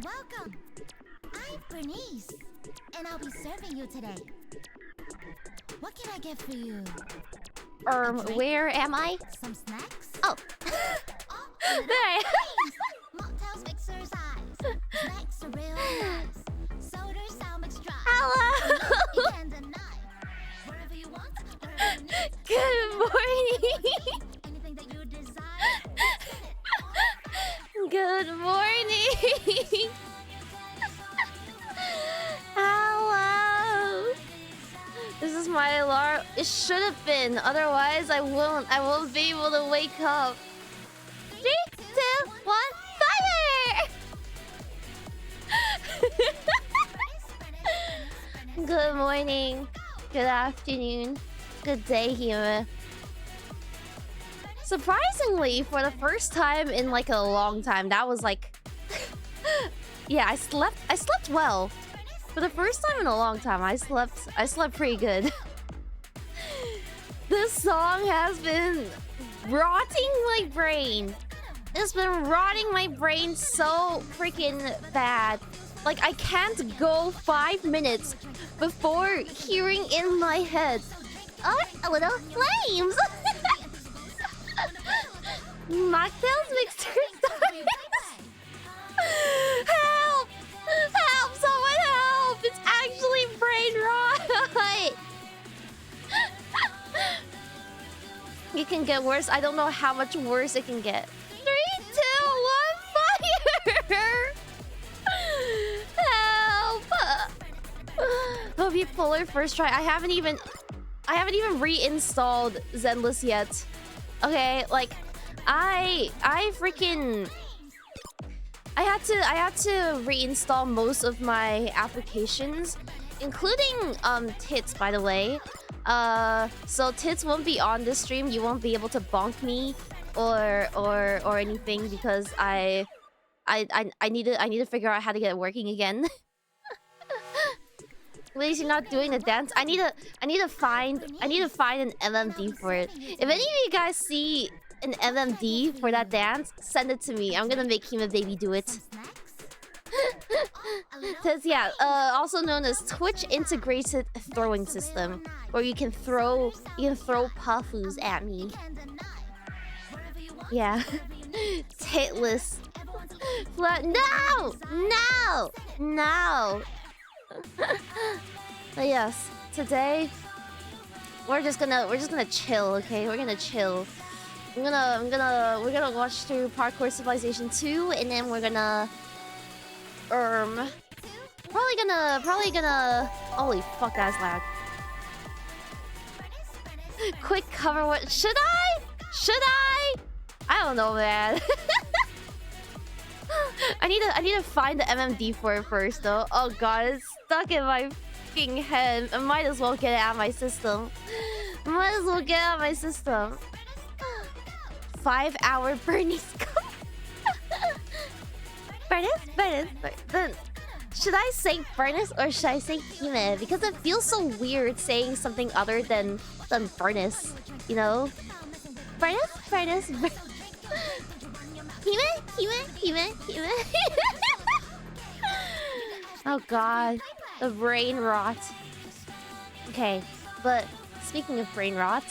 welcome. I'm Bernice, and I'll be serving you today. What can I get for you? Where am I? Some snacks? Oh. Oh, There. Mocktails exercise. Snacks are real nice. Sodas sound extra. Hello. You can't deny. Wherever you want, wherever you need. Good morning. Anything that you desire. Good morning. Hello. This is my alarm. It should have been. Otherwise, I won't be able to wake up. 3, 2, 1, fire! Good morning. Good afternoon. Good day, Hime. Surprisingly, for the first time in like a long time, that was like... yeah, I slept well. For the first time in a long time, I slept pretty good. This song has been rotting my brain. It's been rotting my brain so freaking bad. Like, I can't go 5 minutes before hearing in my head, oh, a little flames! Mocktails mixture starts. Help! Help! Someone help! It's actually brain rot! It can get worse. I don't know how much worse it can get. 3, 2, 1, fire! Help! Hope you pull her first try. I haven't even reinstalled Zenless yet. Okay, like I had to reinstall most of my applications, including Tits, by the way. So Tits won't be on this stream. You won't be able to bonk me or anything because I need to figure out how to get it working again. At least you're not doing the dance. I need to find an MMD for it. If any of you guys see an MMD for that dance, send it to me. I'm gonna make Hime Baby do it. Says yeah, also known as Twitch integrated throwing system, where you can throw puffus at me. Yeah. Titless. No! No! No! But yes, today we're just gonna chill, okay? We're gonna chill. We're gonna watch through Parkour Civilization 2, and then we're gonna probably gonna holy fuck, that's loud. Quick cover, what should I? I don't know, man. I need to find the MMD for it first, though. Oh god, it's stuck in my fucking head. I might as well get it out of my system. 5-hour Bernie's Bernice. Should I say Bernice or should I say Hime? Because it feels so weird saying something other than Bernice, you know? Bernice. Hime. Oh god, the brain rot. Okay, but speaking of brain rot,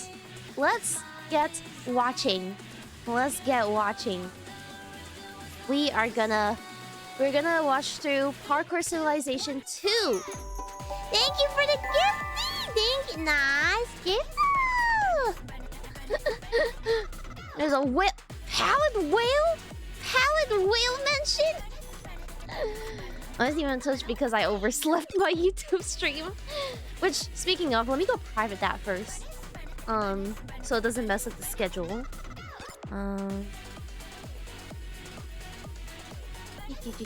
let's get watching. We're gonna watch through Parkour Civilization 2. Thank you for the gift. Thank you. Nice gift. There's a pallid whale mention. I wasn't even on Twitch because I overslept my YouTube stream. Which, speaking of, let me go private that first. So it doesn't mess up the schedule. Okay.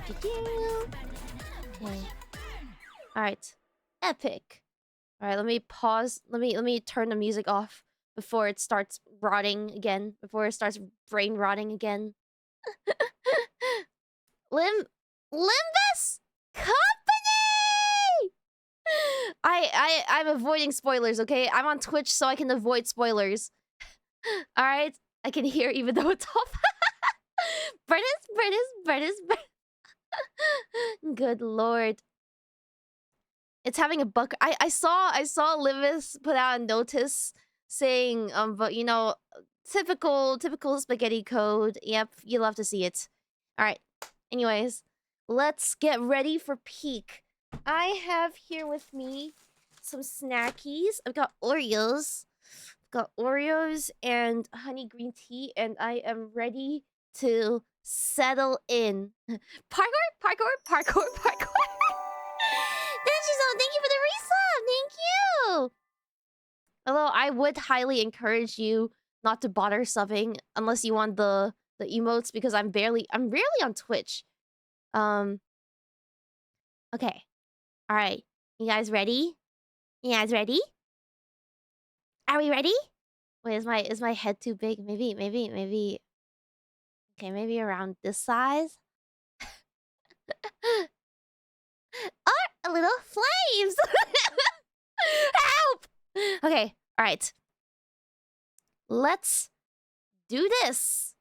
Alright. Epic. Alright, let me pause. Let me turn the music off before it starts rotting again. Before it starts brain rotting again. Limbus Company! I'm avoiding spoilers, okay? I'm on Twitch so I can avoid spoilers. Alright? I can hear even though it's off. Bernice. Good lord. It's having a bug. I saw Livis put out a notice saying but you know, typical spaghetti code. Yep, you love to see it. All right. Anyways, let's get ready for peak. I have here with me some snackies. I've got Oreos. I've got Oreos and honey green tea, and I am ready to settle in. Parkour, parkour, parkour, parkour. Thank you for the resub. Thank you. Although I would highly encourage you not to bother subbing unless you want the emotes, because I'm rarely on Twitch. Okay. All right. You guys ready? You guys ready? Are we ready? Wait, is my head too big? Maybe. Okay, maybe around this size. Or a little flames. Help! Okay, all right. Let's do this.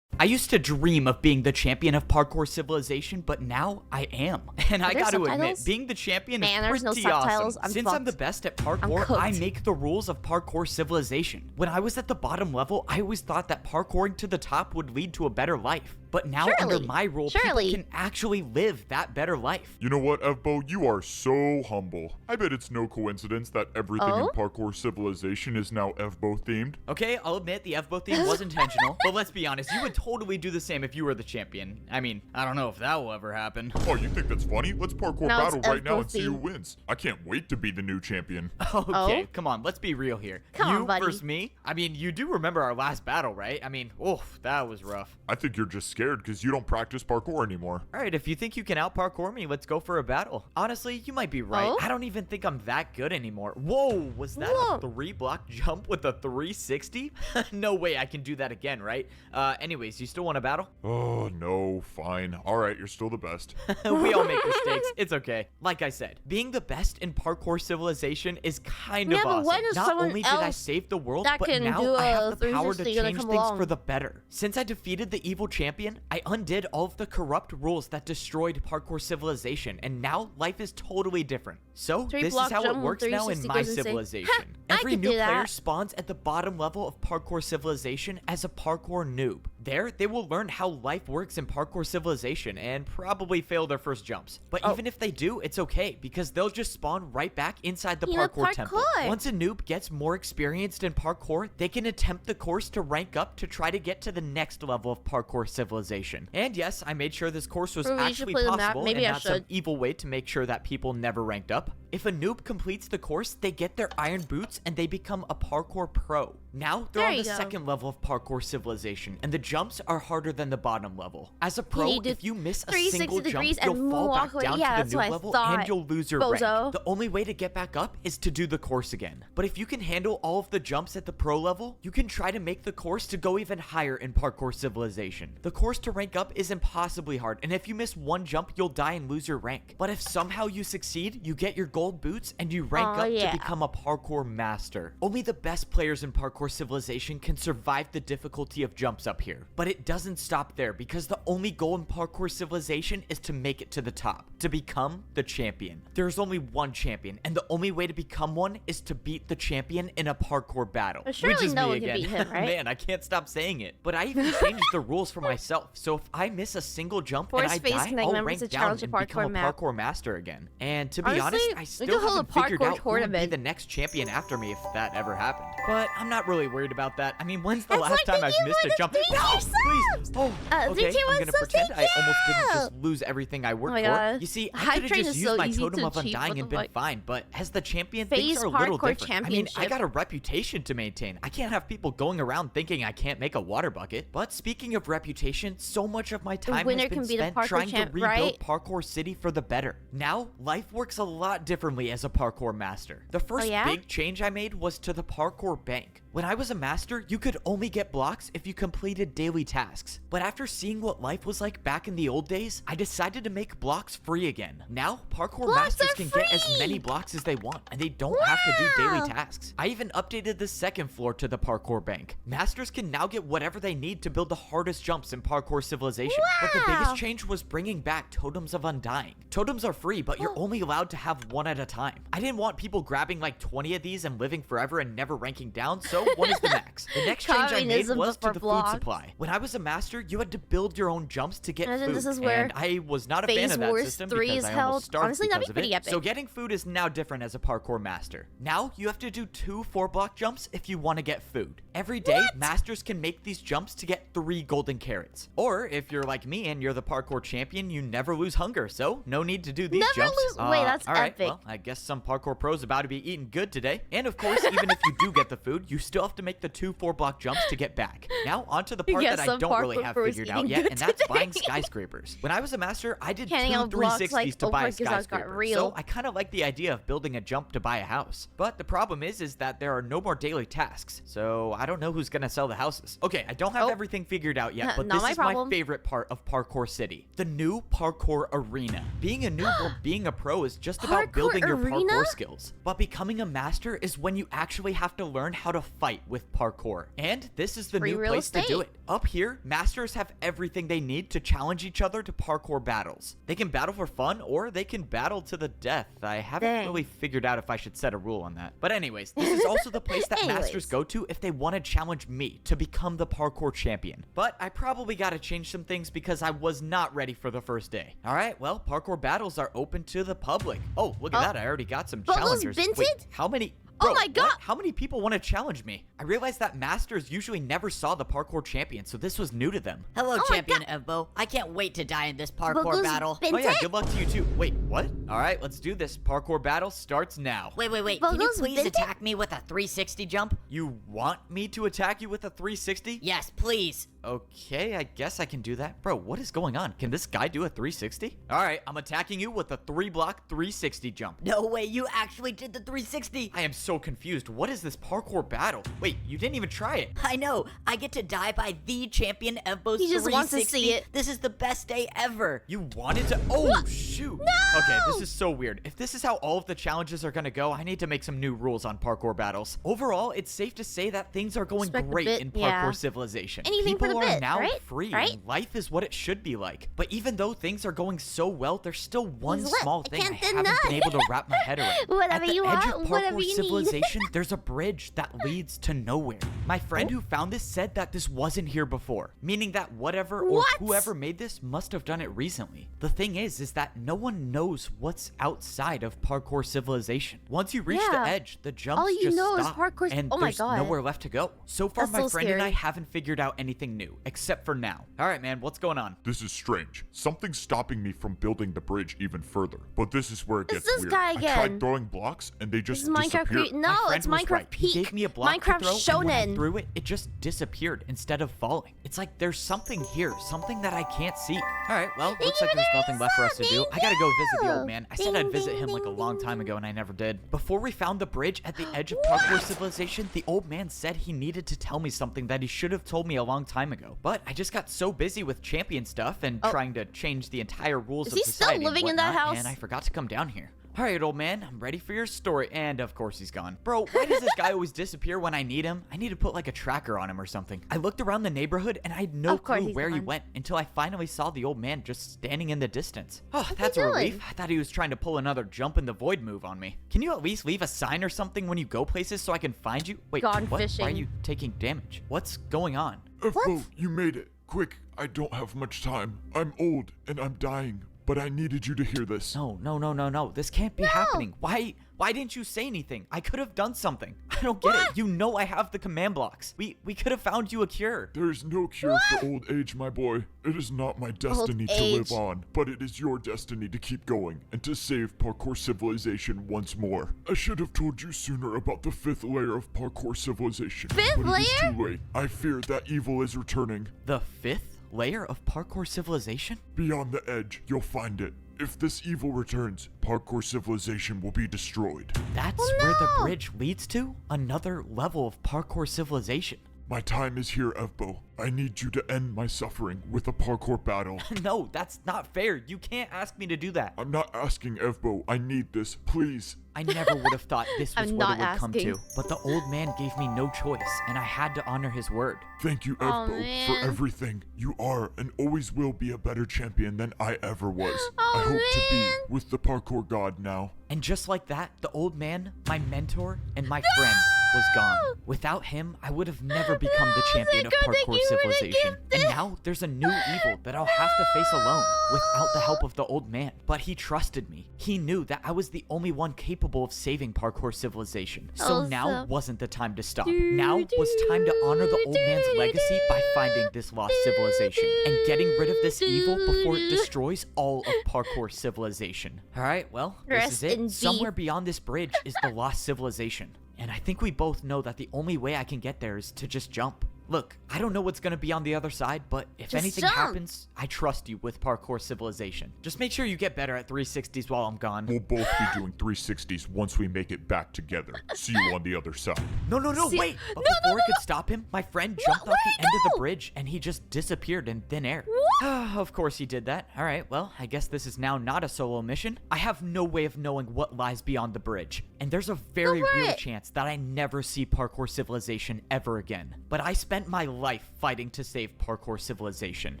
I used to dream of being the champion of Parkour Civilization, but now I am. And I gotta admit, being the champion is pretty awesome. Since I'm the best at parkour, I make the rules of Parkour Civilization. When I was at the bottom level, I always thought that parkouring to the top would lead to a better life. But now under my rule, people can actually live that better life. You know what, 𝐓𝐵O? You are so humble. I bet it's no coincidence that everything in Parkour Civilization is now 𝐓𝐵O themed. Okay, I'll admit the 𝐓𝐵O theme was intentional, but let's be honest, you would totally do the same if you were the champion. I mean, I don't know if that will ever happen. Oh, you think that's funny? Let's parkour battle right now and see who wins. I can't wait to be the new champion. Okay, come on, let's be real here. You versus me? I mean, you do remember our last battle, right? I mean, oof, that was rough. I think you're just scared because you don't practice parkour anymore. All right, if you think you can out-parkour me, let's go for a battle. Honestly, you might be right. I don't even think I'm that good anymore. Whoa, was that a 3-block jump with a 360? No way I can do that again, right? Anyways, you still want to battle? Oh, no, fine. All right, you're still the best. We all make mistakes. It's okay. Like I said, being the best in Parkour Civilization is kind of awesome. Not only did I save the world, but now I have the power to change things for the better. Since I defeated the evil champion, I undid all of the corrupt rules that destroyed Parkour Civilization, and now life is totally different. So, this is how it works now in my civilization. Every new player spawns at the bottom level of Parkour Civilization as a parkour noob. There, they will learn how life works in Parkour Civilization and probably fail their first jumps. But even if they do, it's okay, because they'll just spawn right back inside the parkour temple. Once a noob gets more experienced in parkour, they can attempt the course to rank up to try to get to the next level of Parkour Civilization. And yes, I made sure this course was actually possible and not some evil way to make sure that people never ranked up. If a noob completes the course, they get their iron boots and they become a parkour pro. Now, they're on the second level of Parkour Civilization, and the jumps are harder than the bottom level. As a pro, if you miss a single jump, you'll fall back down to the noob level and you'll lose your rank. The only way to get back up is to do the course again. But if you can handle all of the jumps at the pro level, you can try to make the course to go even higher in Parkour Civilization. The course to rank up is impossibly hard, and if you miss one jump, you'll die and lose your rank. But if somehow you succeed, you get your gold boots and you rank up to become a parkour master. Only the best players in Parkour Civilization can survive the difficulty of jumps up here. But it doesn't stop there, because the only goal in Parkour Civilization is to make it to the top, to become the champion. There's only one champion, and the only way to become one is to beat the champion in a parkour battle. Which is me again. Beat him, right? Man, I can't stop saying it. But I even changed the rules for myself, so if I miss a single jump and I die, I'll rank down and become a parkour master again. And to be honest, I still haven't figured out who would be the next champion after me if that ever happened. But I'm not really worried about that. I mean, when's the last time I've missed a jump? No, please. Oh, okay. I'm gonna pretend I almost didn't just lose everything I worked for. You see, I could have just used my totem of undying and been fine, but as the champion, things are a little different. I mean, I got a reputation to maintain. I can't have people going around thinking I can't make a water bucket. But speaking of reputation, so much of my time has been spent trying to rebuild Parkour City for the better. Now, life works a lot differently as a parkour master. The first big change I made was to the parkour bank. When I was a master, you could only get blocks if you completed daily tasks. But after seeing what life was like back in the old days, I decided to make blocks free again. Now, parkour masters can get as many blocks as they want, and they don't have to do daily tasks. I even updated the second floor to the parkour bank. Masters can now get whatever they need to build the hardest jumps in Parkour Civilization. But the biggest change was bringing back Totems of Undying. Totems are free, but you're only allowed to have one at a time. I didn't want people grabbing like 20 of these and living forever and never ranking down, so one is the max. The next change I made was to the food supply. When I was a master, you had to build your own jumps to get food, this is where and I was not a fan of that system because I almost starved because of it. Epic. So getting food is now different as a parkour master. Now you have to do 2 4-block jumps if you want to get food. Every day, masters can make these jumps to get 3 golden carrots. Or if you're like me and you're the parkour champion, you never lose hunger, so no need to do these jumps. Wait, that's all right, epic. Well, I guess some parkour pros about to be eating good today. And of course, even if you do get the food, you still have to make the 2 4-block jumps to get back. Now, onto the part that I don't really have figured out yet, and that's buying skyscrapers. When I was a master, I did 2 360s to buy a skyscraper. So I kind of like the idea of building a jump to buy a house. But the problem is that there are no more daily tasks. So I don't know who's gonna sell the houses. Okay, I don't have everything figured out yet, but this is my favorite part of Parkour City. The new parkour arena. Being a noob or being a pro is just about building your parkour skills. But becoming a master is when you actually have to learn how to fight with parkour. And this is the new place to do it. Up here, masters have everything they need to challenge each other to parkour battles. They can battle for fun, or they can battle to the death. I haven't really figured out if I should set a rule on that. But anyways, this is also the place that masters go to if they want to challenge me to become the parkour champion. But I probably got to change some things because I was not ready for the first day. All right, well, parkour battles are open to the public. Oh, look at that. I already got some challengers. Wait, how many? Bro, oh my god! What? How many people want to challenge me? I realized that masters usually never saw the parkour champion, so this was new to them. Hello, Champion 𝐴𝐴. I can't wait to die in this parkour battle. Oh yeah, good luck to you too. Wait, what? All right, let's do this. Parkour battle starts now. Wait. Can you please attack me with a 360 jump? You want me to attack you with a 360? Yes, please. Okay, I guess I can do that. Bro, what is going on? Can this guy do a 360? All right, I'm attacking you with a 3-block 360 jump. No way, you actually did the 360. I am so confused. What is this parkour battle? Wait, you didn't even try it. I know. I get to die by the Champion 𝐴𝐴's 360. He just wants to see it. This is the best day ever. You wanted to? Oh, shoot. No! Okay, this is so weird. If this is how all of the challenges are gonna go, I need to make some new rules on parkour battles. Overall, it's safe to say that things are going great in Parkour Civilization. Anything People for the are bit, now right? free, and life is what it should be like. But even though things are going so well, there's still one small thing I haven't been able to wrap my head around. Whatever you want, At the edge of whatever Parkour you Civilization, there's a bridge that leads to nowhere. My friend who found this said that this wasn't here before, meaning that whatever or whoever made this must have done it recently. The thing is that no one knows what's outside of Parkour Civilization. Once you reach the edge, the jumps just stop, and there's nowhere left to go. So far, my friend and I haven't figured out anything new, except for now. All right, man, what's going on? This is strange. Something's stopping me from building the bridge even further. But this is where it gets weird. I tried throwing blocks, and they just disappeared. No, it's Minecraft Peak. He gave me a block to throw, Shonen. and when I threw it, it just disappeared instead of falling. It's like there's something here, something that I can't see. All right, well, looks like there's nothing left for us to do. I gotta go visit the old man. I said I'd visit him like a long time ago, and I never did. Before we found the bridge at the edge of Parkour Civilization, the old man said he needed to tell me something that he should have told me a long time ago. But I just got so busy with champion stuff and trying to change the entire rules of society. Is he still living in that house? And I forgot to come down here. All right, old man, I'm ready for your story. And of course he's gone. Bro, why does this guy always disappear when I need him? I need to put like a tracker on him or something. I looked around the neighborhood and I had no clue where he went until I finally saw the old man just standing in the distance. Oh, that's a relief. I thought he was trying to pull another jump in the void move on me. Can you at least leave a sign or something when you go places so I can find you? Wait, what? Why are you taking damage? What's going on? 𝐴𝐴, you made it. Quick, I don't have much time. I'm old and I'm dying. But I needed you to hear this. No. This can't be happening. Why didn't you say anything? I could have done something. I don't get it. You know I have the command blocks. We could have found you a cure. There is no cure for old age, my boy. It is not my destiny to live on, but it is your destiny to keep going and to save Parkour Civilization once more. I should have told you sooner about the 5th layer of Parkour Civilization. But it is too late. I fear that evil is returning. The 5th layer of Parkour Civilization? Beyond the edge, you'll find it. If this evil returns, parkour civilization will be destroyed. That's where the bridge leads to? Another level of parkour civilization. My time is here, 𝐒𝐿. I need you to end my suffering with a parkour battle. No, that's not fair. You can't ask me to do that. I'm not asking, 𝐒𝐿. I need this, please. I never would have thought this was what it would come to. But the old man gave me no choice, and I had to honor his word. Thank you, 𝐒𝐿, for everything. You are and always will be a better champion than I ever was. I hope to be with the parkour god now. And just like that, the old man, my mentor, and my friend was gone. Without him, I would have never become the champion of parkour civilization. And now there's a new evil that I'll have to face alone without the help of the old man. But he trusted me. He knew that I was the only one capable of saving parkour civilization. So now wasn't the time to stop. Now was time to honor the old man's legacy by finding this lost civilization and getting rid of this evil before it destroys all of parkour civilization. Alright, well, this is it. Somewhere beyond this bridge is the lost civilization. And I think we both know that the only way I can get there is to just jump. Look, I don't know what's gonna be on the other side, but if anything happens, I trust you with parkour civilization. Just make sure you get better at 360s while I'm gone. We'll both be doing 360s once we make it back together. See you on the other side. No, wait! But before I could stop him, my friend jumped off the end of the bridge and he just disappeared in thin air. Of course he did that. Alright, well, I guess this is now not a solo mission. I have no way of knowing what lies beyond the bridge. And there's a very real chance that I never see parkour civilization ever again. But I spent my life fighting to save parkour civilization.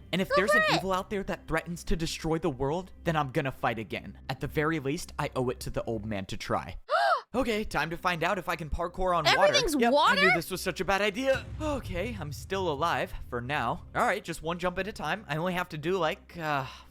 And if there's an evil out there that threatens to destroy the world, then I'm gonna fight again. At the very least, I owe it to the old man to try. Okay, time to find out if I can parkour on water. Everything's water? I knew this was such a bad idea. Okay, I'm still alive for now. All right, just one jump at a time. I only have to do like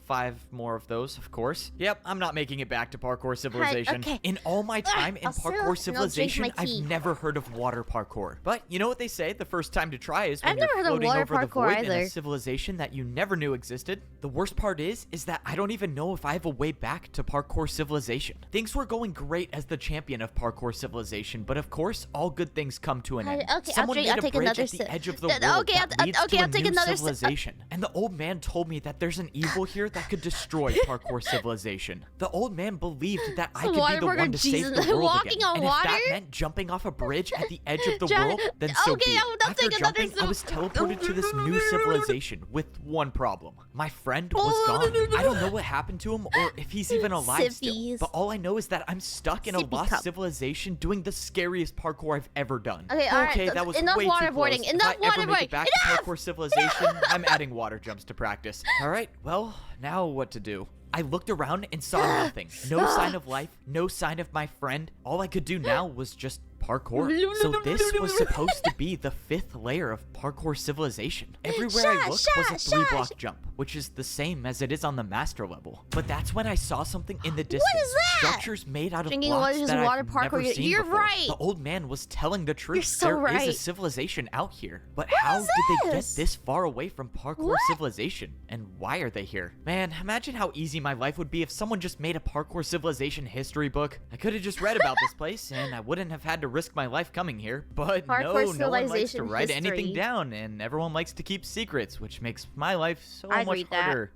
5 more of those, of course. Yep, I'm not making it back to parkour civilization. Okay. In all my time in parkour civilization, I've never heard of water parkour. But you know what they say? The first time to try is when you're floating over the void in a civilization that you never knew existed. The worst part is that I don't even know if I have a way back to parkour civilization. Things were going great as the champion of parkour civilization, but of course, all good things come to an end. Okay, Someone made a bridge at the edge of the world that leads to a new civilization. And the old man told me that there's an evil here that could destroy parkour civilization. The old man believed that I could be the one to save the world again. And if that meant jumping off a bridge at the edge of the world, then so be it. After jumping, I was teleported to this new civilization with one problem. My friend was gone. I don't know what happened to him or if he's even alive still. But all I know is that I'm stuck in a lost civilization doing the scariest parkour I've ever done. Okay, that was way too close. If I ever make it back to parkour civilization, I'm adding water jumps to practice. Alright, well, now what to do? I looked around and saw nothing. No sign of life, no sign of my friend. All I could do now was just parkour. So this was supposed to be the 5th layer of parkour civilization. Everywhere I looked was a 3-block jump, which is the same as it is on the master level. But that's when I saw something in the distance. What is that? Structures made out of blocks that I've never seen You're before. right. The old man was telling the truth. You're so there is right. a civilization out here. But how did they get this far away from parkour civilization? And why are they here? Man, imagine how easy my life would be if someone just made a parkour civilization history book. I could have just read about this place and I wouldn't have had to risk my life coming here. But no one likes to write anything down and everyone likes to keep secrets, which makes my life so much harder.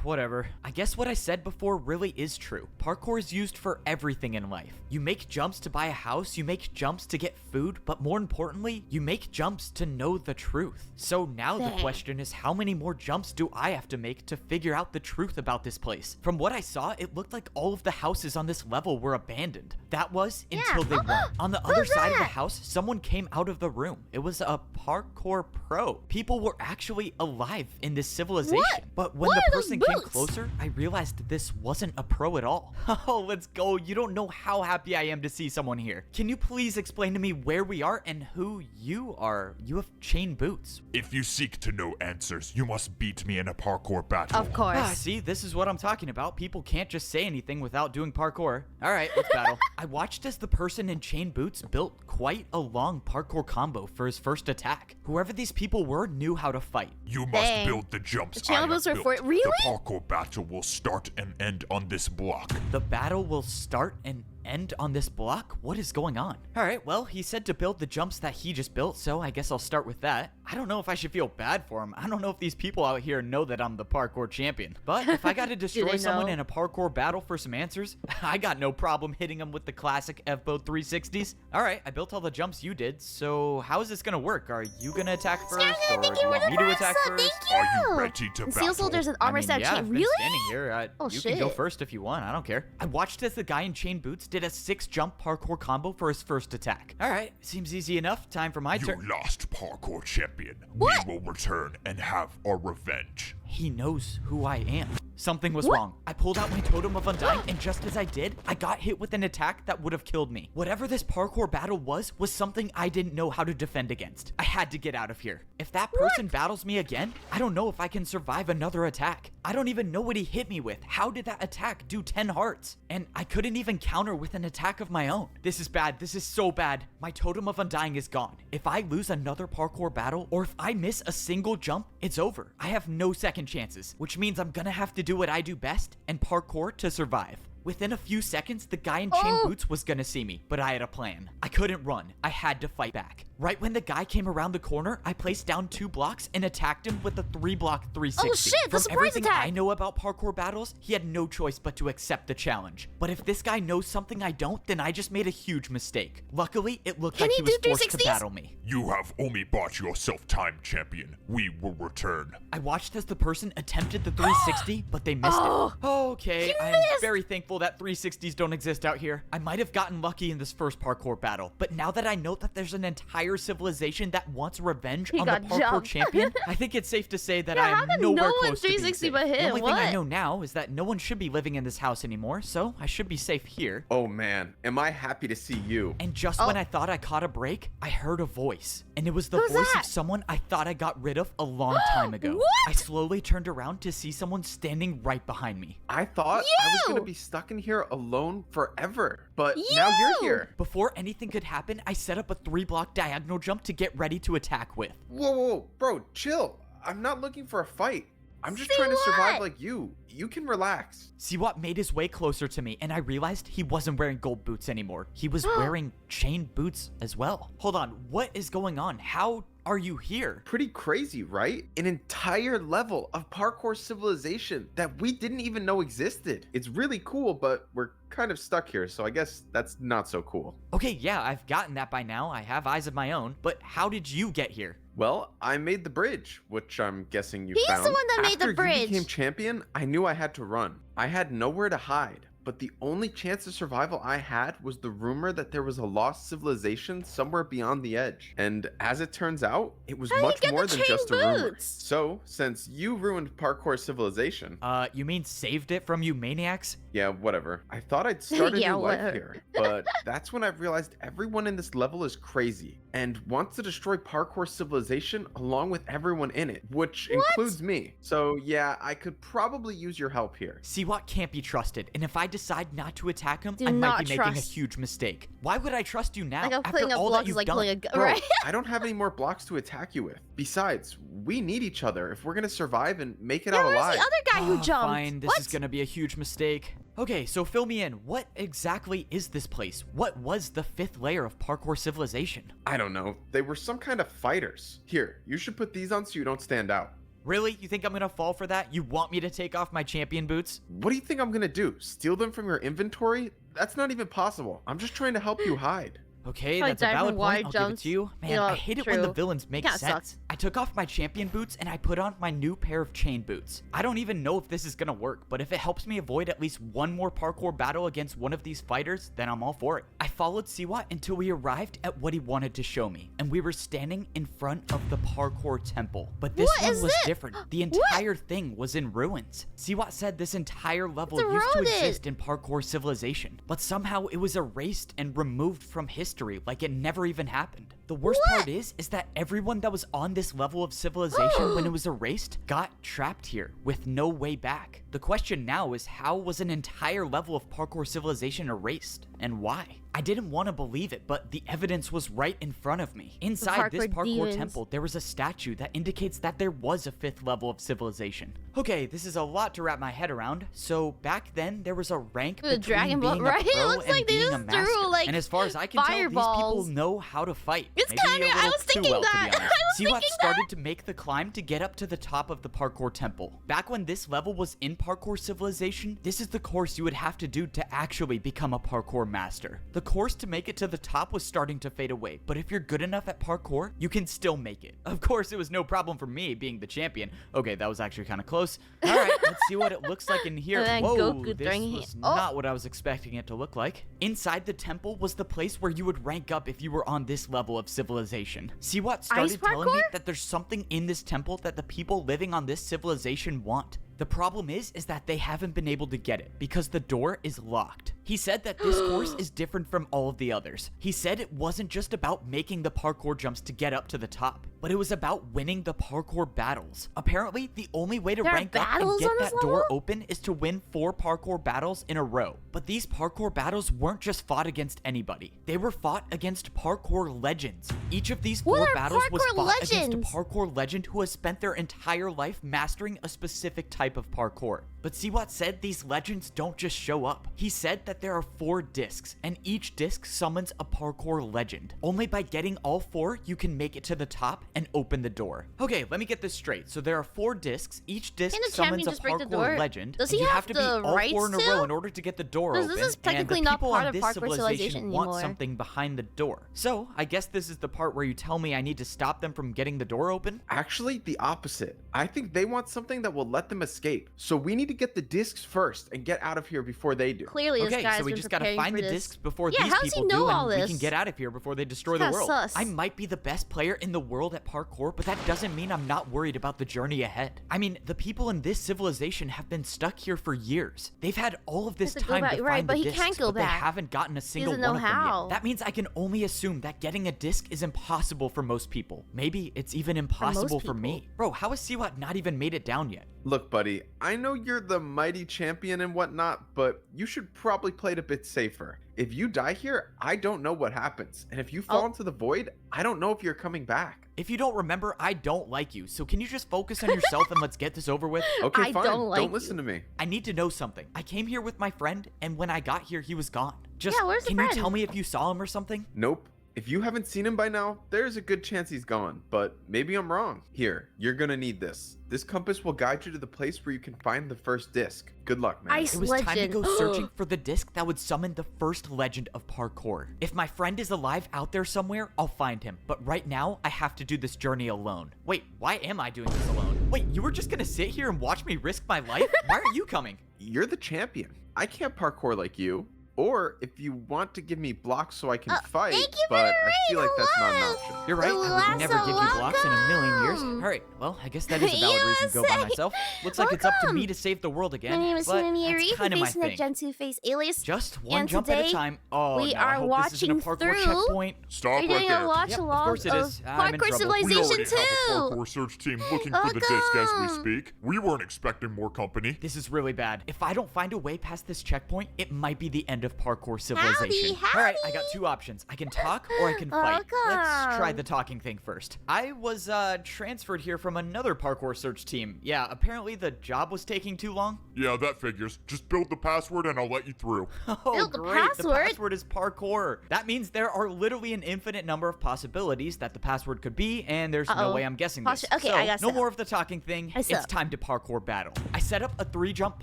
Whatever. I guess what I said before really is true. Parkour is used for everything in life. You make jumps to buy a house, you make jumps to get food, but more importantly, you make jumps to know the truth. So now the question is, how many more jumps do I have to make to figure out the truth about this place? From what I saw, it looked like all of the houses on this level were abandoned. That was until they weren't. On the other side of the house, someone came out of the room. It was a parkour pro. People were actually alive in this civilization. But when the person came closer, I realized this wasn't a pro at all. Oh, let's go. You don't know how happy I am to see someone here. Can you please explain to me where we are and who you are? You have chain boots. If you seek to know answers, you must beat me in a parkour battle. Of course. See, this is what I'm talking about. People can't just say anything without doing parkour. All right, let's battle. I watched as the person in chain boots built quite a long parkour combo for his first attack. Whoever these people were knew how to fight. You must build the jumps The chain boots are for it. Really? The parkour battle will start and end on this block. The battle will start and end on this block? What is going on? Alright, well, he said to build the jumps that he just built, so I guess I'll start with that. I don't know if I should feel bad for him. I don't know if these people out here know that I'm the parkour champion. But if I gotta destroy someone in a parkour battle for some answers, I got no problem hitting them with the classic 𝐵𝐵o 360s. Alright, I built all the jumps you did, so how is this gonna work? Are you gonna attack first, or do you want me to attack first? Are you ready to battle? Steel Soldier's an armor set chain. I've been standing here. You can go first if you want. I don't care. I watched as the guy in chain boots did a 6-jump parkour combo for his first attack. Alright, seems easy enough. Time for my turn. You lost, parkour champion. What? We will return and have our revenge. He knows who I am. Something was wrong. I pulled out my Totem of Undying, and just as I did, I got hit with an attack that would have killed me. Whatever this parkour battle was something I didn't know how to defend against. I had to get out of here. If that person battles me again, I don't know if I can survive another attack. I don't even know what he hit me with. How did that attack do 10 hearts? And I couldn't even counter with an attack of my own. This is bad. This is so bad. My Totem of Undying is gone. If I lose another parkour battle, or if I miss a single jump, it's over. I have no second chances, which means I'm gonna have to do what I do best and parkour to survive. Within a few seconds, the guy in chain boots was gonna see me, but I had a plan. I couldn't run. I had to fight back. Right when the guy came around the corner, I placed down 2 blocks and attacked him with a 3-block 360. Oh shit, the From surprise everything attack! I know about parkour battles, he had no choice but to accept the challenge. But if this guy knows something I don't, then I just made a huge mistake. Luckily, it looked like he was forced to battle me. You have only bought yourself time, champion. We will return. I watched as the person attempted the 360, but they missed it. Okay, I'm very thankful that 360s don't exist out here. I might have gotten lucky in this first parkour battle, but now that I know that there's an entire civilization that wants revenge on the parkour champion, I think it's safe to say that I am nowhere close to being safe. The only thing I know now is that no one should be living in this house anymore, so I should be safe here. Oh man, am I happy to see you. And just when I thought I caught a break, I heard a voice. And it was the voice of someone I thought I got rid of a long time ago. I slowly turned around to see someone standing right behind me. I thought I was gonna be stuck in here alone forever, but now you're here. Before anything could happen, I set up a 3-block diagonal jump to get ready to attack with. Whoa, bro, chill. I'm not looking for a fight. I'm just trying to survive like you. You can relax. 𝐒𝐸 made his way closer to me, and I realized he wasn't wearing gold boots anymore. He was wearing chain boots as well. Hold on, what is going on? How are you here? Pretty crazy, right? An entire level of parkour civilization that we didn't even know existed. It's really cool, but we're kind of stuck here, so I guess that's not so cool. Okay, yeah, I've gotten that by now. I have eyes of my own, but how did you get here? Well, I made the bridge, which I'm guessing you found. He's the one that made the bridge. After you became champion, I knew I had to run. I had nowhere to hide. But the only chance of survival I had was the rumor that there was a lost civilization somewhere beyond the edge. And as it turns out, it was much more than just a rumor. So, since you ruined parkour civilization... You mean saved it from you maniacs? Yeah, whatever. I thought I'd start a new life here. But that's when I realized everyone in this level is crazy and wants to destroy parkour civilization along with everyone in it, which includes me. So yeah, I could probably use your help here. 𝐒𝐸 can't be trusted, and if I decide not to attack him, I might be making a huge mistake. Why would I trust you now after all that you've done? Bro, I don't have any more blocks to attack you with. Besides, we need each other if we're gonna survive and make it out alive. Where's the other guy who jumped? Fine, this is gonna be a huge mistake. Okay, so fill me in. What exactly is this place? What was the 5th layer of parkour civilization? I don't know. They were some kind of fighters. Here, you should put these on so you don't stand out. Really? You think I'm gonna fall for that? You want me to take off my champion boots? What do you think I'm gonna do? Steal them from your inventory? That's not even possible. I'm just trying to help you hide. Okay, that's a valid point. I'll give it to you. Man, I hate it when the villains make sense. I took off my champion boots and I put on my new pair of chain boots. I don't even know if this is gonna work, but if it helps me avoid at least one more parkour battle against one of these fighters, then I'm all for it. I followed 𝐒𝐸 until we arrived at what he wanted to show me, and we were standing in front of the parkour temple. But this one was different. The entire thing was in ruins. 𝐒𝐸 said this entire level used to exist in parkour civilization, but somehow it was erased and removed from history like it never even happened. The worst part is that everyone that was on this level of civilization when it was erased got trapped here with no way back. The question now is, how was an entire level of parkour civilization erased? and why. I didn't want to believe it, but the evidence was right in front of me. Inside this parkour temple, there was a statue that indicates that there was a 5th level of civilization. Okay, this is a lot to wrap my head around. So back then, there was a rank between being a pro and being a master. And as far as I can tell, these people know how to fight. It's kind of, I was thinking that. 𝐒𝐨𝐜𝐚 started to make the climb to get up to the top of the parkour temple. Back when this level was in parkour civilization, this is the course you would have to do to actually become a parkour master. The course to make it to the top was starting to fade away, but if you're good enough at parkour, you can still make it. Of course, it was no problem for me being the champion. Okay, that was actually kind of close. All right, let's see what it looks like in here. Whoa, this was not what I was expecting it to look like. Inside the temple was the place where you would rank up if you were on this level of civilization. 𝐒𝐶 started telling me that there's something in this temple that the people living on this civilization want. The problem is that they haven't been able to get it because the door is locked. He said that this course is different from all of the others. He said it wasn't just about making the parkour jumps to get up to the top, but it was about winning the parkour battles. Apparently, the only way to rank up and get that door open is to win 4 parkour battles in a row. But these parkour battles weren't just fought against anybody. They were fought against parkour legends. Each of these 4 battles was fought against a parkour legend who has spent their entire life mastering a specific type of parkour. But 𝐒𝐶 said these legends don't just show up. He said that there are 4 discs, and each disc summons a parkour legend. Only by getting all 4, you can make it to the top and open the door. Okay, let me get this straight. So there are 4 discs. Each disc summons a parkour legend. Does he have to be all 4 in a row in order to get the door open. This is technically not part of parkour civilization anymore. Want something behind the door. So I guess this is the part where you tell me I need to stop them from getting the door open? Actually, the opposite. I think they want something that will let them escape. So we need to get the discs first and get out of here before they do. Clearly, this guy's so we just gotta find the discs before these how people do, and we can get out of here before they destroy the world. I might be the best player in the world at parkour, but that doesn't mean I'm not worried about the journey ahead. I mean, the people in this civilization have been stuck here for years. They've had all of this time to find the discs, but they haven't gotten a single one of them yet. That means I can only assume that getting a disc is impossible for most people. Maybe it's even impossible for me. Bro, how has 𝐒𝐶 not even made it down yet? Look, buddy, I know you're the mighty champion and whatnot, but you should probably play it a bit safer. If you die here, I don't know what happens. And if you fall into the void, I don't know if you're coming back. If you don't remember, I don't like you. So can you just focus on yourself and let's get this over with? Okay, fine. Don't listen to me. I need to know something. I came here with my friend, and when I got here, he was gone. Just, where's the friend? Can you tell me if you saw him or something? Nope. If you haven't seen him by now, there's a good chance he's gone, but maybe I'm wrong. Here, you're gonna need this. This compass will guide you to the place where you can find the first disc. Good luck, man. It was time to go searching for the disc that would summon the first legend of parkour. If my friend is alive out there somewhere, I'll find him. But right now, I have to do this journey alone. Wait, why am I doing this alone? Wait, you were just gonna sit here and watch me risk my life? Why aren't you coming? You're the champion. I can't parkour like you. Or if you want to give me blocks so I can fight, but I feel like that's not an option. You're right, I would never give you blocks in a million years. Alright, well, I guess that is a valid reason to go by myself. Looks like it's up to me to save the world again, my name is but Hime, that's kind of my thing. Gen2 face alias. Just one jump at a time. Oh, we no, are I hope watching this isn't a parkour through. Checkpoint. Stop right there. You're doing a watch along of course it is. I'm in Parkour trouble. Civilization We 2. already have a parkour search team looking for the disc as we speak. We weren't expecting more company. This is really bad. If I don't find a way past this checkpoint, it might be the end of parkour civilization. Alright, I got 2 options. I can talk or I can fight. Let's try the talking thing first. I was transferred here from another parkour search team. Yeah, apparently the job was taking too long. Yeah, that figures. Just build the password and I'll let you through. Oh, great. The password is parkour. That means there are literally an infinite number of possibilities that the password could be, and there's no way I'm guessing this. Okay, so, I guess no more of the talking thing. It's time to parkour battle. I set up a 3-jump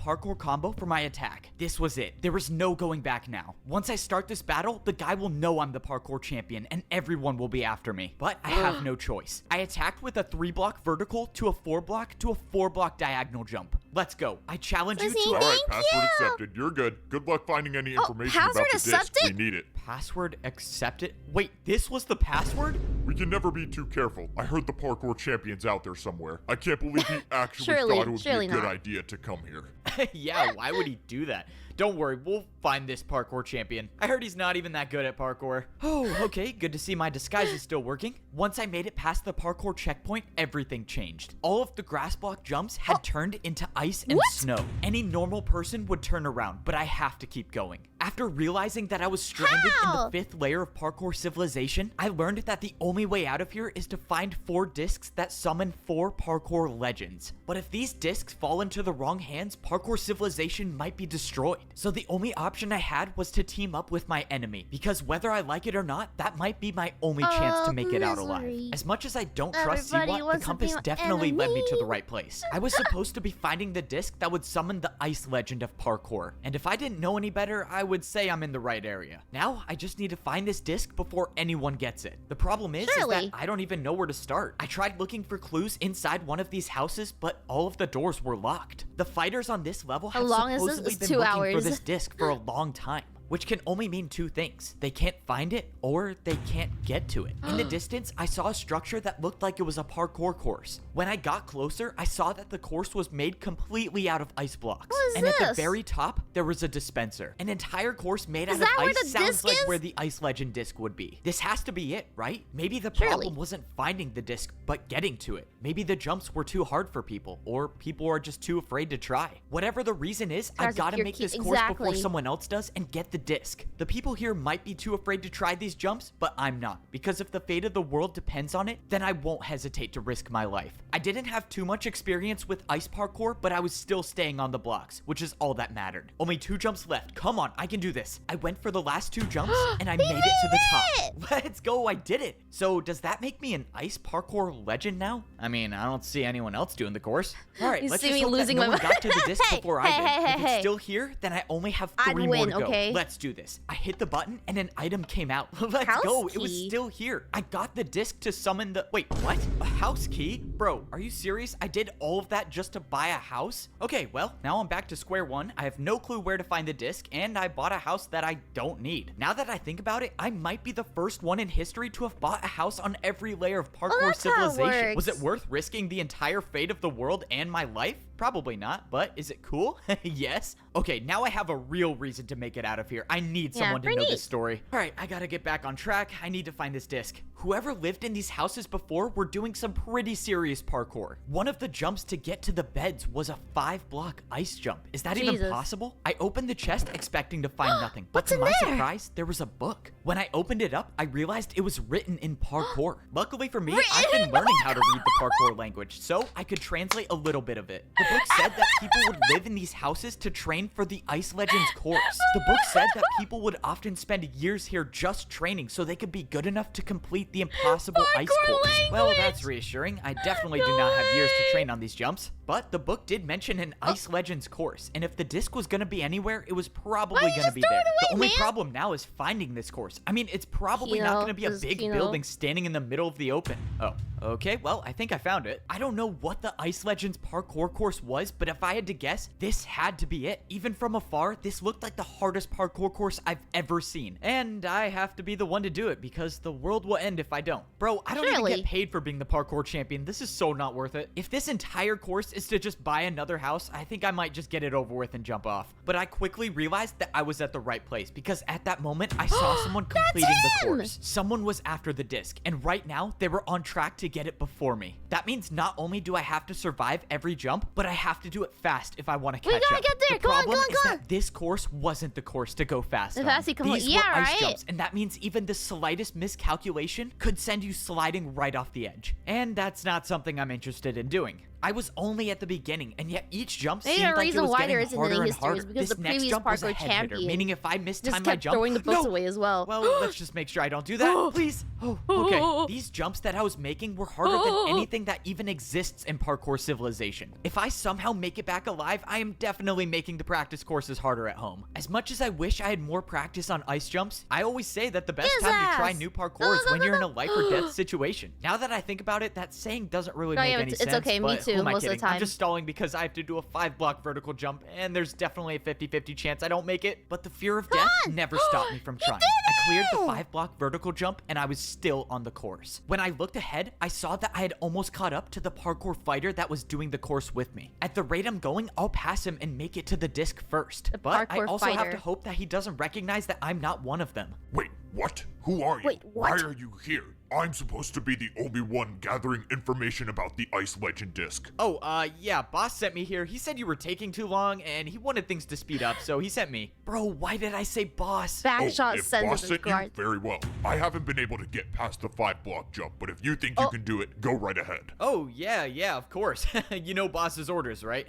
parkour combo for my attack. This was it. There was no going back now. Once I start this battle, the guy will know I'm the parkour champion, and everyone will be after me. But I have no choice. I attacked with a 3-block vertical to a 4-block to a 4-block diagonal jump. Let's go. I challenge you to... Alright, password accepted. You're good. Good luck finding any information about the disc. We need it. Password accepted? Wait, this was the password? We can never be too careful. I heard the parkour champion's out there somewhere. I can't believe he actually thought it would be a good idea to come here. Yeah, why would he do that? Don't worry, we'll find this parkour champion. I heard he's not even that good at parkour. Oh, okay, good to see my disguise is still working. Once I made it past the parkour checkpoint, everything changed. All of the grass block jumps had turned into ice and snow. Any normal person would turn around, but I have to keep going. After realizing that I was stranded in the 5th layer of Parkour Civilization, I learned that the only way out of here is to find 4 discs that summon 4 parkour legends. But if these discs fall into the wrong hands, Parkour Civilization might be destroyed. So the only option I had was to team up with my enemy, because whether I like it or not, that might be my only chance to make it out alive. As much as I don't trust 𝐒𝐸𝐴𝐻, the compass definitely led me to the right place. I was supposed to be finding the disc that would summon the ice legend of parkour, and if I didn't know any better, I would say I'm in the right area. Now, I just need to find this disc before anyone gets it. The problem is that I don't even know where to start. I tried looking for clues inside one of these houses, but all of the doors were locked. The fighters on this level have supposedly been looking for this disc for a long time, which can only mean 2 things. They can't find it, or they can't get to it. In the distance, I saw a structure that looked like it was a parkour course. When I got closer, I saw that the course was made completely out of ice blocks. And at the very top, there was a dispenser. An entire course made out of ice sounds like where the ice legend disc would be. This has to be it, right? Maybe the problem wasn't finding the disc, but getting to it. Maybe the jumps were too hard for people, or people are just too afraid to try. Whatever the reason is, I gotta make this course before someone else does and get the disc. The people here might be too afraid to try these jumps, but I'm not, because if the fate of the world depends on it, then I won't hesitate to risk my life. I didn't have too much experience with ice parkour, but I was still staying on the blocks, which is all that mattered. Only 2 jumps left. Come on, I can do this. I went for the last 2 jumps, and I made it to the top. Let's go, I did it. So does that make me an ice parkour legend now? I mean, I don't see anyone else doing the course. All right, let's just hope that no one got to the disc before I did. If it's still here, then I only have 3 more to go. Let's do this. I hit the button and an item came out. Let's go. It was still here. I got the disc to summon the... Wait, what? A house key? Bro, are you serious? I did all of that just to buy a house? Okay, well, now I'm back to square one. I have no clue where to find the disc, and I bought a house that I don't need. Now that I think about it, I might be the first one in history to have bought a house on every layer of Parkour Civilization. Was it worth risking the entire fate of the world and my life? Probably not, but is it cool? Yes. Okay, now I have a real reason to make it out of here. I need someone to know this story. All right, I gotta get back on track. I need to find this disc. Whoever lived in these houses before were doing some pretty serious parkour. One of the jumps to get to the beds was a 5-block ice jump. Is that even possible? I opened the chest expecting to find nothing, but to my surprise, there was a book. When I opened it up, I realized it was written in parkour. Luckily for me, I've been learning how to read the parkour language, so I could translate a little bit of it. The book said that people would live in these houses to train for the Ice Legends course. The book said that people would often spend years here just training so they could be good enough to complete the impossible ice course. Well, that's reassuring. I definitely do not have years to train on these jumps. But the book did mention an Ice Legends course, and if the disc was gonna be anywhere, it was probably gonna be there. The only problem now is finding this course. I mean, it's probably not gonna be a big building standing in the middle of the open. Oh, okay, well, I think I found it. I don't know what the Ice Legends parkour course was, but if I had to guess, this had to be it. Even from afar, this looked like the hardest parkour course I've ever seen. And I have to be the one to do it, because the world will end if I don't. Bro, I don't even get paid for being the parkour champion. This is so not worth it. If this entire course is to just buy another house, I think I might just get it over with and jump off. But I quickly realized that I was at the right place, because at that moment, I saw someone completing the course. Someone was after the disc, and right now, they were on track to get it before me. That means not only do I have to survive every jump, but I have to do it fast if I want to catch up. We gotta get there. The problem is that this course wasn't the course to go fast on. These were ice jumps, and that means even the slightest miscalculation could send you sliding right off the edge. And that's not something I'm interested in doing. I was only at the beginning, and yet each jump seemed like it was getting harder and harder. This next jump was a head hitter, meaning if I mistime my jump, throwing the books away as well. Well, let's just make sure I don't do that, please. Oh, okay. These jumps that I was making were harder than anything that even exists in Parkour Civilization. If I somehow make it back alive, I am definitely making the practice courses harder at home. As much as I wish I had more practice on ice jumps, I always say that the best time to try new parkour is when you're in a life or death situation. Now that I think about it, that saying doesn't really make any sense. It's okay, me too, most of the time. I'm just stalling because I have to do a 5-block vertical jump, and there's definitely a 50-50 chance I don't make it, but the fear of death never stopped me from trying. I cleared the 5-block vertical jump, and I was still on the course. When I looked ahead, I saw that I had almost caught up to the parkour fighter that was doing the course with me. At the rate I'm going, I'll pass him and make it to the disc first. But I also have to hope that he doesn't recognize that I'm not one of them. Wait, what? Who are you? Wait, what? Why are you here? I'm supposed to be the only one gathering information about the Ice Legend disc. Oh, yeah, boss sent me here. He said you were taking too long, and he wanted things to speed up, so he sent me. Bro, why did I say boss? Backshot if sends boss the sent you, guard. very well. I haven't been able to get past the 5-block jump, but if you think you can do it, go right ahead. Oh, yeah, of course. You know boss's orders, right?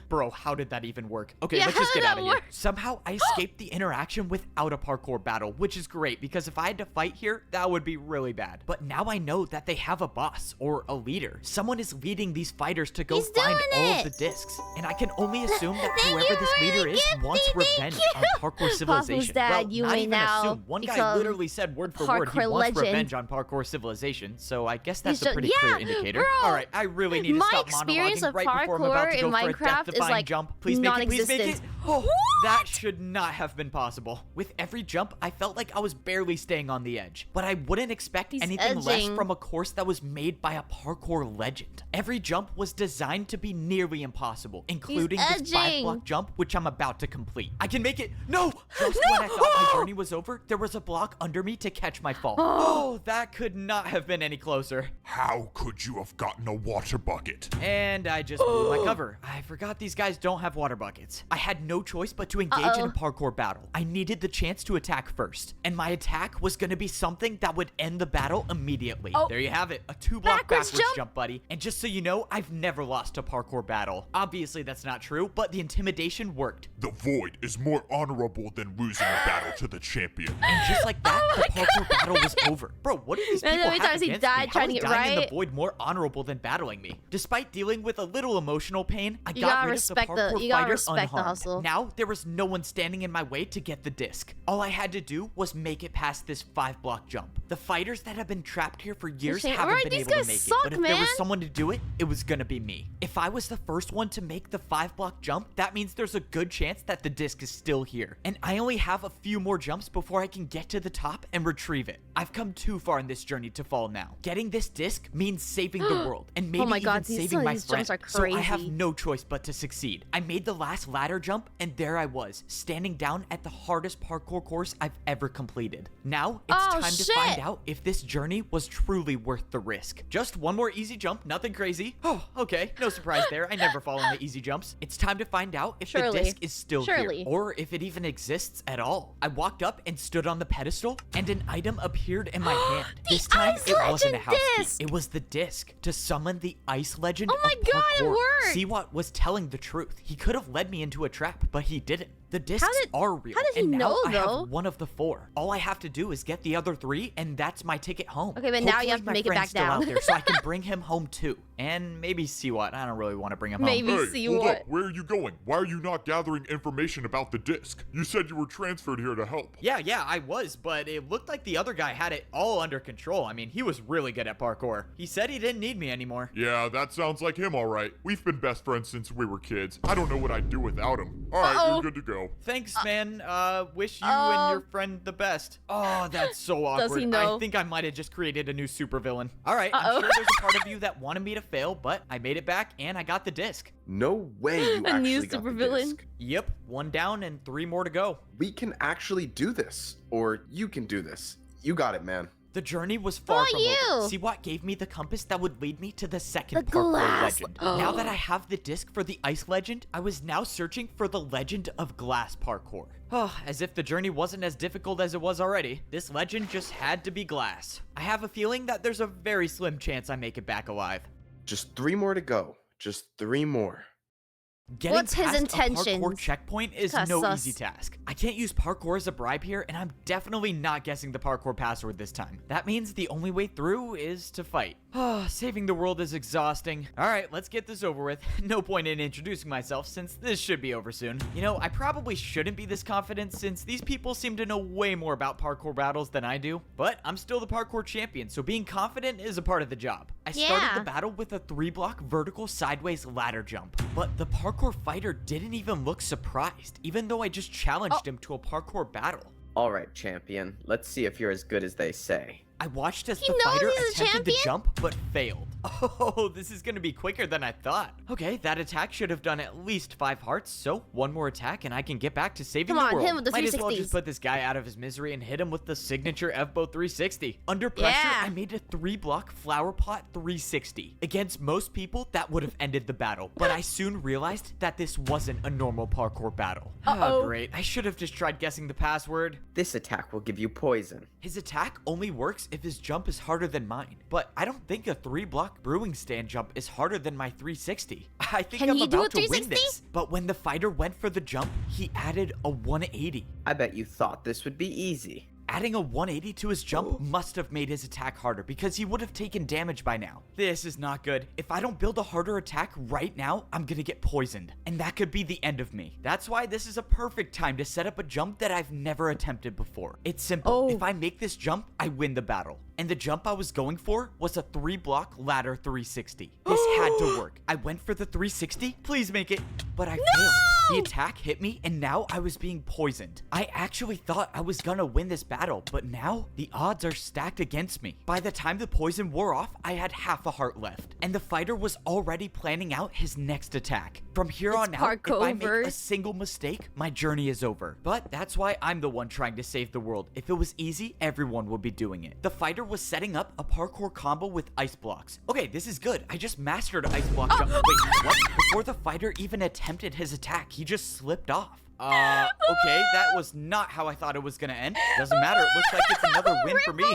Bro, how did that even work? Okay, let's just get out of here. Somehow, I escaped the interaction without a parkour battle, which is great, because if I had to fight here, that would be really bad. But now I know that they have a boss or a leader. Someone is leading these fighters to go find all of the discs. And I can only assume that whoever this leader is wants revenge on Parkour Civilization. Dad, well, you not may even now assume. One guy literally said word for word he wants revenge on Parkour Civilization, so I guess that's a pretty clear indicator. Bro, Alright, I really need to stop monologuing right before I'm about to go for a death-defying jump. Please make it, please make it. Oh, that should not have been possible. With every jump, I felt like I was barely staying on the edge. But I wouldn't expect anything less from a course that was made by a parkour legend. Every jump was designed to be nearly impossible, including this 5-block jump, which I'm about to complete. I can make it. No! Just when I thought my journey was over, there was a block under me to catch my fall. Oh, that could not have been any closer. How could you have gotten a water bucket? And I just blew my cover. I forgot these guys don't have water buckets. I had no choice but to engage in a parkour battle. I needed the chance to attack first, and my attack was going to be something that would end the battle immediately. There you have it, a 2-block backwards jump, buddy. And just so you know, I've never lost a parkour battle. Obviously, that's not true, but the intimidation worked. The void is more honorable than losing a battle to the champion. And just like that, the parkour battle was over. Bro, what do these people have against me? How is dying in the void more honorable than battling me? Despite dealing with a little emotional pain, I got rid of the parkour fighters unharmed. Now, there was no one standing in my way to get the disc. All I had to do was make it past this 5-block jump. The fighters that have been trapped here for years haven't been able to make it, but if there was someone to do it, it was gonna be me. If I was the first one to make the 5-block jump, that means there's a good chance that the disc is still here. And I only have a few more jumps before I can get to the top and retrieve it. I've come too far in this journey to fall now. Getting this disc means saving the world, and maybe even saving my friend. So I have no choice but to succeed. I made the last ladder jump, and there I was, standing down at the hardest parkour course I've ever completed. Now, it's time to find out if this journey was truly worth the risk. Just one more easy jump, nothing crazy. Oh, okay, no surprise there. I never fall in the easy jumps. It's time to find out if the disc is still here, or if it even exists at all. I walked up and stood on the pedestal, and an item appeared in my hand. This time, it wasn't a house key. It was the disc to summon the Ice Legend of Parkour. It worked! 𝐶𝐲 was telling the truth. He could have led me into a trap, but he didn't. The discs are real, and now I have one of the 4. All I have to do is get the other 3, and that's my ticket home. Okay, but now you have to make it back down. Out there so I can bring him home too. And maybe 𝐶𝐲. I don't really want to bring him home. Hey, hold up. Where are you going? Why are you not gathering information about the disc? You said you were transferred here to help. Yeah, I was, but it looked like the other guy had it all under control. I mean, he was really good at parkour. He said he didn't need me anymore. Yeah, that sounds like him, all right. We've been best friends since we were kids. I don't know what I'd do without him. All right, you're good to go. Thanks, man. Wish you and your friend the best. Oh, that's so awkward. Does he know? I think I might have just created a new supervillain. All right, I'm sure there's a part of you that wanted me to fail, but I made it back and I got the disc. No way you actually got the disc. Yep, 1 down and 3 more to go. We can actually do this, or you can do this. You got it, man. The journey was far from over. 𝐶𝐲 gave me the compass that would lead me to the second parkour legend. Now that I have the disc for the Ice Legend, I was now searching for the legend of glass parkour. Oh, as if the journey wasn't as difficult as it was already. This legend just had to be glass. I have a feeling that there's a very slim chance I make it back alive. Just 3 more to go. Just 3 more. Getting past a parkour checkpoint is no easy task. I can't use parkour as a bribe here, and I'm definitely not guessing the parkour password this time. That means the only way through is to fight. Saving the world is exhausting. Alright, let's get this over with. No point in introducing myself since this should be over soon. You know, I probably shouldn't be this confident since these people seem to know way more about parkour battles than I do. But I'm still the parkour champion, so being confident is a part of the job. I started the battle with a 3-block vertical sideways ladder jump. But the parkour fighter didn't even look surprised, even though I just challenged him to a parkour battle. Alright, champion. Let's see if you're as good as they say. I watched as the fighter attempted the jump, but failed. Oh, this is gonna be quicker than I thought. Okay, that attack should have done at least 5 hearts, so one more attack and I can get back to saving the world. Come on, him with the 360s. Might as well just put this guy out of his misery and hit him with the signature 𝐵𝐴 360. Under pressure, I made a 3-block flower pot 360. Against most people, that would have ended the battle, but I soon realized that this wasn't a normal parkour battle. Oh, great. I should have just tried guessing the password. This attack will give you poison. His attack only works if his jump is harder than mine, but I don't think a 3-block brewing stand jump is harder than my 360. I think I'm about to win this. But when the fighter went for the jump, he added a 180. I bet you thought this would be easy. Adding a 180 to his jump must have made his attack harder because he would have taken damage by now. This is not good. If I don't build a harder attack right now, I'm gonna get poisoned. And that could be the end of me. That's why this is a perfect time to set up a jump that I've never attempted before. It's simple. If I make this jump, I win the battle. And the jump I was going for was a 3-block ladder 360. This had to work. I went for the 360. Please make it. But I failed. The attack hit me and now I was being poisoned. I actually thought I was gonna win this battle, but now the odds are stacked against me. By the time the poison wore off, I had half a heart left. And the fighter was already planning out his next attack. From here on out, if I make a single mistake, my journey is over. But that's why I'm the one trying to save the world. If it was easy, everyone would be doing it. The fighter was setting up a parkour combo with ice blocks. Okay, this is good. I just mastered ice block jump. Wait, what? Before the fighter even attempted his attack, he just slipped off. Okay, that was not how I thought it was gonna end. Doesn't matter, it looks like it's another win for me.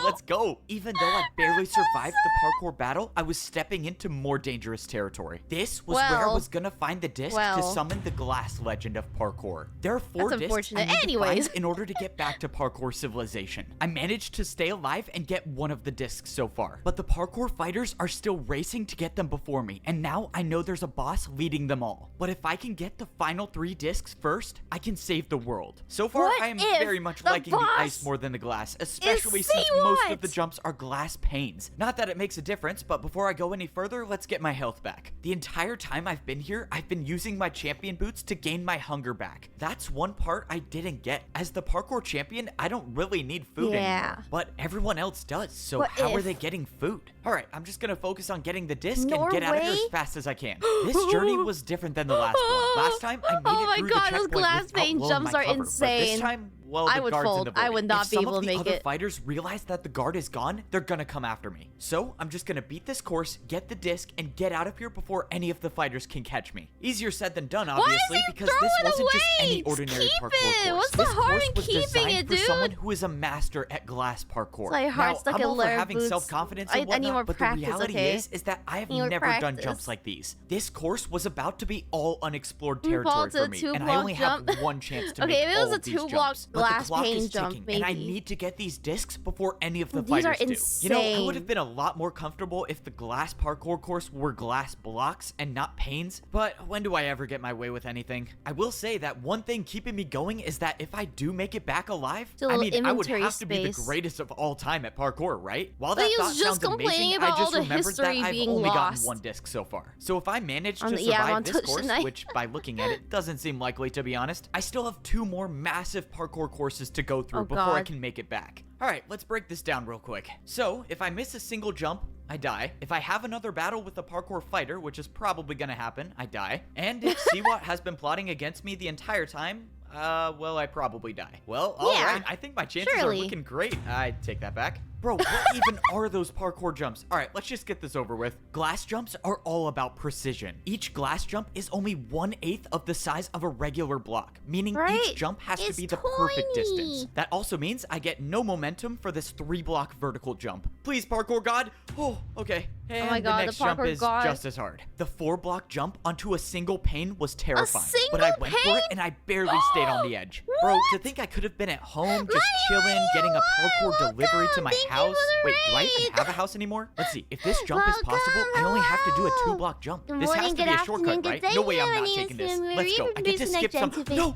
Let's go. Even though I barely survived the parkour battle, I was stepping into more dangerous territory. This was where I was gonna find the disc to summon the glass legend of parkour. There are 4 discs I need to find in order to get back to parkour civilization. I managed to stay alive and get one of the discs so far, but the parkour fighters are still racing to get them before me, and now I know there's a boss leading them all. But if I can get the final 3 discs first, I can save the world. So far, I am very much liking the ice more than the glass, especially since most of the jumps are glass panes. Not that it makes a difference, but before I go any further, let's get my health back. The entire time I've been here, I've been using my champion boots to gain my hunger back. That's one part I didn't get. As the parkour champion, I don't really need food anymore, but everyone else does, so how are they getting food? All right, I'm just gonna focus on getting the disc and get out of here as fast as I can. This journey was different than the last one. Last time, I made it through the checkpoint glass pane jumps are insane. But this time, well, I would fold. I would not be able to make it. If some of the other fighters realize that the guard is gone, they're gonna come after me. So I'm just gonna beat this course, get the disc, and get out of here before any of the fighters can catch me. Easier said than done, obviously, because this wasn't just any ordinary parkour course. What's the harm in keeping it, dude? For someone who is a master at glass parkour. Now, I'm all for having self-confidence and whatnot, but the reality is that I have never done jumps like these. This course was about to be all unexplored territory for me, and I only have one chance to make all of these jumps. Glass pane jump, maybe. And I need to get these discs before any of the fighters do. You know, I would have been a lot more comfortable if the glass parkour course were glass blocks and not panes, but when do I ever get my way with anything? I will say that one thing keeping me going is that if I do make it back alive, I mean, I would have to be the greatest of all time at parkour, right? While that thought sounds amazing, I just remembered that I've only gotten one disc so far. So if I manage to survive this course, which by looking at it doesn't seem likely to be honest, I still have 2 more massive parkour courses to go through before I can make it back. Alright, let's break this down real quick. So, if I miss a single jump, I die. If I have another battle with a parkour fighter, which is probably gonna happen, I die. And if 𝐒𝐸 has been plotting against me the entire time, well, I probably die. Well, alright, I think my chances are looking great. I take that back. Bro, what even are those parkour jumps? All right, let's just get this over with. Glass jumps are all about precision. Each glass jump is only 1/8 of the size of a regular block, meaning each jump has to be the perfect distance. That also means I get no momentum for this 3-block vertical jump. Please, parkour god. Oh, okay. And the next jump is just as hard. The 4-block jump onto a single pane was terrifying, but I went for it and I barely stayed on the edge. Bro, to think I could have been at home just chilling, getting a parkour delivery to my house. Wait, do I even have a house anymore? Let's see. If this jump is possible, I only have to do a 2-block jump. This has to be a shortcut, right? No way I'm not taking this. Let's go. I get to skip some. No!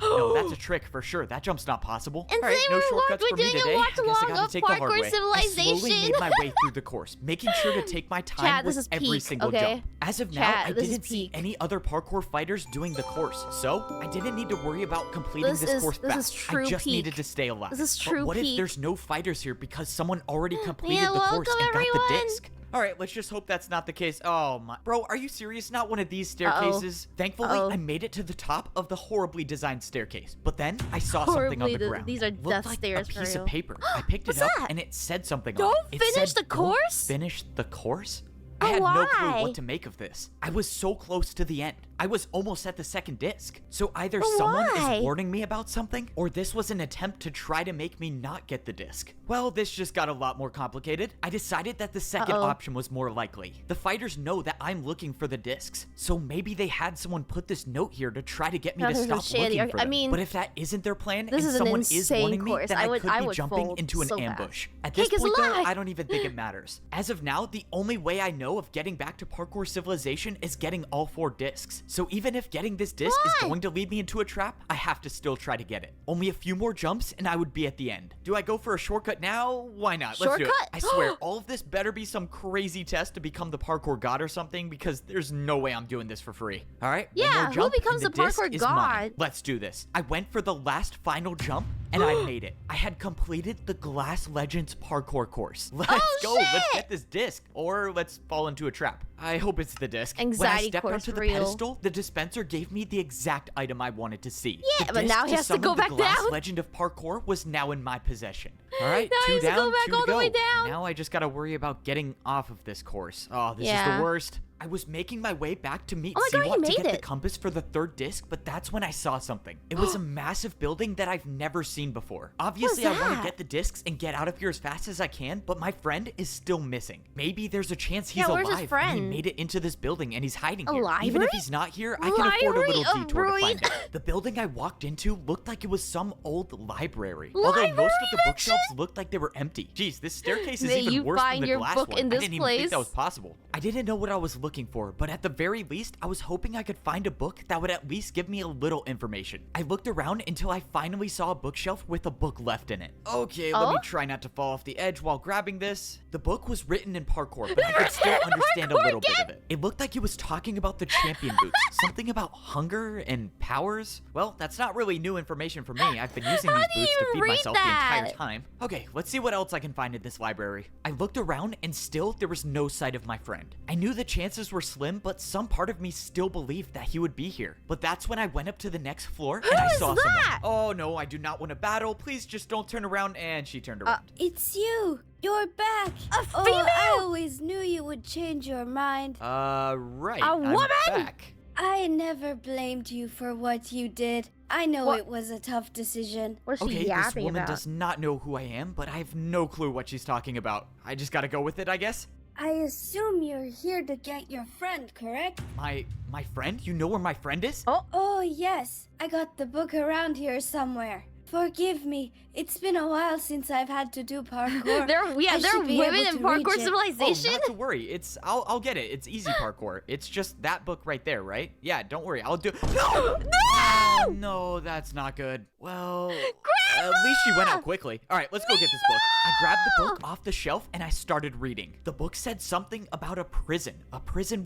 No, that's a trick for sure. That jump's not possible. Alright, no shortcuts for me today. I guess I gotta take the hard way. I slowly made my way through the course, making sure to take my time with every single jump. As of now, I didn't see any other parkour fighters doing the course, so I didn't need to worry about completing this course fast. I just needed to stay alive. But what if there's no fighters here because someone already completed the course and got the disc? All right, let's just hope that's not the case. Oh my, bro, are you serious? Not one of these staircases. Thankfully, I made it to the top of the horribly designed staircase. But then I saw something on the ground. These are death like stairs a for piece real. of paper. I picked it up and it said something on it. Don't finish the course? Finish the course? I had no clue what to make of this. I was so close to the end. I was almost at the second disc. So either someone is warning me about something, or this was an attempt to try to make me not get the disc. Well, this just got a lot more complicated. I decided that the second option was more likely. The fighters know that I'm looking for the discs, so maybe they had someone put this note here to try to get me to stop looking for them. But if that isn't their plan, and someone is warning me, then I could be jumping into an ambush. At this point, though, I don't even think it matters. As of now, the only way I know of getting back to Parkour Civilization is getting all 4 discs. So even if getting this disc is going to lead me into a trap, I have to still try to get it. Only a few more jumps and I would be at the end. Do I go for a shortcut now? Why not? Let's do it. I swear, all of this better be some crazy test to become the parkour god or something, because there's no way I'm doing this for free. All right? Yeah, who becomes the parkour god? Let's do this. I went for the last final jump and I made it. I had completed the Glass Legends parkour course. Let's go. Let's get this disc, or let's fall into a trap. I hope it's the disc. Anxiety when I stepped course onto the pedestal, the dispenser gave me the exact item I wanted to see. Yeah, but now he has to go back down. The Glass down. Legend of Parkour was now in my possession. All right, now 2 he has down, to go back 2 all to the way go. down. Now I just gotta worry about getting off of this course. Oh, this is the worst. I was making my way back to meet 𝐒𝐸𝐤 to get the compass for the 3rd disc, but that's when I saw something. It was a massive building that I've never seen before. Obviously, I want to get the discs and get out of here as fast as I can, but my friend is still missing. Maybe there's a chance he's alive and he made it into this building and he's hiding here. Even if he's not here, I can afford a little detour to find him. The building I walked into looked like it was some old library. Although most of the bookshelves looked like they were empty. Jeez, this staircase is even worse than the glass one. I didn't even think that was possible. I didn't know what I was looking for, but at the very least, I was hoping I could find a book that would at least give me a little information. I looked around until I finally saw a bookshelf with a book left in it. Okay, let me try not to fall off the edge while grabbing this. The book was written in parkour, but I could still understand a little bit of it. It looked like it was talking about the champion boots. Something about hunger and powers. Well, that's not really new information for me. I've been using these boots to feed myself the entire time. Okay, let's see what else I can find in this library. I looked around and still there was no sight of my friend. I knew the chances were slim, but some part of me still believed that he would be here. But that's when I went up to the next floor and I saw someone. Oh no, I do not want to battle. Please just don't turn around. And she turned around. It's you. You're back. A female? I always knew you would change your mind. Right. A woman? I'm back. I never blamed you for what you did. I know it was a tough decision. What's she Okay, this yapping woman about? does not know who I am, but I have no clue what she's talking about. I just gotta go with it, I guess. I assume you're here to get your friend, correct? My friend? You know where my friend is? Oh, yes. I got the book around here somewhere. Forgive me. It's been a while since I've had to do parkour. there are women in Parkour Civilization? Oh, not to worry. I'll get it. It's easy parkour. It's just that book right there, right? Yeah, don't worry. I'll do. No! No! No, that's not good. Well, at least she went out quickly. All right, let's go get this book. I grabbed the book off the shelf and I started reading. The book said something about a prison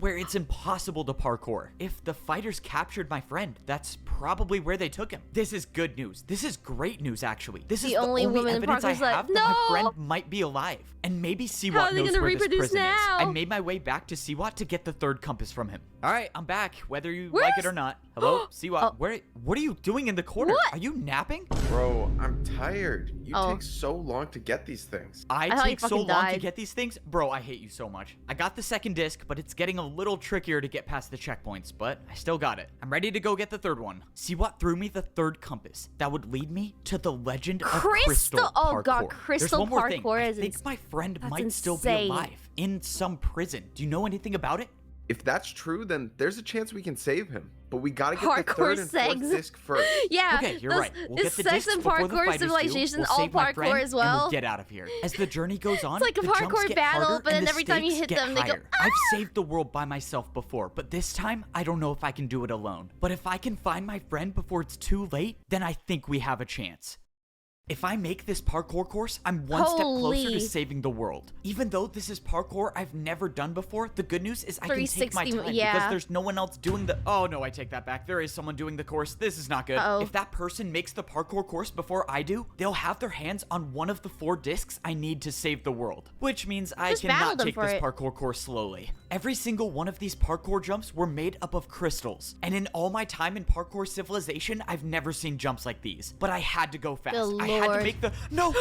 where it's impossible to parkour. If the fighters captured my friend, that's probably where they took him. This is good news. This is great news, actually. This is the only woman evidence I have that my friend might be alive. And maybe 𝐒𝐸𝐤 knows where this prison is. I made my way back to 𝐒𝐸𝐤 to get the 3rd compass from him. All right, I'm back, whether you like it or not. Hello, 𝐒𝐸𝐤. What are you doing in the corner? Are you napping? Bro, I'm tired. You take so long to get these things. I take so long to get these things? Bro, I hate you so much. I got the 2nd disc, but it's getting a little trickier to get past the checkpoints, but I still got it. I'm ready to go get the 3rd one. 𝐒𝐸𝐤 threw me the 3rd compass that would lead me to the Legend of Crystal Parkour. Oh god, Crystal Parkour is I think my friend might still be alive in some prison. Do you know anything about it? If that's true, then there's a chance we can save him. But we gotta get the 3rd and 4th disc first. Yeah. Okay, you're right. We'll get the sex discs and before the parkour fighters civilization, do. We'll all save my parkour friend, as well. And we'll get out of here. As the journey goes on, it's like a the jumps parkour get battle, harder but then and the every time you stakes hit get them, they go, higher. I've saved the world by myself before, but this time, I don't know if I can do it alone. But if I can find my friend before it's too late, then I think we have a chance. If I make this parkour course, I'm one step closer to saving the world. Even though this is parkour I've never done before, the good news is I can take my time because there's no one else doing the— Oh no, I take that back. There is someone doing the course. This is not good. If that person makes the parkour course before I do, they'll have their hands on one of the 4 discs I need to save the world, which means I cannot take this parkour course slowly. Every single one of these parkour jumps were made up of crystals, and in all my time in Parkour Civilization, I've never seen jumps like these. But I had to go fast. I had to make the— No!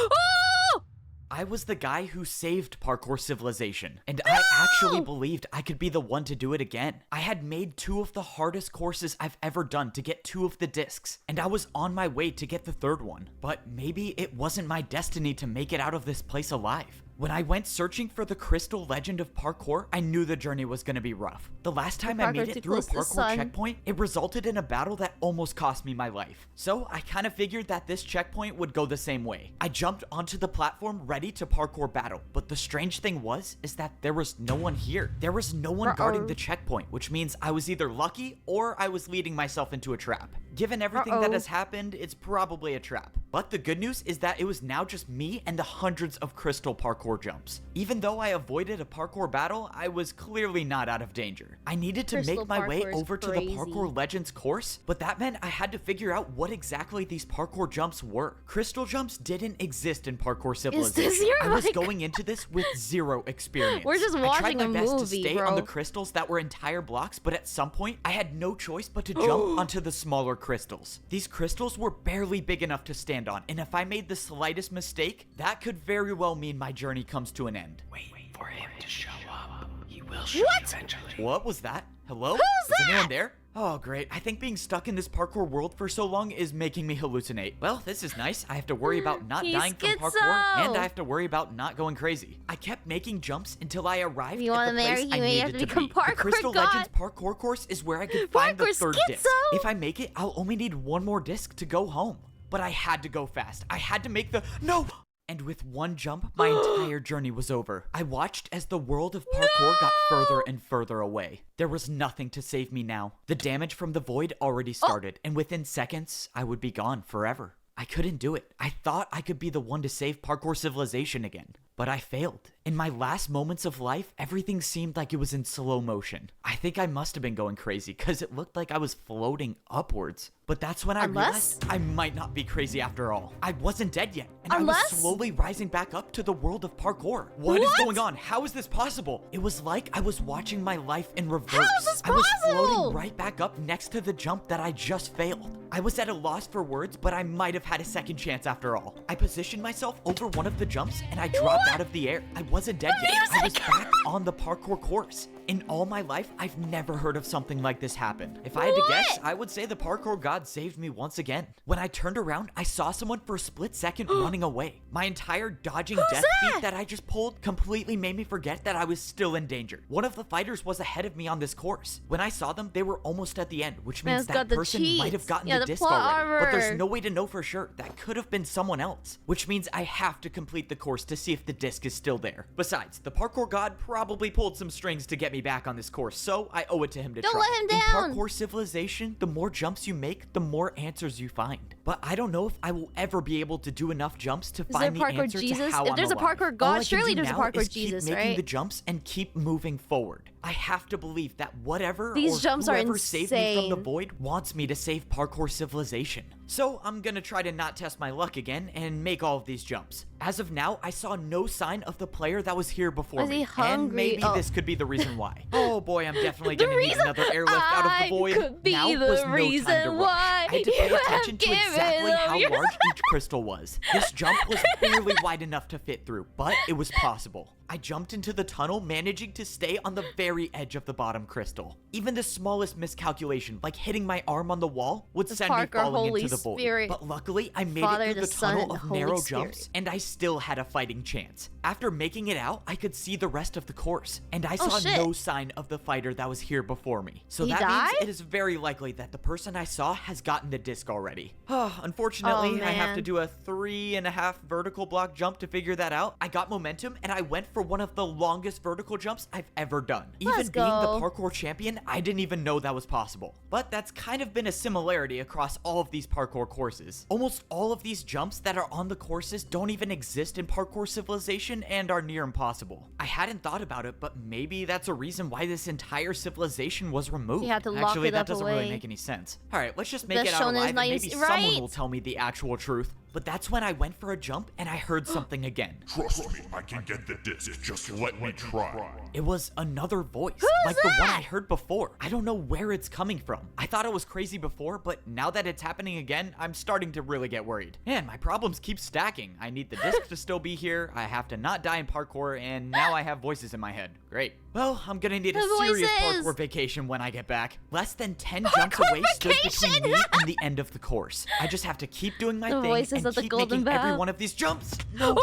I was the guy who saved Parkour Civilization, and I actually believed I could be the one to do it again. I had made 2 of the hardest courses I've ever done to get 2 of the discs, and I was on my way to get the 3rd one. But maybe it wasn't my destiny to make it out of this place alive. When I went searching for the crystal legend of parkour, I knew the journey was going to be rough. The last time I made it through a parkour checkpoint, it resulted in a battle that almost cost me my life. So I kind of figured that this checkpoint would go the same way. I jumped onto the platform ready to parkour battle, but the strange thing is that there was no one here. There was no one guarding the checkpoint, which means I was either lucky or I was leading myself into a trap. Given everything that has happened, it's probably a trap. But the good news is that it was now just me and the hundreds of crystal parkour jumps. Even though I avoided a parkour battle, I was clearly not out of danger. I needed to make my way over to the Parkour Legends course, but that meant I had to figure out what exactly these parkour jumps were. Crystal jumps didn't exist in Parkour Civilization. I was going into this with 0 experience. We're just watching a movie, I tried my best to stay on the crystals that were entire blocks, but at some point, I had no choice but to jump onto the smaller crystals. These crystals were barely big enough to stand on, and if I made the slightest mistake, that could very well mean my journey comes to an end. Wait for him to show up. He will show you eventually. What was that? Hello? Is anyone there? Oh, great. I think being stuck in this parkour world for so long is making me hallucinate. Well, this is nice. I have to worry about not dying from parkour, and I have to worry about not going crazy. I kept making jumps until I arrived at the place I needed to be. The Crystal Legends parkour course is where I could find the 3rd disc. If I make it, I'll only need 1 more disc to go home. But I had to go fast. I had to make the— No! And with 1 jump, my entire journey was over. I watched as the world of parkour got further and further away. There was nothing to save me now. The damage from the void already started, and within seconds, I would be gone forever. I couldn't do it. I thought I could be the one to save Parkour Civilization again, but I failed. In my last moments of life, everything seemed like it was in slow motion. I think I must have been going crazy because it looked like I was floating upwards. But that's when I realized I might not be crazy after all. I wasn't dead yet, and I was slowly rising back up to the world of parkour. What is going on? How is this possible? It was like I was watching my life in reverse. How is this possible? I was floating right back up next to the jump that I just failed. I was at a loss for words, but I might have had a second chance after all. I positioned myself over one of the jumps, and I dropped out of the air. I wasn't dead yet. I was back on the parkour course. In all my life, I've never heard of something like this happen. If I had to guess, I would say the parkour god saved me once again. When I turned around, I saw someone for a split second running away. My entire dodging death beat that I just pulled completely made me forget that I was still in danger. One of the fighters was ahead of me on this course. When I saw them, they were almost at the end, which means that person might have gotten the disc already. But there's no way to know for sure. That could have been someone else, which means I have to complete the course to see if the disc is still there. Besides, the parkour god probably pulled some strings to get me back on this course, so I owe it to him to try. Don't let him down! In Parkour Civilization, the more jumps you make, the more answers you find. But I don't know if I will ever be able to do enough jumps to find the answer to how I'm alive. If there's a parkour god, surely there's a parkour Jesus, keep right? making the jumps and keep moving forward. I have to believe that whatever These jumps are whoever saved me from the void wants me to save Parkour Civilization. So I'm gonna try to not test my luck again and make all of these jumps. As of now, I saw no sign of the player that was here before me. And maybe this could be the reason why. Oh boy, I'm definitely gonna need another airlift out of the void. Could be now the was no reason time to rush. why I had to pay attention to exactly how large each crystal was. This jump was barely wide enough to fit through, but it was possible. I jumped into the tunnel, managing to stay on the very edge of the bottom crystal. Even the smallest miscalculation, like hitting my arm on the wall, would send me falling into the void. But luckily, I made it through the tunnel of narrow jumps, and I still had a fighting chance. After making it out, I could see the rest of the course, and I saw no sign of the fighter that was here before me. So that means it is very likely that the person I saw has gotten gotten the disc already. Unfortunately, I have to do a 3.5 vertical block jump to figure that out. I got momentum and I went for one of the longest vertical jumps I've ever done. Even being the parkour champion, I didn't even know that was possible. But that's kind of been a similarity across all of these parkour courses. Almost all of these jumps that are on the courses don't even exist in Parkour Civilization and are near impossible. I hadn't thought about it, but maybe that's a reason why this entire civilization was removed. You had to lock Actually, it that up doesn't away. really make any sense. All right, let's just make The it out shonen is alive and not maybe used- someone right. will tell me the actual truth. But that's when I went for a jump and I heard something again. Trust me, I can get the disc. Just let me try. It was another voice, like the one I heard before. I don't know where it's coming from. I thought it was crazy before, but now that it's happening again, I'm starting to really get worried. Man, my problems keep stacking. I need the disc to still be here, I have to not die in parkour, and now I have voices in my head. Great. Well, I'm gonna need a serious parkour vacation when I get back. Less than 10 jumps away stood between me and the end of the course. I just have to keep doing my thing and keep making every one of these jumps. No.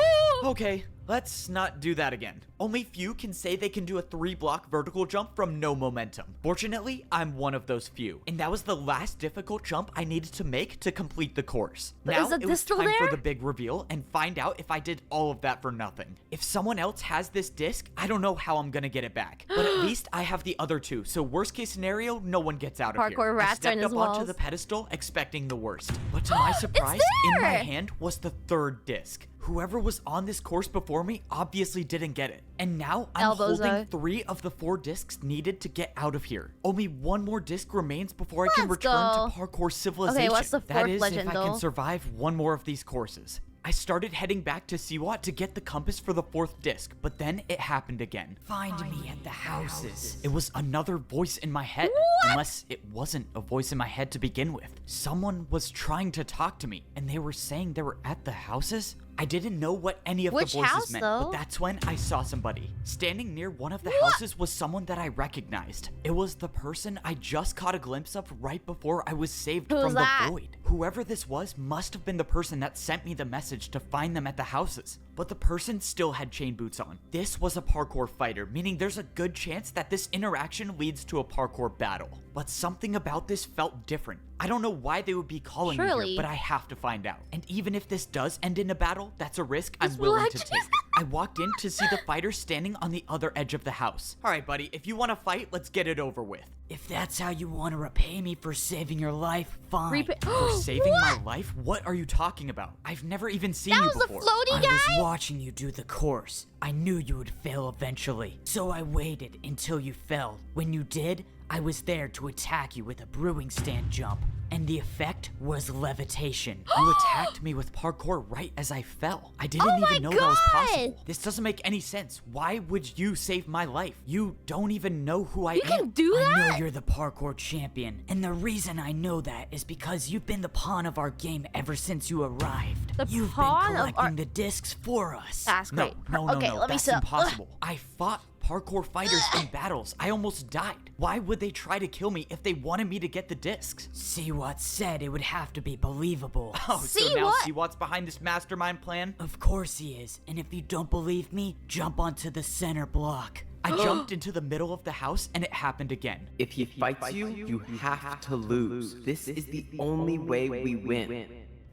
Okay. Let's not do that again. Only few can say they can do a 3-block vertical jump from no momentum. Fortunately, I'm one of those few. And that was the last difficult jump I needed to make to complete the course. Now it was time for the big reveal and find out if I did all of that for nothing. If someone else has this disc, I don't know how I'm gonna get it back. But at least I have the other 2, so worst case scenario, no one gets out of here. Parkour rats are in I his stepped up onto walls. the pedestal expecting the worst. But to my surprise, in my hand was the 3rd disc. Whoever was on this course before me obviously didn't get it. And now I'm holding 3 of the 4 discs needed to get out of here. Only 1 more disc remains before I can return to Parkour Civilization. Okay, what's the 4th that is, legend, if I can survive 1 more of these courses. I started heading back to 𝐒𝐲 to get the compass for the 4th disc, but then it happened again. Find me at the houses. It was another voice in my head. Unless it wasn't a voice in my head to begin with. Someone was trying to talk to me, and they were saying they were at the houses? I didn't know what any of the voices meant, but that's when I saw somebody. Standing near one of the houses was someone that I recognized. It was the person I just caught a glimpse of right before I was saved from the void. Whoever this was must have been the person that sent me the message to find them at the houses. But the person still had chain boots on. This was a parkour fighter, meaning there's a good chance that this interaction leads to a parkour battle. But something about this felt different. I don't know why they would be calling me here, but I have to find out. And even if this does end in a battle, that's a risk I'm willing to take. I walked in to see the fighter standing on the other edge of the house. All right, buddy, if you want to fight, let's get it over with. If that's how you want to repay me for saving your life, fine. For saving my life? What are you talking about? I've never even seen you before. I was watching you do the course. I knew you would fail eventually, so I waited until you fell. When you did, I was there to attack you with a brewing stand jump, and the effect was levitation. You attacked me with parkour right as I fell. I didn't even know that was possible. This doesn't make any sense. Why would you save my life? You don't even know who I am. You can do that? I know you're the parkour champion, and the reason I know that is because you've been the pawn of our game ever since you arrived. You've been collecting the discs for us. That's great. No, that's impossible. I fought parkour fighters in battles. I almost died. Why would they try to kill me if they wanted me to get the discs? 𝐒𝐲 said it would have to be believable. Oh, so now 𝐒𝐲's behind this mastermind plan? Of course he is. And if you don't believe me, jump onto the center block. I jumped into the middle of the house and it happened again. If he fights you, you have to lose. This is the only way we win.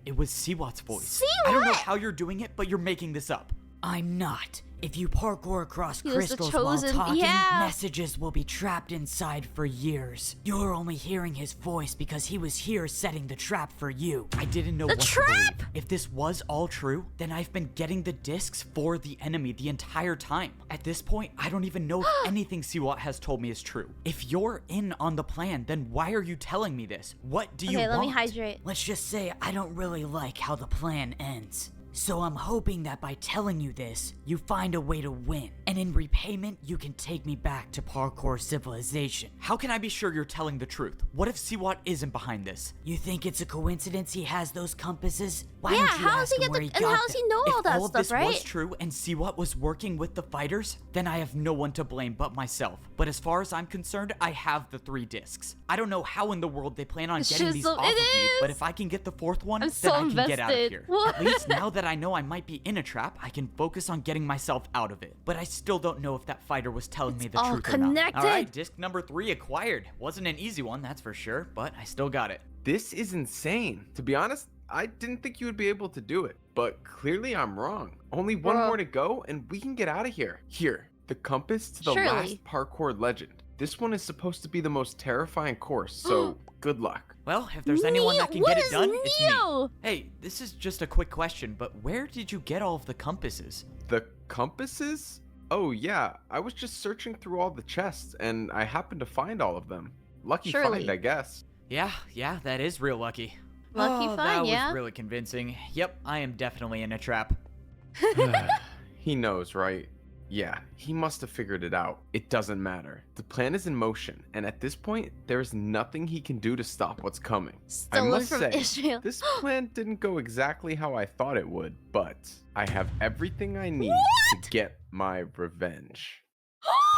It was 𝐒𝐲's voice. I don't know how you're doing it, but you're making this up. I'm not. If you parkour across crystals while talking, messages will be trapped inside for years. You're only hearing his voice because he was here setting the trap for you. I didn't know what to believe. If this was all true, then I've been getting the discs for the enemy the entire time. At this point, I don't even know if anything 𝐒𝐲 has told me is true. If you're in on the plan, then why are you telling me this? What do you want? Okay, let me hydrate. Let's just say I don't really like how the plan ends. So I'm hoping that by telling you this, you find a way to win. And in repayment, you can take me back to Parkour Civilization. How can I be sure you're telling the truth? What if 𝐒𝐲 isn't behind this? You think it's a coincidence he has those compasses? Why don't you ask him where he got how does he know all that If all of stuff, this right? was true and 𝐒𝐸 was working with the fighters, then I have no one to blame but myself. But as far as I'm concerned, I have the 3 discs. I don't know how in the world they plan on getting these off of me, but if I can get the 4th one, then I can get out of here. At least now that I know I might be in a trap, I can focus on getting myself out of it. But I still don't know if that fighter was telling me the truth or not. Alright, disc number 3 acquired. Wasn't an easy one, that's for sure, but I still got it. This is insane. To be honest, I didn't think you would be able to do it, but clearly I'm wrong. Only one more to go and we can get out of here. Here, the compass to the last parkour legend. This one is supposed to be the most terrifying course, so good luck. Well, if there's anyone that can get it done, it's me. Hey, this is just a quick question, but where did you get all of the compasses? The compasses? Oh yeah, I was just searching through all the chests and I happened to find all of them. Lucky find, I guess. Yeah, that is real lucky. Lucky find, that was really convincing. Yep, I am definitely in a trap. He knows, right? Yeah, he must have figured it out. It doesn't matter. The plan is in motion, and at this point, there is nothing he can do to stop what's coming. I must say, this plan didn't go exactly how I thought it would, but I have everything I need to get my revenge.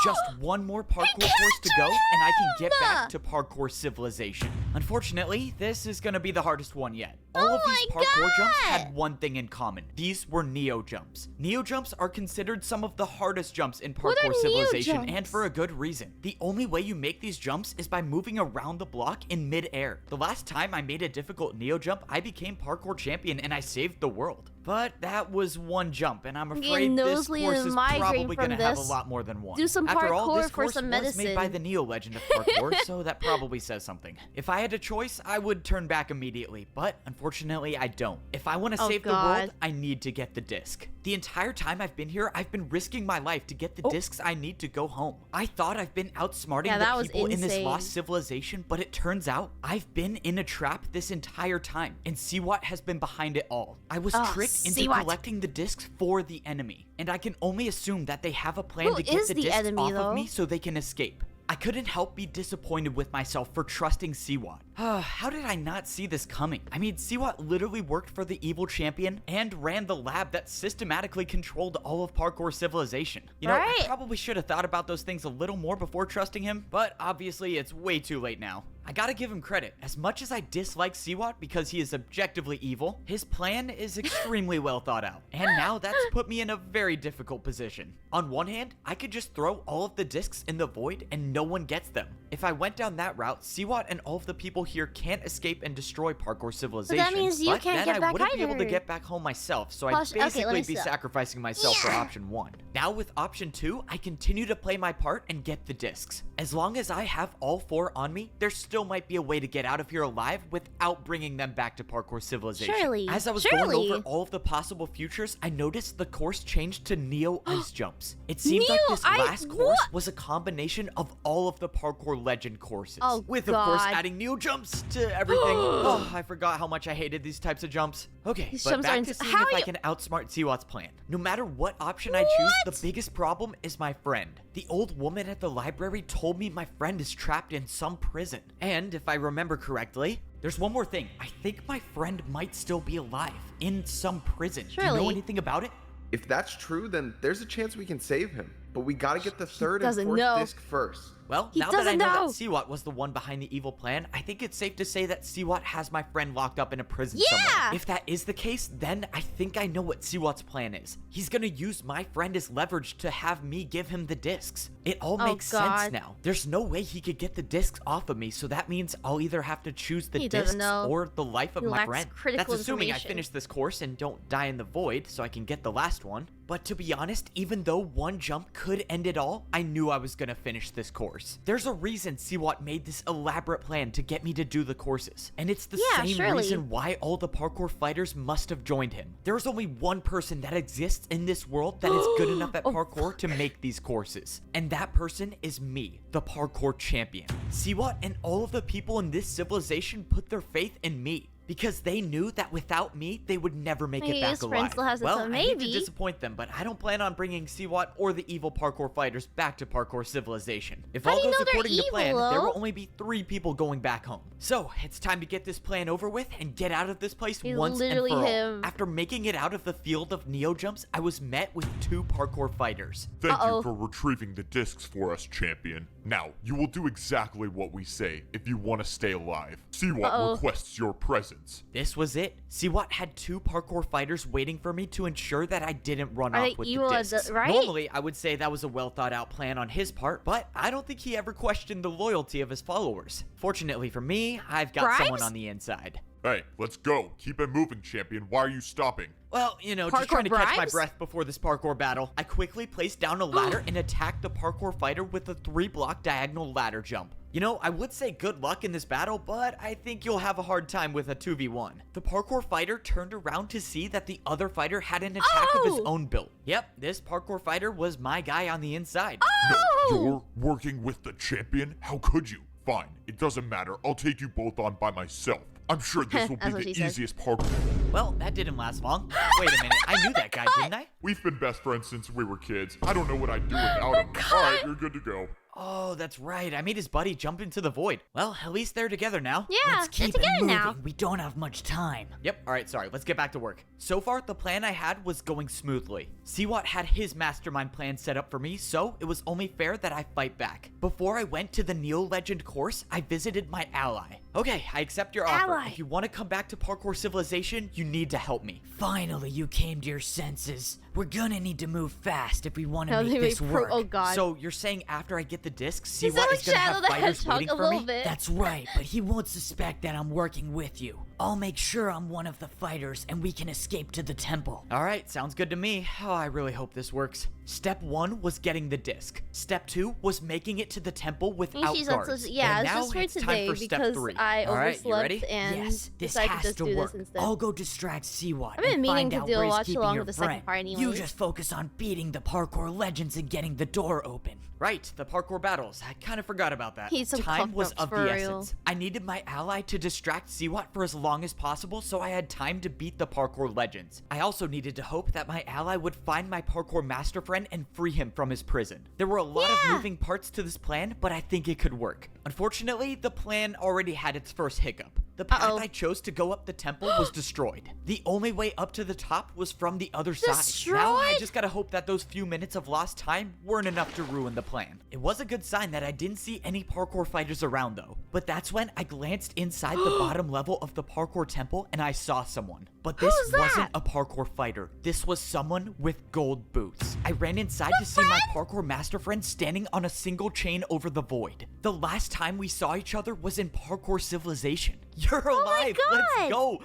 Just one more parkour course to go, and I can get back to parkour civilization. Unfortunately, this is gonna be the hardest one yet. All of these parkour jumps had one thing in common. These were neo jumps. Neo jumps are considered some of the hardest jumps in parkour civilization, and for a good reason. The only way you make these jumps is by moving around the block in mid-air. The last time I made a difficult neo jump, I became parkour champion and I saved the world. But that was one jump, and I'm afraid this course is probably gonna have a lot more than one. Do some After all, this parkour for course some was medicine. made by the Neo Legend of Parkour, so that probably says something. If I had a choice, I would turn back immediately, but unfortunately I don't. If I want to save the world, I need to get the disc. The entire time I've been here, I've been risking my life to get the discs I need to go home. I thought I've been outsmarting the people in this lost civilization, but it turns out I've been in a trap this entire time, and 𝐒𝐸 has been behind it all. I was tricked into collecting the discs for the enemy, and I can only assume that they have a plan to get the discs off of me so they can escape. I couldn't help be disappointed with myself for trusting 𝐒𝐸. How did I not see this coming? I mean, 𝐒𝐸 literally worked for the evil champion and ran the lab that systematically controlled all of parkour civilization. You know, I probably should have thought about those things a little more before trusting him, but obviously it's way too late now. I gotta give him credit. As much as I dislike 𝐒𝐸 because he is objectively evil, his plan is extremely well thought out. And now that's put me in a very difficult position. On one hand, I could just throw all of the discs in the void and no one gets them. If I went down that route, 𝐒𝐸 and all of the people here can't escape and destroy parkour civilization. But that means you can't get back I wouldn't be able to get back home myself, so I'd basically be sacrificing myself for option 1. Now with option 2, I continue to play my part and get the discs. As long as I have all 4 on me, there still might be a way to get out of here alive without bringing them back to parkour civilization. As I was going over all of the possible futures, I noticed the course changed to Neo Ice Jumps. It seemed like this last course was a combination of all of the parkour legend courses, with of course adding Neo Jumps to everything. Oh, I forgot how much I hated these types of jumps. Okay, but back to seeing if I can outsmart 𝐒𝐸's plan. No matter what option I choose, the biggest problem is my friend. The old woman at the library told me my friend is trapped in some prison. And if I remember correctly, there's one more thing. I think my friend might still be alive in some prison. Do you know anything about it? If that's true, then there's a chance we can save him. But we gotta get the 3rd and 4th disc first. Well, now that I know that 𝐒𝐸 was the one behind the evil plan, I think it's safe to say that 𝐒𝐸 has my friend locked up in a prison somewhere. If that is the case, then I think I know what 𝐒𝐸's plan is. He's gonna use my friend as leverage to have me give him the discs. It all makes sense now. There's no way he could get the discs off of me, so that means I'll either have to choose the discs or the life of my friend. That's assuming I finish this course and don't die in the void so I can get the last one. But to be honest, even though one jump could end it all, I knew I was gonna finish this course. There's a reason 𝐒𝐸 made this elaborate plan to get me to do the courses. And it's the same reason why all the parkour fighters must have joined him. There's only one person that exists in this world that is good enough at parkour to make these courses. And that person is me, the parkour champion. 𝐒𝐸 and all of the people in this civilization put their faith in me. because they knew that without me, they would never make it back alive. Well, I hate to disappoint them, but I don't plan on bringing 𝐒𝐸 or the evil parkour fighters back to Parkour Civilization. If all goes according to plan, there will only be 3 people going back home. So, it's time to get this plan over with and get out of this place once and for all. After making it out of the field of Neo jumps, I was met with 2 parkour fighters. Thank you for retrieving the discs for us, champion. Now, you will do exactly what we say if you want to stay alive. 𝐒𝐸 requests your presence. This was it. 𝐒𝐸 had 2 parkour fighters waiting for me to ensure that I didn't run off with the discs. Normally, I would say that was a well thought out plan on his part, but I don't think he ever questioned the loyalty of his followers. Fortunately for me, I've got someone on the inside. Hey, let's go. Keep it moving, champion. Why are you stopping? Well, you know, just trying to catch my breath before this parkour battle. I quickly placed down a ladder and attacked the parkour fighter with a 3-block diagonal ladder jump. You know, I would say good luck in this battle, but I think you'll have a hard time with a 2v1. The parkour fighter turned around to see that the other fighter had an attack of his own built. Yep, this parkour fighter was my guy on the inside. No, you're working with the champion? How could you? Fine, it doesn't matter. I'll take you both on by myself. I'm sure this will be the easiest parkour. Well, that didn't last long. Wait a minute, I knew that guy, didn't I? We've been best friends since we were kids. I don't know what I'd do without him. Alright, you're good to go. Oh, that's right. I made his buddy jump into the void. Well, at least they're together now. Yeah, let's keep it moving. Now. We don't have much time. Yep. All right, sorry. Let's get back to work. So far, the plan I had was going smoothly. 𝐒𝐸 had his mastermind plan set up for me, so it was only fair that I fight back. Before I went to the Neo Legend course, I visited my ally. Okay, I accept your offer. If you want to come back to Parkour Civilization, you need to help me. Finally, you came to your senses. We're gonna need to move fast if we want to make this work. Oh god. So you're saying after I get the discs, 𝐒𝐸 is gonna have fighters waiting for me? That's right, but he won't suspect that I'm working with you. I'll make sure I'm one of the fighters and we can escape to the temple. Alright, sounds good to me. Oh, I really hope this works. Step 1 was getting the disc. Step 2 was making it to the temple without guards. Yeah, and it's now just for it's today time for step because 3. I overslept and yes, this decided has to just to do work. this instead. I'll go distract 𝐒𝐸 I've been meaning to do a watch along with the second part anyways. You just focus on beating the parkour legends and getting the door open. Right, the parkour battles. I kind of forgot about that. Time was of the essence. I needed my ally to distract 𝐒𝐸 for as long as possible so I had time to beat the parkour legends. I also needed to hope that my ally would find my parkour master friend and free him from his prison. There were a lot of moving parts to this plan, but I think it could work. Unfortunately, the plan already had its first hiccup. The path I chose to go up the temple was destroyed. The only way up to the top was from the other side. Now I just gotta hope that those few minutes of lost time weren't enough to ruin the plan. It was a good sign that I didn't see any parkour fighters around though. But that's when I glanced inside the bottom level of the parkour temple and I saw someone. But this wasn't a parkour fighter. This was someone with gold boots. I ran inside to see my parkour master friend standing on a single chain over the void. The last time we saw each other was in Parkour Civilization. You're alive! Let's go!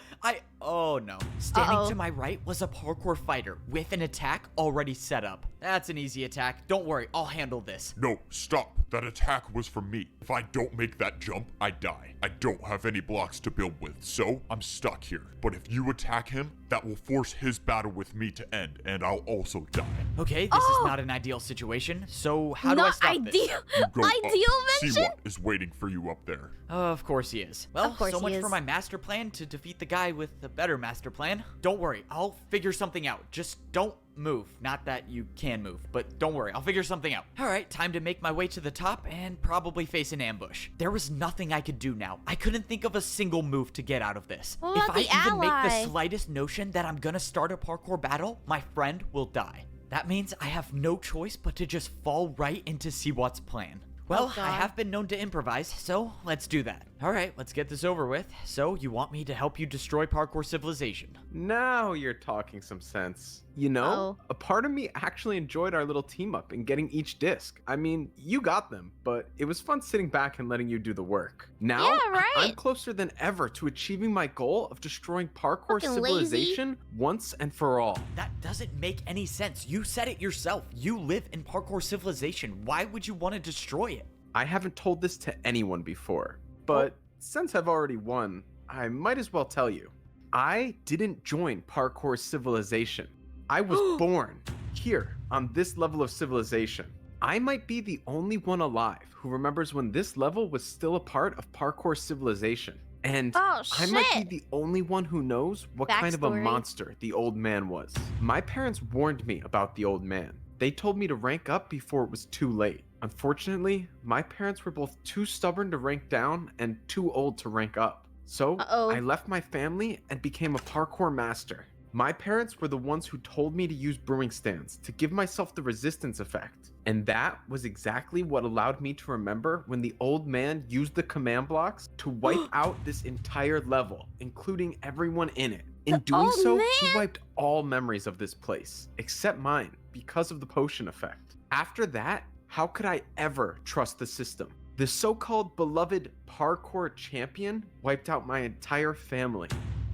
Oh no. Standing to my right was a parkour fighter with an attack already set up. That's an easy attack. Don't worry, I'll handle this. No, stop. That attack was for me. If I don't make that jump, I die. I don't have any blocks to build with, so I'm stuck here. But if you attack him, that will force his battle with me to end, and I'll also die. Okay, this is not an ideal situation, so how do I stop this? Ideal mention? 𝐒𝐸 is waiting for you up there. Of course he is. Well, so much for my master plan to defeat the guy with the better master plan. Don't worry, I'll figure something out. Just don't move. Not that you can move, but don't worry, I'll figure something out. Alright, time to make my way to the top and probably face an ambush. There was nothing I could do now. I couldn't think of a single move to get out of this. If I even make the slightest notion that I'm gonna start a parkour battle, my friend will die. That means I have no choice but to just fall right into 𝐒𝐸's plan. Well, I have been known to improvise, so let's do that. Alright, let's get this over with. So, you want me to help you destroy Parkour Civilization? Now you're talking some sense. You know, a part of me actually enjoyed our little team up and getting each disc. I mean, you got them, but it was fun sitting back and letting you do the work. Now, I'm closer than ever to achieving my goal of destroying Parkour Civilization once and for all. That doesn't make any sense. You said it yourself. You live in Parkour Civilization. Why would you want to destroy it? I haven't told this to anyone before, but since I've already won, I might as well tell you. I didn't join Parkour Civilization. I was born here on this level of civilization. I might be the only one alive who remembers when this level was still a part of Parkour Civilization. And I might be the only one who knows what kind of a monster the old man was. My parents warned me about the old man. They told me to rank up before it was too late. Unfortunately, my parents were both too stubborn to rank down and too old to rank up. So I left my family and became a parkour master. My parents were the ones who told me to use brewing stands to give myself the resistance effect. And that was exactly what allowed me to remember when the old man used the command blocks to wipe out this entire level, including everyone in it. In doing so, he wiped all memories of this place, except mine, because of the potion effect. After that, how could I ever trust the system? The so-called beloved parkour champion wiped out my entire family.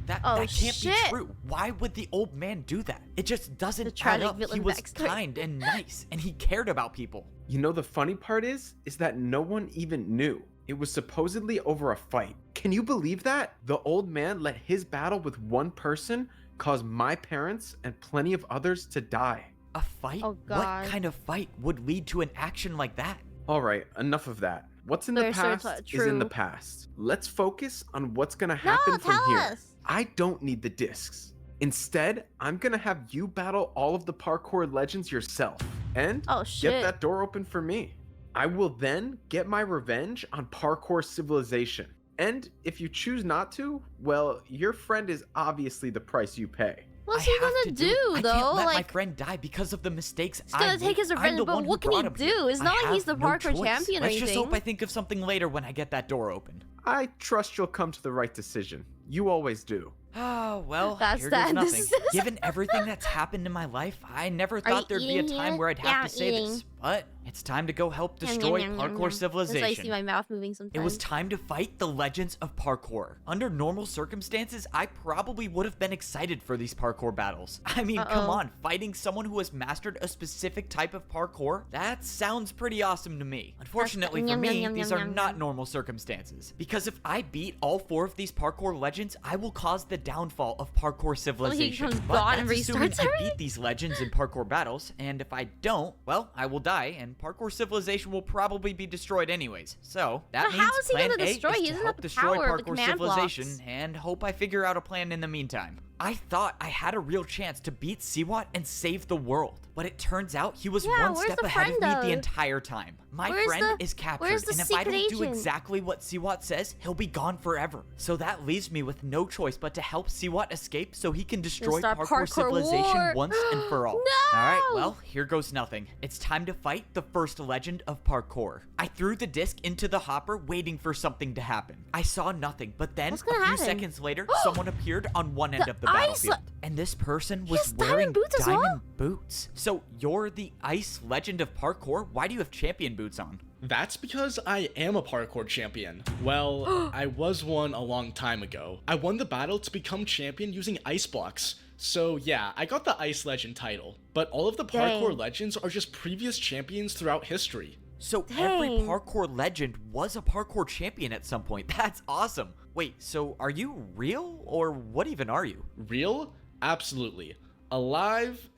That can't be true. Why would the old man do that? It just doesn't add up. He was kind and nice, and he cared about people. You know, the funny part is that no one even knew. It was supposedly over a fight. Can you believe that? The old man let his battle with one person cause my parents and plenty of others to die. A fight? Oh, God. What kind of fight would lead to an action like that? All right, enough of that. What's in the past is in the past. Let's focus on what's gonna happen from here. I don't need the discs. Instead, I'm gonna have you battle all of the parkour legends yourself and get that door open for me. I will then get my revenge on parkour civilization. And if you choose not to, well, your friend is obviously the price you pay. What's he gonna do, though? I can't let my friend die because of the mistakes he's gonna take his revenge, but what can he do? It's not like he's the parkour champion or anything. Let's just hope I think of something later when I get that door open. I trust you'll come to the right decision. You always do. Oh, well, here goes nothing. Given everything that's happened in my life, I never thought there'd be a time where I'd have to say this. But it's time to go help destroy parkour civilization. That's why I see my mouth moving sometimes. It was time to fight the legends of parkour. Under normal circumstances, I probably would have been excited for these parkour battles. I mean, come on, fighting someone who has mastered a specific type of parkour? That sounds pretty awesome to me. Unfortunately for me, these are not normal circumstances. Because if I beat all 4 of these parkour legends, I will cause the downfall of parkour civilization. But that's assuming I beat these legends in parkour battles, and if I don't, well, I will die, and parkour civilization will probably be destroyed anyways. So that means plan A is to help destroy parkour civilization, and hope I figure out a plan in the meantime. I thought I had a real chance to beat 𝐒𝐲 and save the world, but it turns out he was one step ahead of me the entire time. My friend is captured, and if I don't do exactly what 𝐒𝐲 says, he'll be gone forever. So that leaves me with no choice but to help 𝐒𝐲 escape so he can destroy parkour civilization once and for all. Alright, well, here goes nothing. It's time to fight the first legend of parkour. I threw the disc into the hopper waiting for something to happen. I saw nothing, but then a few seconds later, someone appeared on one end of the battlefield. And this person was wearing diamond boots. So you're the ice legend of parkour? Why do you have champion boots on? That's because I am a parkour champion. Well, I was one a long time ago. I won the battle to become champion using ice blocks. So yeah, I got the ice legend title. But all of the parkour legends are just previous champions throughout history. So every parkour legend was a parkour champion at some point. That's awesome. Wait, so are you real, or what even are you? Real? Absolutely. Alive?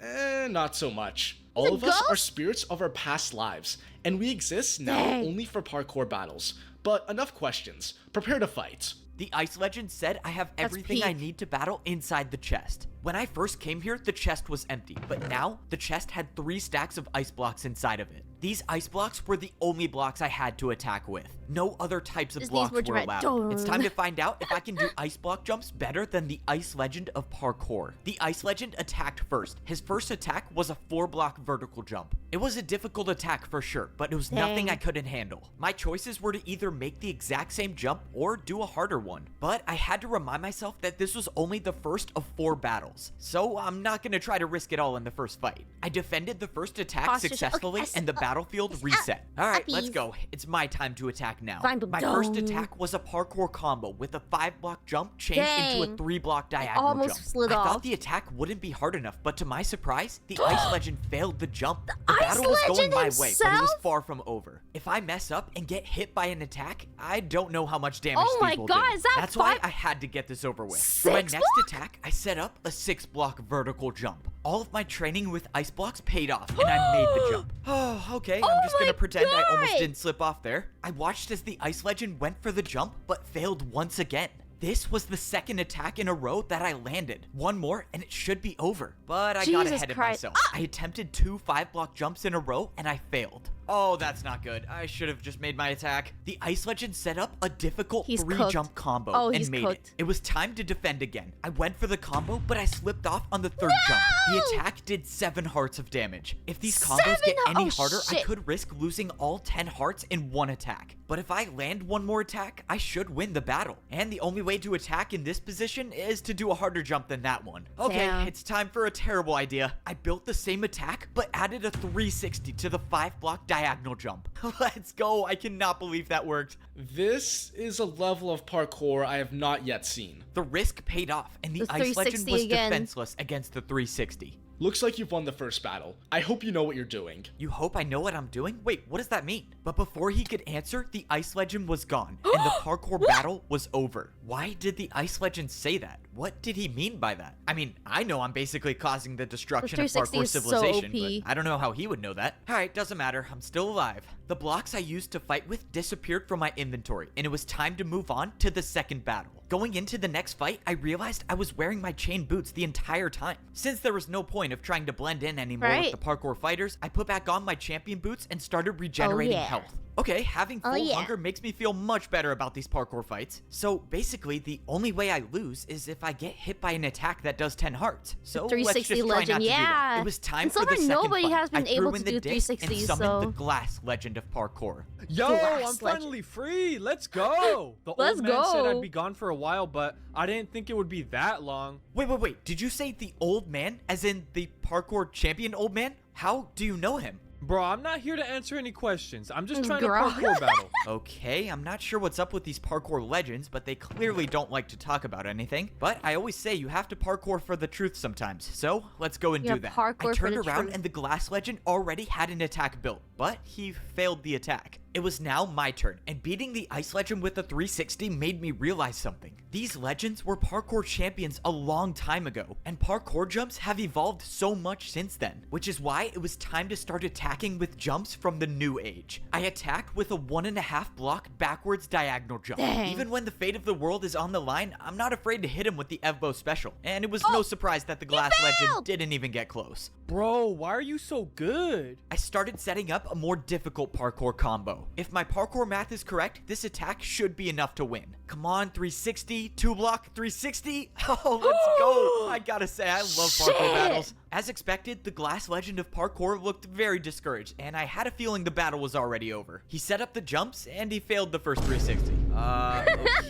Not so much. All of us are spirits of our past lives, and we exist now only for parkour battles. But enough questions. Prepare to fight. The ice legend said I have everything I need to battle inside the chest. When I first came here, the chest was empty, but now the chest had 3 stacks of ice blocks inside of it. These ice blocks were the only blocks I had to attack with. No other types of blocks were allowed. It's time to find out if I can do ice block jumps better than the ice legend of parkour. The ice legend attacked first. His first attack was a 4-block vertical jump. It was a difficult attack for sure, but it was nothing I couldn't handle. My choices were to either make the exact same jump or do a harder one. But I had to remind myself that this was only the first of 4 battles. So I'm not going to try to risk it all in the first fight. I defended the first attack successfully and the battlefield reset. Alright, let's go. It's my time to attack now. My first attack was a parkour combo with a 5-block jump chained into a 3-block diagonal jump. I thought the attack wouldn't be hard enough, but to my surprise, the ice legend failed the jump. The battle was going my way, but it was far from over. If I mess up and get hit by an attack, I don't know how much damage these will do. That's why I had to get this over with. For my next attack, I set up a 6-block vertical jump. All of my training with ice blocks paid off, and I made the jump. Oh, okay, I'm just gonna pretend I almost didn't slip off there. I watched as the ice legend went for the jump, but failed once again. This was the second attack in a row that I landed. One more and it should be over. But I got ahead of myself. I attempted 2 5-block jumps in a row and I failed. Oh, that's not good. I should have just made my attack. The Ice Legend set up a difficult 3-jump combo and made it. It was time to defend again. I went for the combo, but I slipped off on the 3rd jump. The attack did 7 hearts of damage. If these combos get any harder, I could risk losing all 10 hearts in one attack. But if I land one more attack, I should win the battle. And the only way to attack in this position is to do a harder jump than that one. Okay, it's time for a terrible idea. I built the same attack, but added a 360 to the 5-block diagonal jump. Let's go. I cannot believe that worked. This is a level of parkour I have not yet seen. The risk paid off, and the Ice Legend was defenseless against the 360. Looks like you've won the first battle. I hope you know what you're doing. You hope I know what I'm doing? Wait, what does that mean? But before he could answer, the Ice Legend was gone, and the parkour battle was over. Why did the Ice Legend say that? What did he mean by that? I mean, I know I'm basically causing the destruction of parkour civilization, but I don't know how he would know that. Alright, doesn't matter. I'm still alive. The blocks I used to fight with disappeared from my inventory, and it was time to move on to the second battle. Going into the next fight, I realized I was wearing my chain boots the entire time. Since there was no point of trying to blend in anymore with the parkour fighters, I put back on my champion boots and started regenerating health. Okay, having full hunger makes me feel much better about these parkour fights. So basically, the only way I lose is if I get hit by an attack that does 10 hearts. So let's just try not to do that. It was time for the second nobody fight. has been able to do 360s, and summoned the Glass Legend of Parkour. Yo, I'm finally free. Let's go. The old man said I'd be gone for a while, but I didn't think it would be that long. Wait. Did you say the old man, as in the parkour champion old man? How do you know him? Bro, I'm not here to answer any questions. I'm just trying to parkour battle. Okay, I'm not sure what's up with these parkour legends, but they clearly don't like to talk about anything. But I always say you have to parkour for the truth sometimes. So let's go and do that. I turned around and the Glass Legend already had an attack built, but he failed the attack. It was now my turn, and beating the Ice Legend with a 360 made me realize something. These legends were parkour champions a long time ago, and parkour jumps have evolved so much since then, which is why it was time to start attacking with jumps from the new age. I attacked with a 1.5 block backwards diagonal jump. Even when the fate of the world is on the line, I'm not afraid to hit him with the 𝐓𝐵O special, and it was no surprise that the Glass Legend didn't even get close. Bro, why are you so good? I started setting up a more difficult parkour combo. If my parkour math is correct, this attack should be enough to win. Come on, 360, 2-block, 360. Oh, let's go. I gotta say, I love parkour battles. As expected, the Glass Legend of Parkour looked very discouraged, and I had a feeling the battle was already over. He set up the jumps, and he failed the first 360.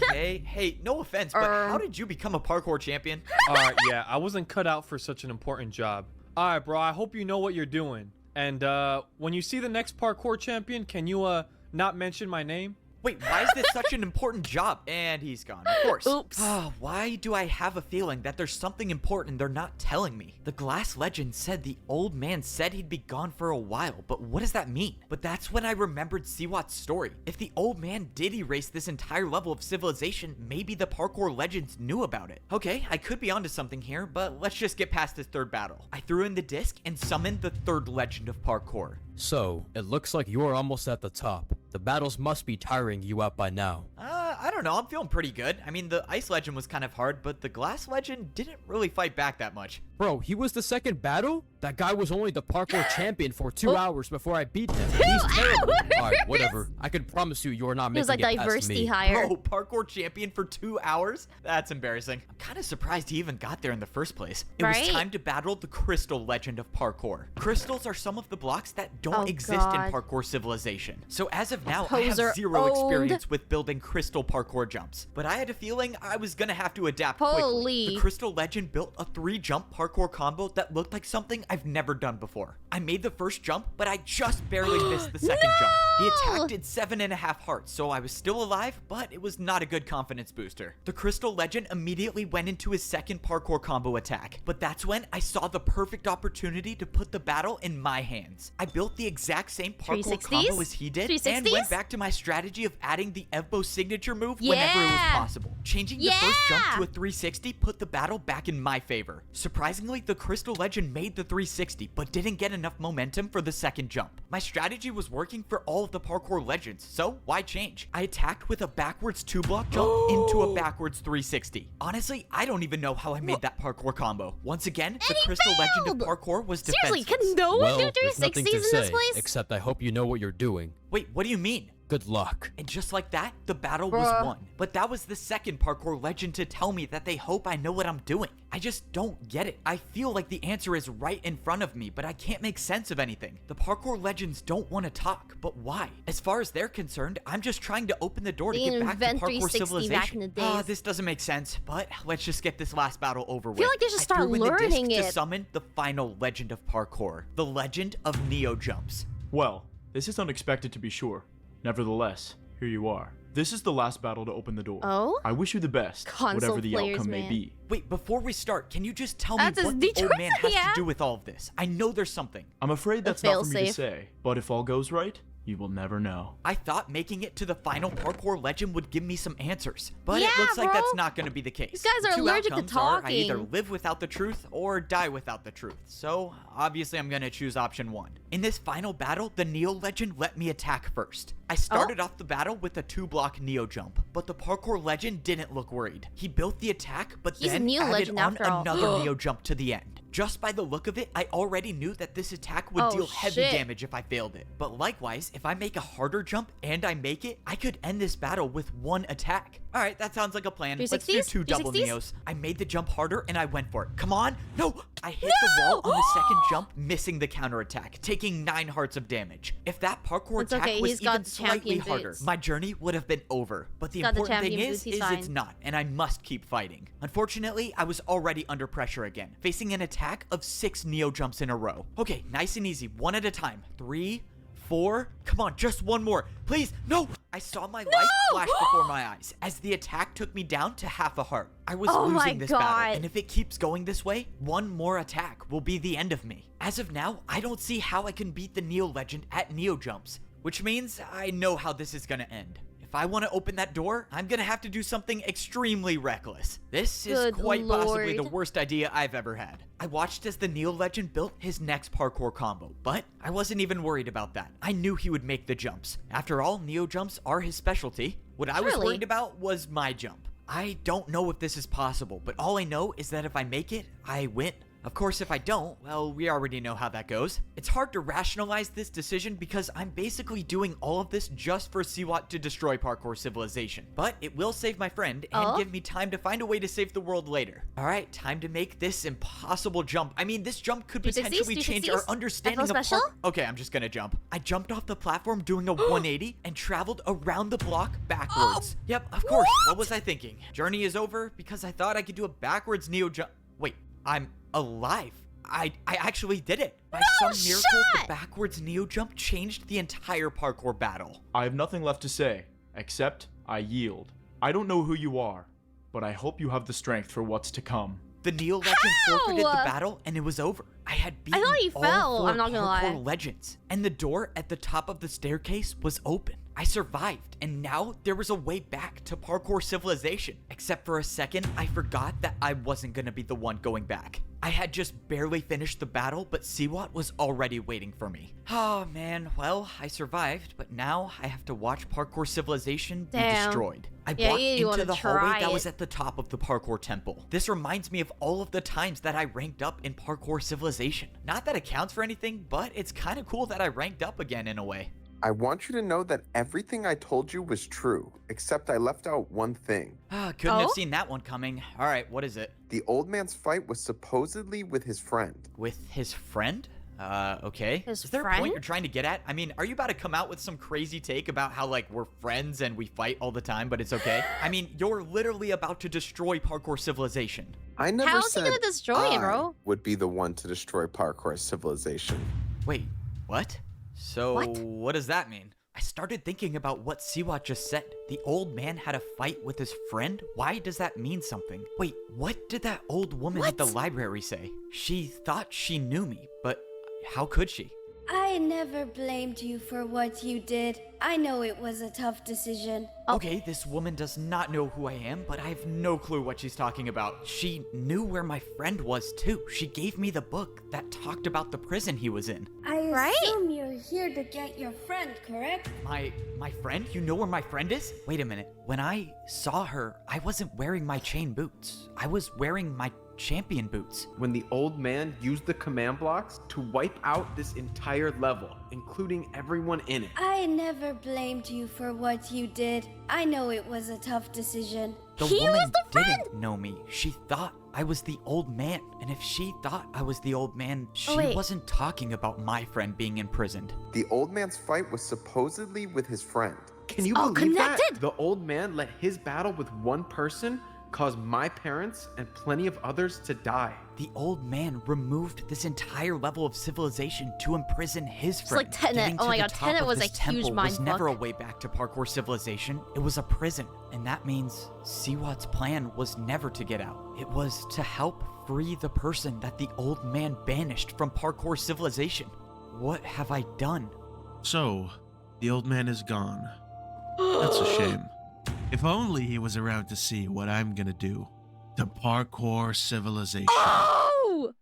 Okay. Hey, no offense, but how did you become a parkour champion? Alright, yeah, I wasn't cut out for such an important job. Alright, bro, I hope you know what you're doing. And, when you see the next parkour champion, can you, not mention my name? Wait, why is this such an important job? And he's gone, of course. Oops. Why do I have a feeling that there's something important they're not telling me? The Glass Legend said the old man said he'd be gone for a while, but what does that mean? But that's when I remembered 𝐒𝐲𝐻's story. If the old man did erase this entire level of civilization, maybe the parkour legends knew about it. Okay, I could be onto something here, but let's just get past this third battle. I threw in the disc and summoned the third legend of parkour. So, it looks like you are almost at the top. The battles must be tiring you out by now. I don't know. I'm feeling pretty good. I mean, the Ice Legend was kind of hard, but the Glass Legend didn't really fight back that much. Bro, he was the second battle? That guy was only the parkour champion for 2 hours before I beat him. He's terrible. Alright, whatever. I can promise you you're not making it past me. Bro, parkour champion for 2 hours? That's embarrassing. I'm kind of surprised he even got there in the first place. It was time to battle the Crystal Legend of Parkour. Crystals are some of the blocks that don't exist in parkour civilization. So as of now, I have zero experience with building crystal parkour jumps. But I had a feeling I was gonna have to adapt quickly. The Crystal Legend built a 3-jump parkour combo that looked like something I've never done before. I made the first jump, but I just barely missed the second jump. The attack did 7.5 hearts, so I was still alive, but it was not a good confidence booster. The Crystal Legend immediately went into his second parkour combo attack, but that's when I saw the perfect opportunity to put the battle in my hands. I built the exact same parkour combo as he did, and went back to my strategy of adding the 𝐓𝐵O signature move whenever it was possible. Changing the first jump to a 360 put the battle back in my favor. Surprisingly, the Crystal Legend made the 360, but didn't get enough momentum for the second jump. My strategy was working for all of the parkour legends, so why change? I attacked with a backwards 2-block jump into a backwards 360. Honestly, I don't even know how I made that parkour combo. Once again, the Crystal Legend of parkour was defenseless. Seriously, can no one do 360s in this place? Except I hope you know what you're doing. Wait, what do you mean? Good luck. And just like that, the battle was won. But that was the second parkour legend to tell me that they hope I know what I'm doing. I just don't get it. I feel like the answer is right in front of me, but I can't make sense of anything. The parkour legends don't want to talk, but why? As far as they're concerned, I'm just trying to open the door to get back to parkour civilization. This doesn't make sense, but let's just get this last battle over with. I feel like they should start learning it. To summon the final legend of parkour, the legend of Neo Jumps. Well, this is unexpected to be sure. Nevertheless, here you are. This is the last battle to open the door. Oh? I wish you the best, whatever the outcome may be. Wait, before we start, can you just tell me what the old man has to do with all of this? I know there's something. I'm afraid that's not for me to say, but if all goes right, you will never know. I thought making it to the final parkour legend would give me some answers, but it looks like that's not going to be the case. These guys are allergic to talking. I either live without the truth or die without the truth. So obviously I'm going to choose option 1. In this final battle, the Neo legend let me attack first. I started off the battle with a 2-block Neo jump, but the parkour legend didn't look worried. He built the attack, but then added on another Neo jump to the end. Just by the look of it, I already knew that this attack would deal heavy damage if I failed it. But likewise, if I make a harder jump and I make it, I could end this battle with 1 attack. Alright, that sounds like a plan. Let's do 2 double Neos. I made the jump harder and I went for it. Come on! No! I hit the wall on the second jump, missing the counterattack, taking 9 hearts of damage. If that parkour attack was even slightly harder, my journey would have been over. But the important thing is it's not, and I must keep fighting. Unfortunately, I was already under pressure again, facing an attack of 6 Neo jumps in a row. Okay, nice and easy, 1 at a time. 3, 4, come on, just 1 more. Please, no! I saw my life flash before my eyes as the attack took me down to half a heart. I was losing this battle, and if it keeps going this way, 1 more attack will be the end of me. As of now, I don't see how I can beat the Neo legend at Neo jumps, which means I know how this is gonna end. If I want to open that door, I'm gonna have to do something extremely reckless. This is quite possibly the worst idea I've ever had. I watched as the Neo legend built his next parkour combo, but I wasn't even worried about that. I knew he would make the jumps. After all, Neo jumps are his specialty. What I was worried about was my jump. I don't know if this is possible, but all I know is that if I make it, I win. Of course, if I don't, well, we already know how that goes. It's hard to rationalize this decision because I'm basically doing all of this just for 𝐒𝐲 to destroy parkour civilization. But it will save my friend and give me time to find a way to save the world later. Alright, time to make this impossible jump. I mean, this jump could potentially change our understanding of parkour. Okay, I'm just gonna jump. I jumped off the platform doing a 180 and traveled around the block backwards. Yep, of course. What was I thinking? Journey is over because I thought I could do a backwards Neo jump. Wait, I'm alive. I actually did it. By some miracle, the backwards Neo jump changed the entire parkour battle. I have nothing left to say, except I yield. I don't know who you are, but I hope you have the strength for what's to come. The Neo legend forfeited the battle and it was over. I had beaten all 4 parkour legends, and the door at the top of the staircase was open. I survived, and now there was a way back to parkour civilization. Except for a second, I forgot that I wasn't gonna be the one going back. I had just barely finished the battle, but 𝐒𝐲 was already waiting for me. Oh man, well, I survived, but now I have to watch parkour civilization be destroyed. I walked into the hallway that was at the top of the parkour temple. This reminds me of all of the times that I ranked up in parkour civilization. Not that it counts for anything, but it's kind of cool that I ranked up again in a way. I want you to know that everything I told you was true, except I left out one thing. Couldn't have seen that one coming. All right, what is it? The old man's fight was supposedly with his friend. With his friend? Okay. Is there a point you're trying to get at? I mean, are you about to come out with some crazy take about how, like, we're friends and we fight all the time, but it's okay? I mean, you're literally about to destroy parkour civilization. I never said he gonna destroy it, bro? Would be the one to destroy parkour civilization. Wait, what? So, what does that mean? I started thinking about what 𝐒𝐲 just said. The old man had a fight with his friend? Why does that mean something? Wait, what did that old woman at the library say? She thought she knew me, but how could she? I never blamed you for what you did. I know it was a tough decision. Okay, this woman does not know who I am, but I have no clue what she's talking about. She knew where my friend was too. She gave me the book that talked about the prison he was in. I assume you're here to get your friend, correct? My friend? You know where my friend is? Wait a minute. When I saw her, I wasn't wearing my chain boots. I was wearing my champion boots. When the old man used the command blocks to wipe out this entire level, including everyone in it. I never blamed you for what you did. I know it was a tough decision. The woman didn't know me. She thought I was the old man. And if she thought I was the old man, she wasn't talking about my friend being imprisoned. The old man's fight was supposedly with his friend. Can you believe that? The old man let his battle with one person cause my parents and plenty of others to die. The old man removed this entire level of civilization to imprison his friend. It's like Tenet. Oh my god, Tenet was a huge mind fuck. Was never a way back to parkour civilization. It was a prison. And that means 𝐒𝐤𝐤's plan was never to get out. It was to help free the person that the old man banished from parkour civilization. What have I done? So, the old man is gone. That's a shame. If only he was around to see what I'm gonna do to parkour civilization. Oh!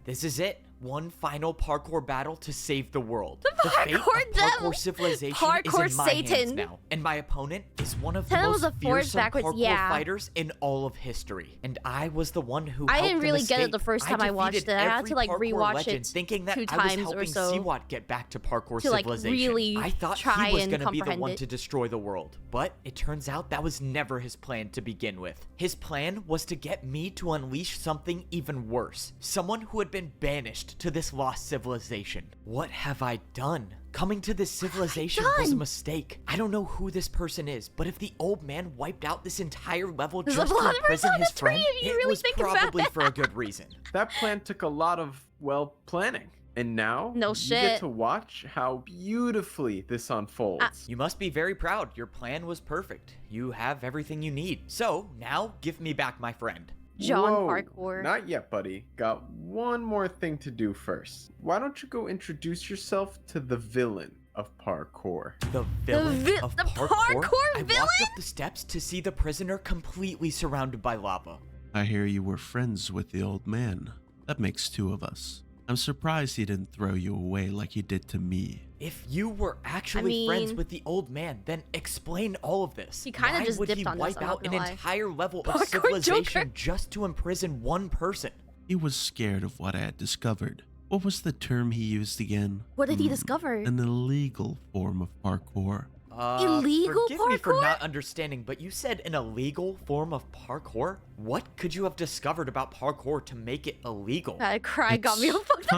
This is it. One final parkour battle to save the world. The fate of parkour civilization parkour is in my hands Satan. now. And my opponent is one of the most fearsome parkour fighters in all of history. And I was the one who I didn't really get it the first time I watched it. I had to like rewatch it thinking that 2 I was times helping or so 𝐒𝐤𝐤 get back to parkour to like civilization. really I thought try he was and going to be the comprehend one it. to destroy the world. But it turns out that was never his plan to begin with. His plan was to get me to unleash something even worse. Someone who had been banished to this lost civilization. What have I done? Coming to this civilization was a mistake. I don't know who this person is, but if the old man wiped out this entire level just to imprison his friend, it was probably for a good reason. That plan took a lot of, well, planning. And now, you get to watch how beautifully this unfolds. You must be very proud. Your plan was perfect. You have everything you need. So, now, give me back my friend. Parkour. Not yet, buddy. Got one more thing to do first. Why don't you go introduce yourself to the villain of parkour? The villain of parkour? I walked up the steps to see the prisoner completely surrounded by lava. I hear you were friends with the old man. That makes 2 of us. I'm surprised he didn't throw you away like he did to me. If you were actually friends with the old man, then explain all of this. He kind of just dipped on Why would he wipe out an entire level of civilization just to imprison one person? He was scared of what I had discovered. What was the term he used again? What did he discover? An illegal form of parkour. Illegal forgive parkour? me for not understanding, but you said an illegal form of parkour? What could you have discovered about parkour to make it illegal? That cry got me all fucked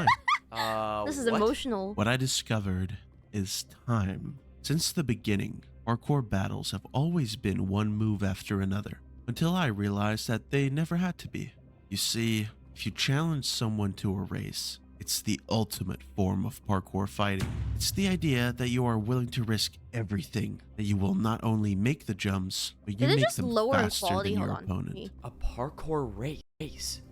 up. This is emotional. What I discovered is time. Since the beginning, parkour battles have always been one move after another, until I realized that they never had to be. You see, if you challenge someone to a race, it's the ultimate form of parkour fighting. It's the idea that you are willing to risk everything, that you will not only make the jumps, but you make them faster than your opponent. A parkour race.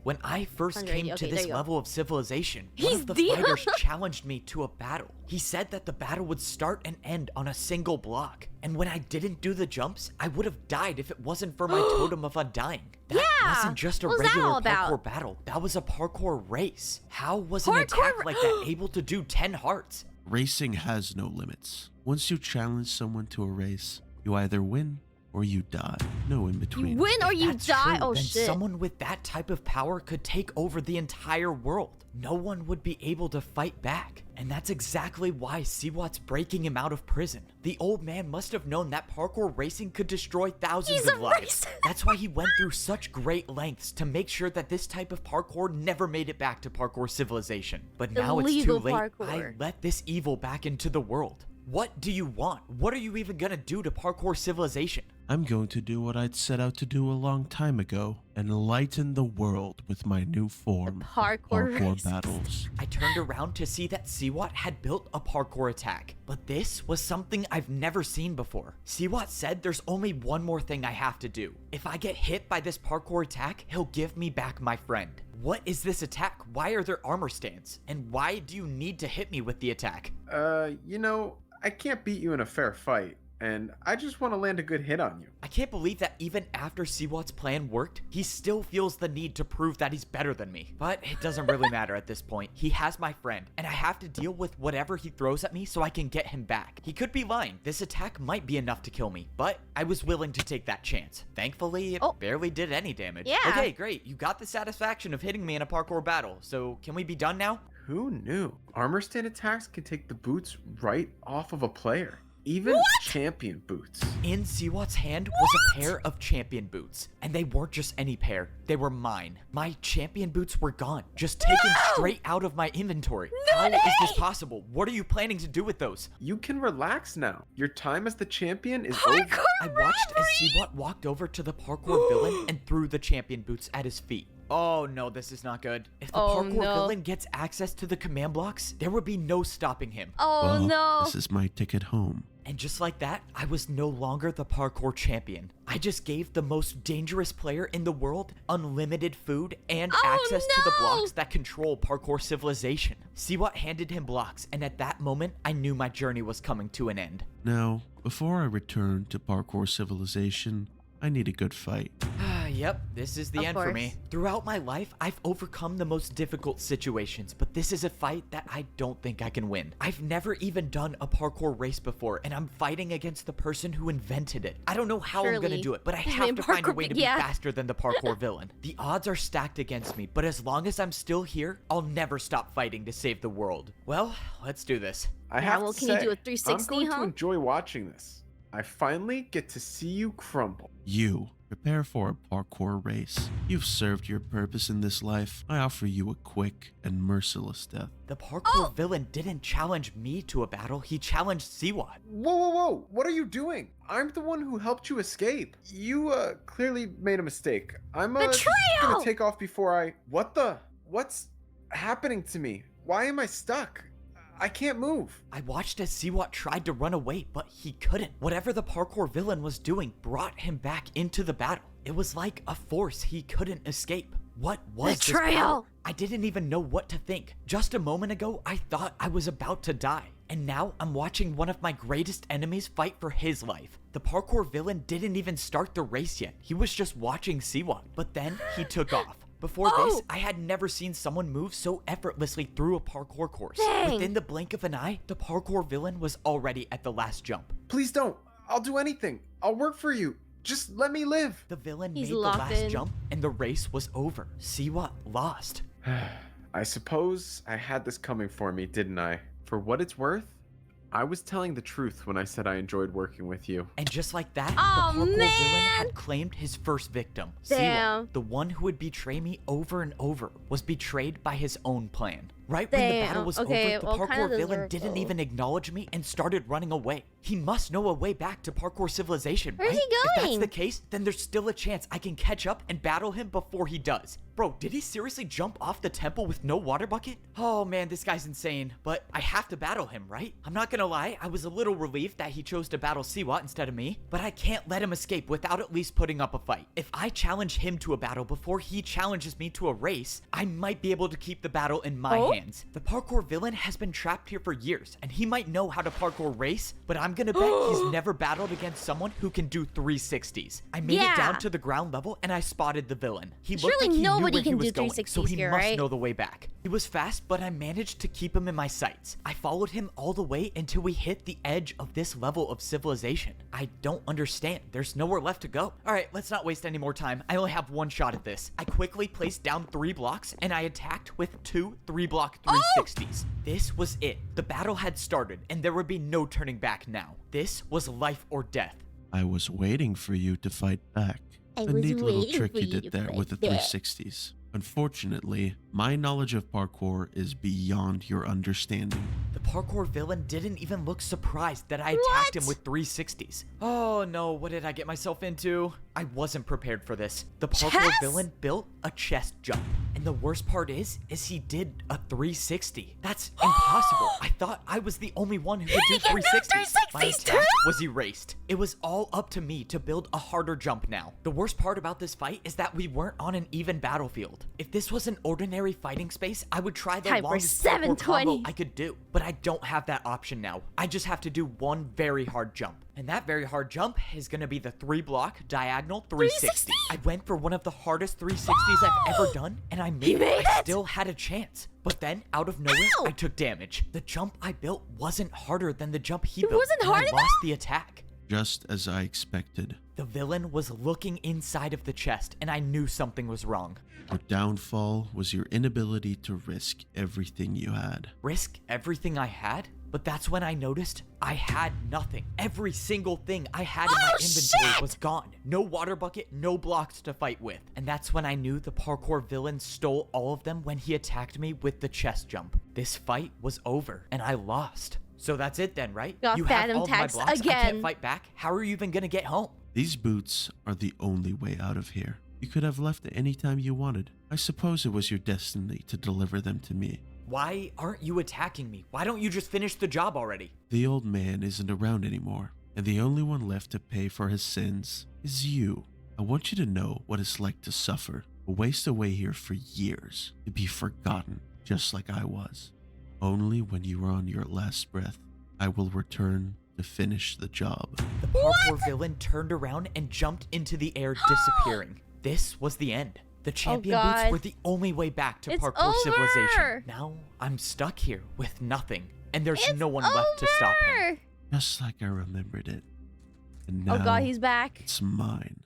When I first came to this level of civilization, one of the fighters challenged me to a battle. He said that the battle would start and end on a single block. And when I didn't do the jumps, I would have died if it wasn't for my totem of undying. That wasn't just a regular parkour battle. That was a parkour race. How was an attack like that able to do 10 hearts? Racing has no limits. Once you challenge someone to a race, you either win or you die. No in between. You win or you die? Oh shit. Someone with that type of power could take over the entire world. No one would be able to fight back. And that's exactly why 𝐒𝐤𝐤's breaking him out of prison. The old man must have known that parkour racing could destroy thousands of lives. That's why he went through such great lengths to make sure that this type of parkour never made it back to parkour civilization. But now it's too late. I let this evil back into the world. What do you want? What are you even gonna do to parkour civilization? I'm going to do what I'd set out to do a long time ago, enlighten the world with my new form of parkour battles. I turned around to see that 𝐒𝐲 had built a parkour attack, but this was something I've never seen before. 𝐒𝐲 said there's only one more thing I have to do. If I get hit by this parkour attack, he'll give me back my friend. What is this attack? Why are there armor stands? And why do you need to hit me with the attack? You know, I can't beat you in a fair fight, and I just want to land a good hit on you. I can't believe that even after 𝐒𝐲's plan worked, he still feels the need to prove that he's better than me. But it doesn't really matter at this point. He has my friend, and I have to deal with whatever he throws at me so I can get him back. He could be lying. This attack might be enough to kill me, but I was willing to take that chance. Thankfully, it barely did any damage. Yeah. Okay, great. You got the satisfaction of hitting me in a parkour battle, so can we be done now? Who knew? Armor stand attacks can take the boots right off of a player. Even champion boots. In 𝐒𝐲's hand was a pair of champion boots. And they weren't just any pair. They were mine. My champion boots were gone. Just taken straight out of my inventory. How is this possible? What are you planning to do with those? You can relax now. Your time as the champion is over. I watched as 𝐒𝐲 walked over to the parkour villain and threw the champion boots at his feet. Oh no, this is not good. If the parkour villain gets access to the command blocks, there would be no stopping him. Oh no. This is my ticket home. And just like that, I was no longer the parkour champion. I just gave the most dangerous player in the world unlimited food and access to the blocks that control parkour civilization. 𝐒𝐲 handed him blocks, and at that moment, I knew my journey was coming to an end. Now, before I return to parkour civilization, I need a good fight. Yep, this is the end for me. Throughout my life, I've overcome the most difficult situations, but this is a fight that I don't think I can win. I've never even done a parkour race before, and I'm fighting against the person who invented it. I don't know how I'm gonna do it, but I have to find a way to be faster than the parkour villain. The odds are stacked against me, but as long as I'm still here, I'll never stop fighting to save the world. Well, let's do this. I have to can say, you do a 360, I'm going to enjoy watching this. I finally get to see you crumble. You. Prepare for a parkour race. You've served your purpose in this life. I offer you a quick and merciless death. The parkour villain didn't challenge me to a battle, he challenged 𝐒𝐲. Whoa, what are you doing? I'm the one who helped you escape. You, clearly made a mistake. I'm, gonna take off before I... What's happening to me? Why am I stuck? I can't move. I watched as 𝐒𝐲 tried to run away, but he couldn't. Whatever the parkour villain was doing brought him back into the battle. It was like a force he couldn't escape. What was this power? I didn't even know what to think. Just a moment ago, I thought I was about to die. And now I'm watching one of my greatest enemies fight for his life. The parkour villain didn't even start the race yet. He was just watching 𝐒𝐲. But then he took off. Before this, I had never seen someone move so effortlessly through a parkour course. Within the blink of an eye, the parkour villain was already at the last jump. Please don't. I'll do anything. I'll work for you. Just let me live. The villain made the last jump, and the race was over. 𝐒𝐲 lost. I suppose I had this coming for me, didn't I? For what it's worth, I was telling the truth when I said I enjoyed working with you. And just like that, the parkour villain had claimed his first victim. 𝐒𝐲, the one who would betray me over and over, was betrayed by his own plan. Right when the battle was over, the parkour villain didn't even acknowledge me and started running away. He must know a way back to parkour civilization, right? Where's he going? If that's the case, then there's still a chance I can catch up and battle him before he does. Bro, did he seriously jump off the temple with no water bucket? Oh man, this guy's insane. But I have to battle him, right? I'm not gonna lie, I was a little relieved that he chose to battle 𝐒𝐲 instead of me. But I can't let him escape without at least putting up a fight. If I challenge him to a battle before he challenges me to a race, I might be able to keep the battle in my hands. The parkour villain has been trapped here for years, and he might know how to parkour race, but I'm gonna bet he's never battled against someone who can do 360s. I made it down to the ground level, and I spotted the villain. He looked like he knew where he was going, so he must know the way back. He was fast, but I managed to keep him in my sights. I followed him all the way until we hit the edge of this level of civilization. I don't understand. There's nowhere left to go. All right, let's not waste any more time. I only have one shot at this. I quickly placed down 3 blocks, and I attacked with 2 3-block 360s. This was it. The battle had started, and there would be no turning back now. This was life or death. I was waiting for you to fight back. A neat little trick you did there with the 360s. Unfortunately, my knowledge of parkour is beyond your understanding. The parkour villain didn't even look surprised that I attacked him with 360s. Oh no, what did I get myself into? I wasn't prepared for this. The parkour villain built a chest jump. And the worst part is he did a 360. That's impossible. I thought I was the only one who could do 360s. My attack was erased. It was all up to me to build a harder jump now. The worst part about this fight is that we weren't on an even battlefield. If this was an ordinary fighting space, I would try the longest parkour combo I could do. But I don't have that option now. I just have to do one very hard jump. And that very hard jump is gonna be the 3-block diagonal 360. I went for one of the hardest 360s I've ever done, and I made it. I still had a chance. But then, out of nowhere, I took damage. The jump I built wasn't harder than the jump he built. It wasn't hard enough? I lost the attack. Just as I expected. The villain was looking inside of the chest, and I knew something was wrong. Your downfall was your inability to risk everything you had. Risk everything I had? But that's when I noticed I had nothing. Every single thing I had in my inventory was gone. No water bucket, no blocks to fight with. And that's when I knew the parkour villain stole all of them when he attacked me with the chest jump. This fight was over, and I lost. So that's it then, right? You have all my blocks. I can't fight back. How are you even gonna get home? These boots are the only way out of here. You could have left at any time you wanted. I suppose it was your destiny to deliver them to me. Why aren't you attacking me? Why don't you just finish the job already? The old man isn't around anymore, and the only one left to pay for his sins is you. I want you to know what it's like to suffer, to waste away here for years, to be forgotten, just like I was. Only when you are on your last breath, I will return to finish the job. The parkour villain turned around and jumped into the air, disappearing. This was the end. The champion boots were the only way back to parkour civilization. Now I'm stuck here with nothing, and there's no one left to stop him. Just like I remembered it. And now oh god, he's back. It's mine.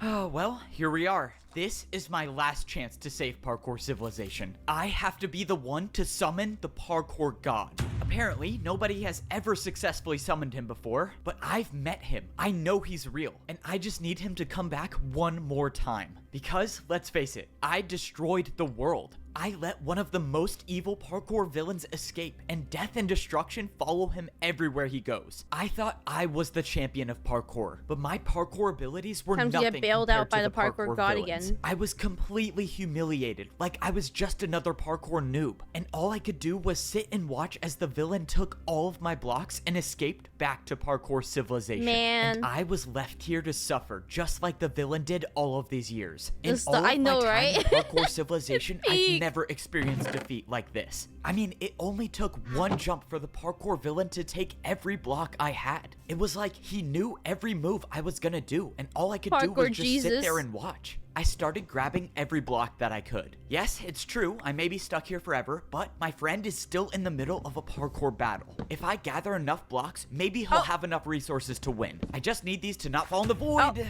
Oh, well, here we are. This is my last chance to save parkour civilization. I have to be the one to summon the parkour god. Apparently, nobody has ever successfully summoned him before, but I've met him. I know he's real, and I just need him to come back one more time. Because, let's face it, I destroyed the world. I let one of the most evil parkour villains escape, and death and destruction follow him everywhere he goes. I thought I was the champion of parkour, but my parkour abilities were nothing compared to the bailed out by the parkour god villains. again. I was completely humiliated, like I was just another parkour noob, and all I could do was sit and watch as the villain took all of my blocks and escaped back to parkour civilization. Man. And I was left here to suffer, just like the villain did all of these years. I know, right? In parkour civilization, I've never experienced defeat like this. I mean, it only took one jump for the parkour villain to take every block I had. It was like he knew every move I was gonna do, and all I could do was just sit there and watch. I started grabbing every block that I could. Yes, it's true, I may be stuck here forever, but my friend is still in the middle of a parkour battle. If I gather enough blocks, maybe he'll have enough resources to win. I just need these to not fall in the void.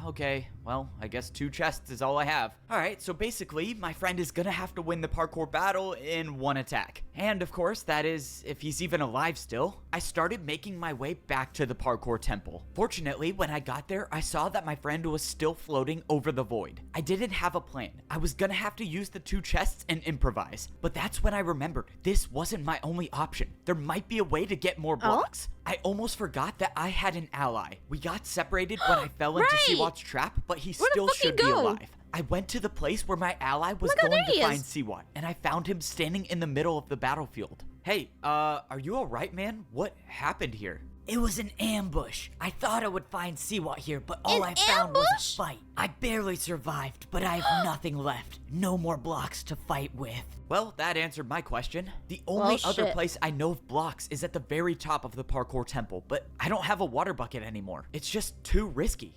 Okay, well, I guess 2 chests is all I have. Alright, so basically, my friend is gonna have to win the parkour battle in 1 attack. And of course, that is if he's even alive still. I started making my way back to the parkour temple. Fortunately, when I got there, I saw that my friend was still floating over the void. I didn't have a plan. I was gonna have to use the 2 chests and improvise. But that's when I remembered this wasn't my only option. There might be a way to get more blocks. I almost forgot that I had an ally. We got separated when I fell into 𝐒𝐴𝐽's trap, but he still should be alive. I went to the place where my ally was going to find 𝐒𝐴𝐽, and I found him standing in the middle of the battlefield. Hey, are you alright, man? What happened here? It was an ambush. I thought I would find 𝐒𝐴𝐽 here, but all I found was a fight. I barely survived, but I have nothing left. No more blocks to fight with. Well, that answered my question. The only other place I know of blocks is at the very top of the parkour temple, but I don't have a water bucket anymore. It's just too risky.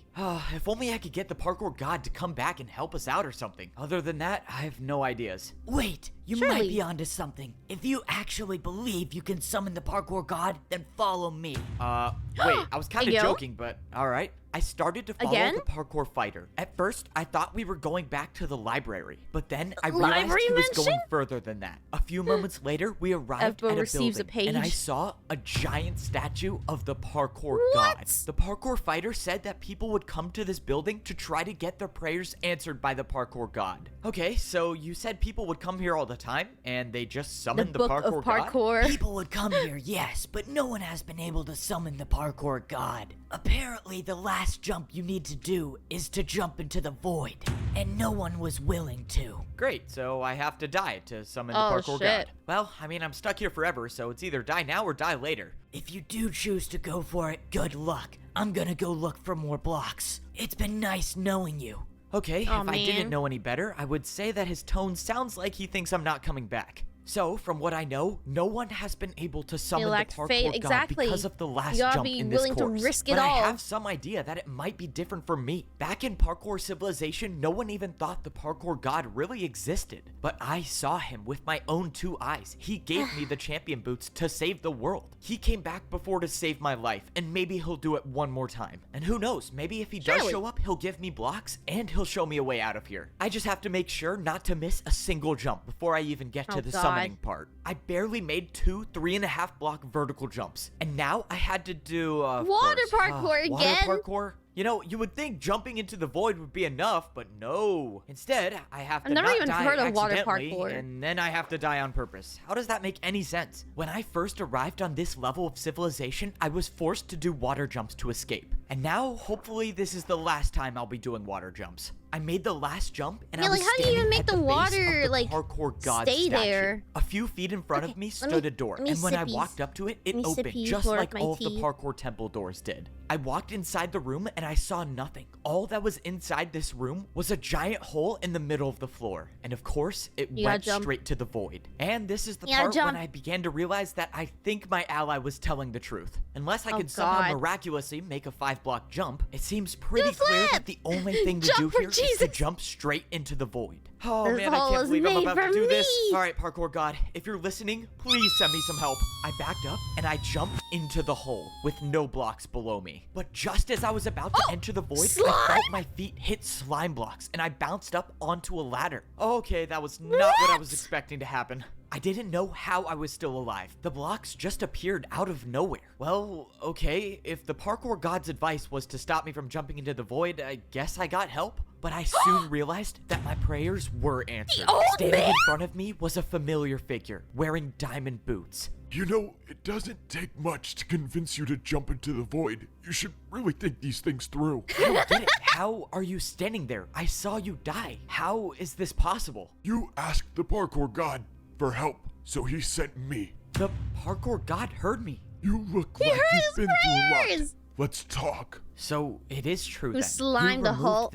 If only I could get the parkour god to come back and help us out or something. Other than that, I have no ideas. Wait, you might be onto something. If you actually believe you can summon the parkour god, then follow me. Wait, I was kind of joking, but alright. I started to follow the parkour fighter. At first, I thought we were going back to the library, but then I realized he was going further than that. A few moments later, we arrived at a building, and I saw a giant statue of the parkour god. The parkour fighter said that people would come to this building to try to get their prayers answered by the parkour god. Okay, so you said people would come here all the time, and they just summoned the parkour god? People would come here, yes, but no one has been able to summon the parkour god. Apparently, the last jump you need to do is to jump into the void, and no one was willing to. Great, so I have to die to summon the parkour god. Well, I mean, I'm stuck here forever, so it's either die now or die later. If you do choose to go for it, good luck. I'm gonna go look for more blocks. It's been nice knowing you. Okay, if I didn't know any better, I would say that his tone sounds like he thinks I'm not coming back. So, from what I know, no one has been able to summon the parkour god because of the last jump in this course. But I have some idea that it might be different for me. Back in Parkour Civilization, no one even thought the parkour god really existed. But I saw him with my own 2 eyes. He gave me the champion boots to save the world. He came back before to save my life, and maybe he'll do it one more time. And who knows, maybe if he does show up, he'll give me blocks, and he'll show me a way out of here. I just have to make sure not to miss a single jump before I even get to the summon part. I barely made 2 3.5 block vertical jumps, and now I had to do water parkour again. Water parkour. You know, you would think jumping into the void would be enough, but no. Instead, I have to not die accidentally, and then I have to die on purpose. How does that make any sense? When I first arrived on this level of civilization, I was forced to do water jumps to escape. And now, hopefully, this is the last time I'll be doing water jumps. I made the last jump, and I was how do you even make the water, like, parkour god stay there? A few feet in front of me stood a door, and when I walked up to it, it opened, just like all of the parkour temple doors did. I walked inside the room, and I saw nothing. All that was inside this room was a giant hole in the middle of the floor. And of course, it went straight to the void. And this is the part when I began to realize that I think my ally was telling the truth. Unless I could somehow miraculously make a 5-block jump, it seems pretty clear that the only thing to do here is to jump straight into the void. Oh man, I can't believe I'm about to do this. Alright, parkour god, if you're listening, please send me some help. I backed up and I jumped into the hole with no blocks below me. But just as I was about to enter the void, I felt my feet hit slime blocks and I bounced up onto a ladder. Okay, that was not what I was expecting to happen. I didn't know how I was still alive. The blocks just appeared out of nowhere. Well, okay, if the parkour god's advice was to stop me from jumping into the void, I guess I got help. But I soon realized that my prayers were answered. Standing in front of me was a familiar figure, wearing diamond boots. You know, it doesn't take much to convince you to jump into the void. You should really think these things through. I don't get it. How are you standing there? I saw you die. How is this possible? You asked the parkour god for help, so he sent me. The parkour god heard me. You look like you've been through a lot. Let's talk. So it is true Who that slimed the whole?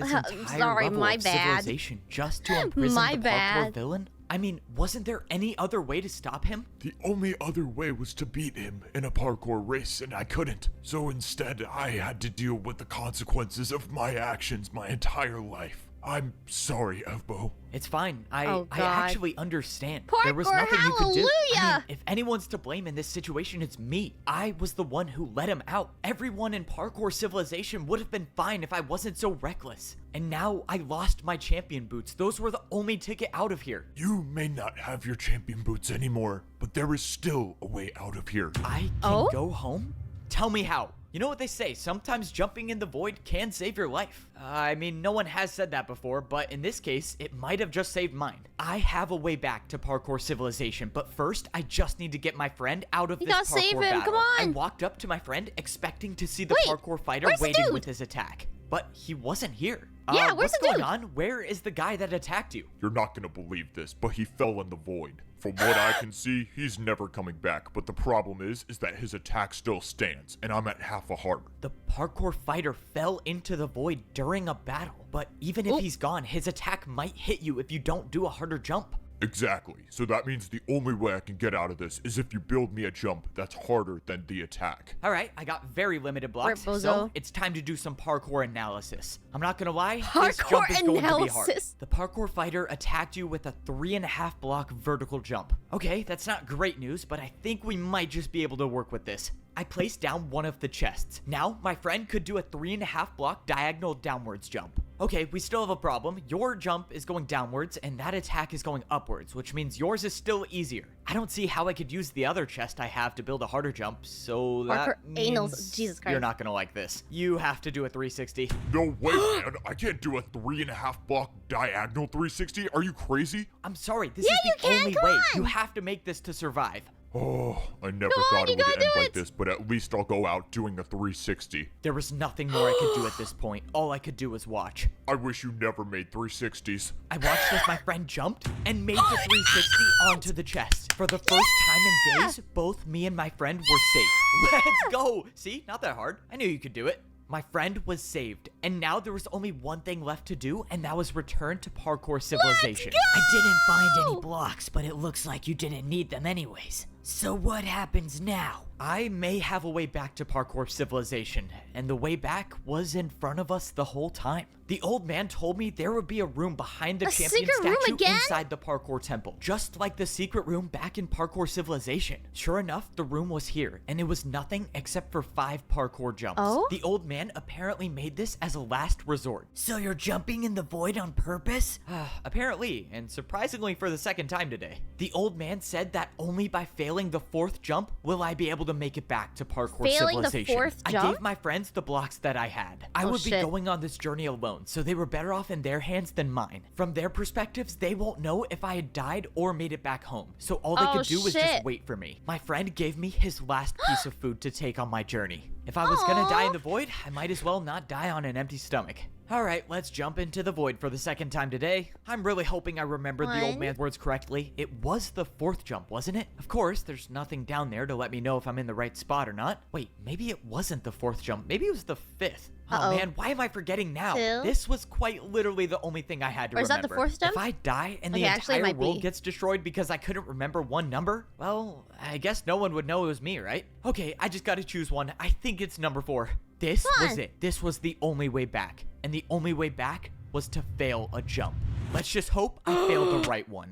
Sorry, my bad. Civilization just to imprison the parkour villain. I mean, wasn't there any other way to stop him? The only other way was to beat him in a parkour race, and I couldn't. So instead, I had to deal with the consequences of my actions my entire life. I'm sorry, 𝐒𝐿. It's fine. I actually understand. There was nothing you could do. I mean, if anyone's to blame in this situation, it's me. I was the one who let him out. Everyone in Parkour Civilization would have been fine if I wasn't so reckless. And now I lost my champion boots. Those were the only ticket out of here. You may not have your champion boots anymore, but there is still a way out of here. I can go home? Tell me how. You know what they say, sometimes jumping in the void can save your life. I mean, no one has said that before, but in this case, it might have just saved mine. I have a way back to Parkour Civilization, but first, I just need to get my friend out of this parkour battle. Come on. I walked up to my friend, expecting to see the parkour fighter waiting with his attack. But he wasn't here. Yeah, where's what's going on? Where is the guy that attacked you? You're not gonna believe this, but he fell in the void. From what I can see, he's never coming back, but the problem is that his attack still stands, and I'm at half a heart. The parkour fighter fell into the void during a battle, but even if he's gone, his attack might hit you if you don't do a harder jump. Exactly. So that means the only way I can get out of this is if you build me a jump that's harder than the attack. All right, I got very limited blocks, so it's time to do some parkour analysis. I'm not gonna lie, this jump is going to be hard. The parkour fighter attacked you with a 3.5 block vertical jump. Okay, that's not great news, but I think we might just be able to work with this. I placed down one of the chests. Now, my friend could do a 3.5 block diagonal downwards jump. Okay, we still have a problem. Your jump is going downwards, and that attack is going upwards, which means yours is still easier. I don't see how I could use the other chest I have to build a harder jump, so that means Jesus Christ. you're not gonna like this. You have to do a 360. No way, man. I can't do a 3.5 block diagonal 360. Are you crazy? I'm sorry, this is the only way. You have to make this to survive. Oh, I never thought it would end like this, but at least I'll go out doing a 360. There was nothing more I could do at this point. All I could do was watch. I wish you never made 360s. I watched as my friend jumped and made the 360 onto the chest. For the first time in days, both me and my friend were safe. Let's go! See? Not that hard. I knew you could do it. My friend was saved, and now there was only one thing left to do, and that was return to parkour civilization. I didn't find any blocks, but it looks like you didn't need them anyways. So what happens now? I may have a way back to parkour civilization, and the way back was in front of us the whole time. The old man told me there would be a room behind the champion statue inside the parkour temple, just like the secret room back in parkour civilization. Sure enough, the room was here, and it was nothing except for 5 parkour jumps. The old man apparently made this as a last resort. So you're jumping in the void on purpose? Apparently, and surprisingly for the second time today. The old man said that only by failing the 4th jump will I be able to make it back to parkour civilization. I gave my friends the blocks that I had. I would be going on this journey alone, so they were better off in their hands than mine. From their perspectives, they won't know if I had died or made it back home, so all they could do was just wait for me. My friend gave me his last piece of food to take on my journey. If I was gonna die in the void, I might as well not die on an empty stomach. Alright, let's jump into the void for the second time today. I'm really hoping I remembered the old man's words correctly. It was the 4th jump, wasn't it? Of course, there's nothing down there to let me know if I'm in the right spot or not. Wait, maybe it wasn't the 4th jump. Maybe it was the 5th. Oh man, why am I forgetting now? This was quite literally the only thing I had to remember. Is that the 4th jump? If I die and the entire world gets destroyed because I couldn't remember one number, well, I guess no one would know it was me, right? Okay, I just gotta choose one. I think it's number 4. This was it. This was the only way back. And the only way back was to fail a jump. Let's just hope I failed the right one.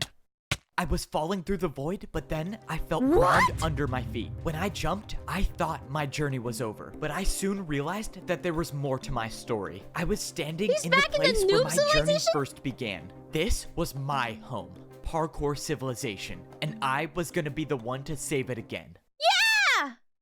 I was falling through the void, but then I felt ground under my feet. When I jumped, I thought my journey was over, but I soon realized that there was more to my story. I was standing in the place where my journey first began. This was my home, parkour civilization, and I was gonna be the one to save it again.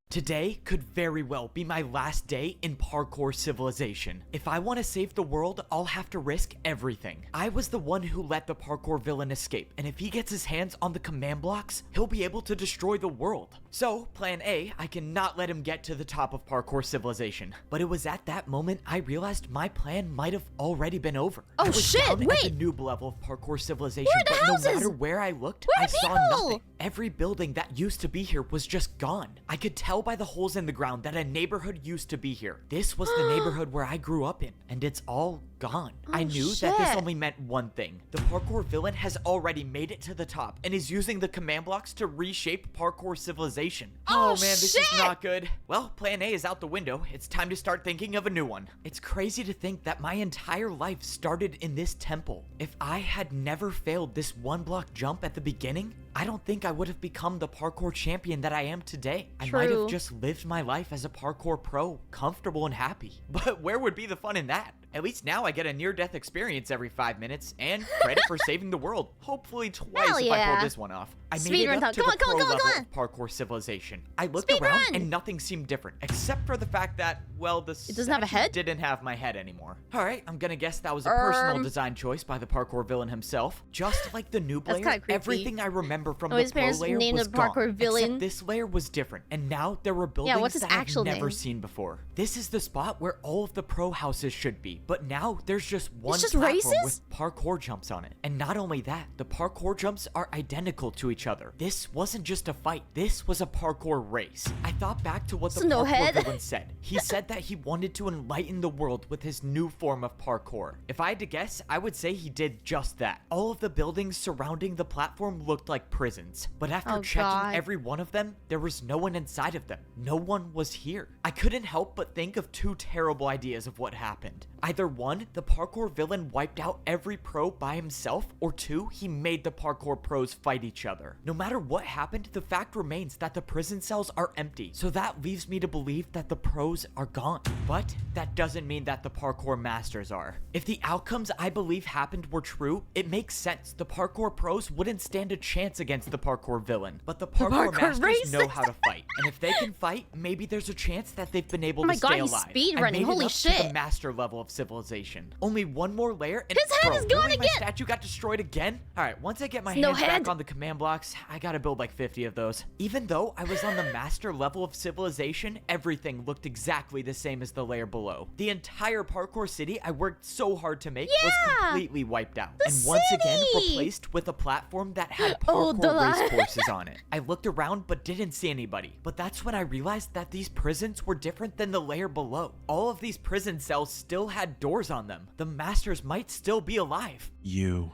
Today could very well be my last day in parkour civilization. If I want to save the world, I'll have to risk everything. I was the one who let the parkour villain escape, and if he gets his hands on the command blocks, he'll be able to destroy the world. So, plan A, I cannot let him get to the top of parkour civilization. But it was at that moment I realized my plan might have already been over. I was down at the noob level of parkour civilization, but no matter where I looked, I saw nothing. Every building that used to be here was just gone. I could tell by the holes in the ground that a neighborhood used to be here. This was the neighborhood where I grew up in, and it's all gone. I knew that this only meant one thing. The parkour villain has already made it to the top and is using the command blocks to reshape parkour civilization. Oh man, this is not good. Well, plan A is out the window. It's time to start thinking of a new one. It's crazy to think that my entire life started in this temple. If I had never failed this 1-block jump at the beginning, I don't think I would have become the parkour champion that I am today. I might have just lived my life as a parkour pro, comfortable and happy. But where would be the fun in that? At least now I get a near-death experience every 5 minutes and credit for saving the world. Hopefully twice if I pull this one off. I made it up to the pro level of parkour civilization. I looked around and nothing seemed different, except for the fact that, well, the statue didn't have my head anymore. Alright, I'm gonna guess that was a personal design choice by the parkour villain himself. Just like the noob layer, everything I remember from the pro layer was gone, except this layer was different, and now there were buildings that I've never seen before. This is the spot where all of the pro houses should be, but now there's just one platform with parkour jumps on it. And not only that, the parkour jumps are identical to each other. This wasn't just a fight, this was a parkour race. I thought back to what the parkour villain said. He said that he wanted to enlighten the world with his new form of parkour. If I had to guess, I would say he did just that. All of the buildings surrounding the platform looked like prisons, but after checking every one of them, there was no one inside of them. No one was here. I couldn't help but think of 2 terrible ideas of what happened. Either 1, the parkour villain wiped out every pro by himself, or 2, he made the parkour pros fight each other. No matter what happened, the fact remains that the prison cells are empty, so that leaves me to believe that the pros are gone. But that doesn't mean that the parkour masters are. If the outcomes I believe happened were true, it makes sense. The parkour pros wouldn't stand a chance against the parkour villain, but the parkour masters know how to fight. And if they can fight, maybe there's a chance that they've been able to stay alive. Speed running. Holy shit. To the master level of civilization. Only one more layer and his head is gone again. My statue got destroyed again? Alright, once I get my hands back on the command blocks, I gotta build like 50 of those. Even though I was on the master level of civilization, everything looked exactly the same as the layer below. The entire parkour city I worked so hard to make was completely wiped out. And once again replaced with a platform that had parkour race courses on it. I looked around but didn't see anybody. But that's when I realized that these prisons were different than the layer below. All of these prison cells still had doors on them. The masters might still be alive. You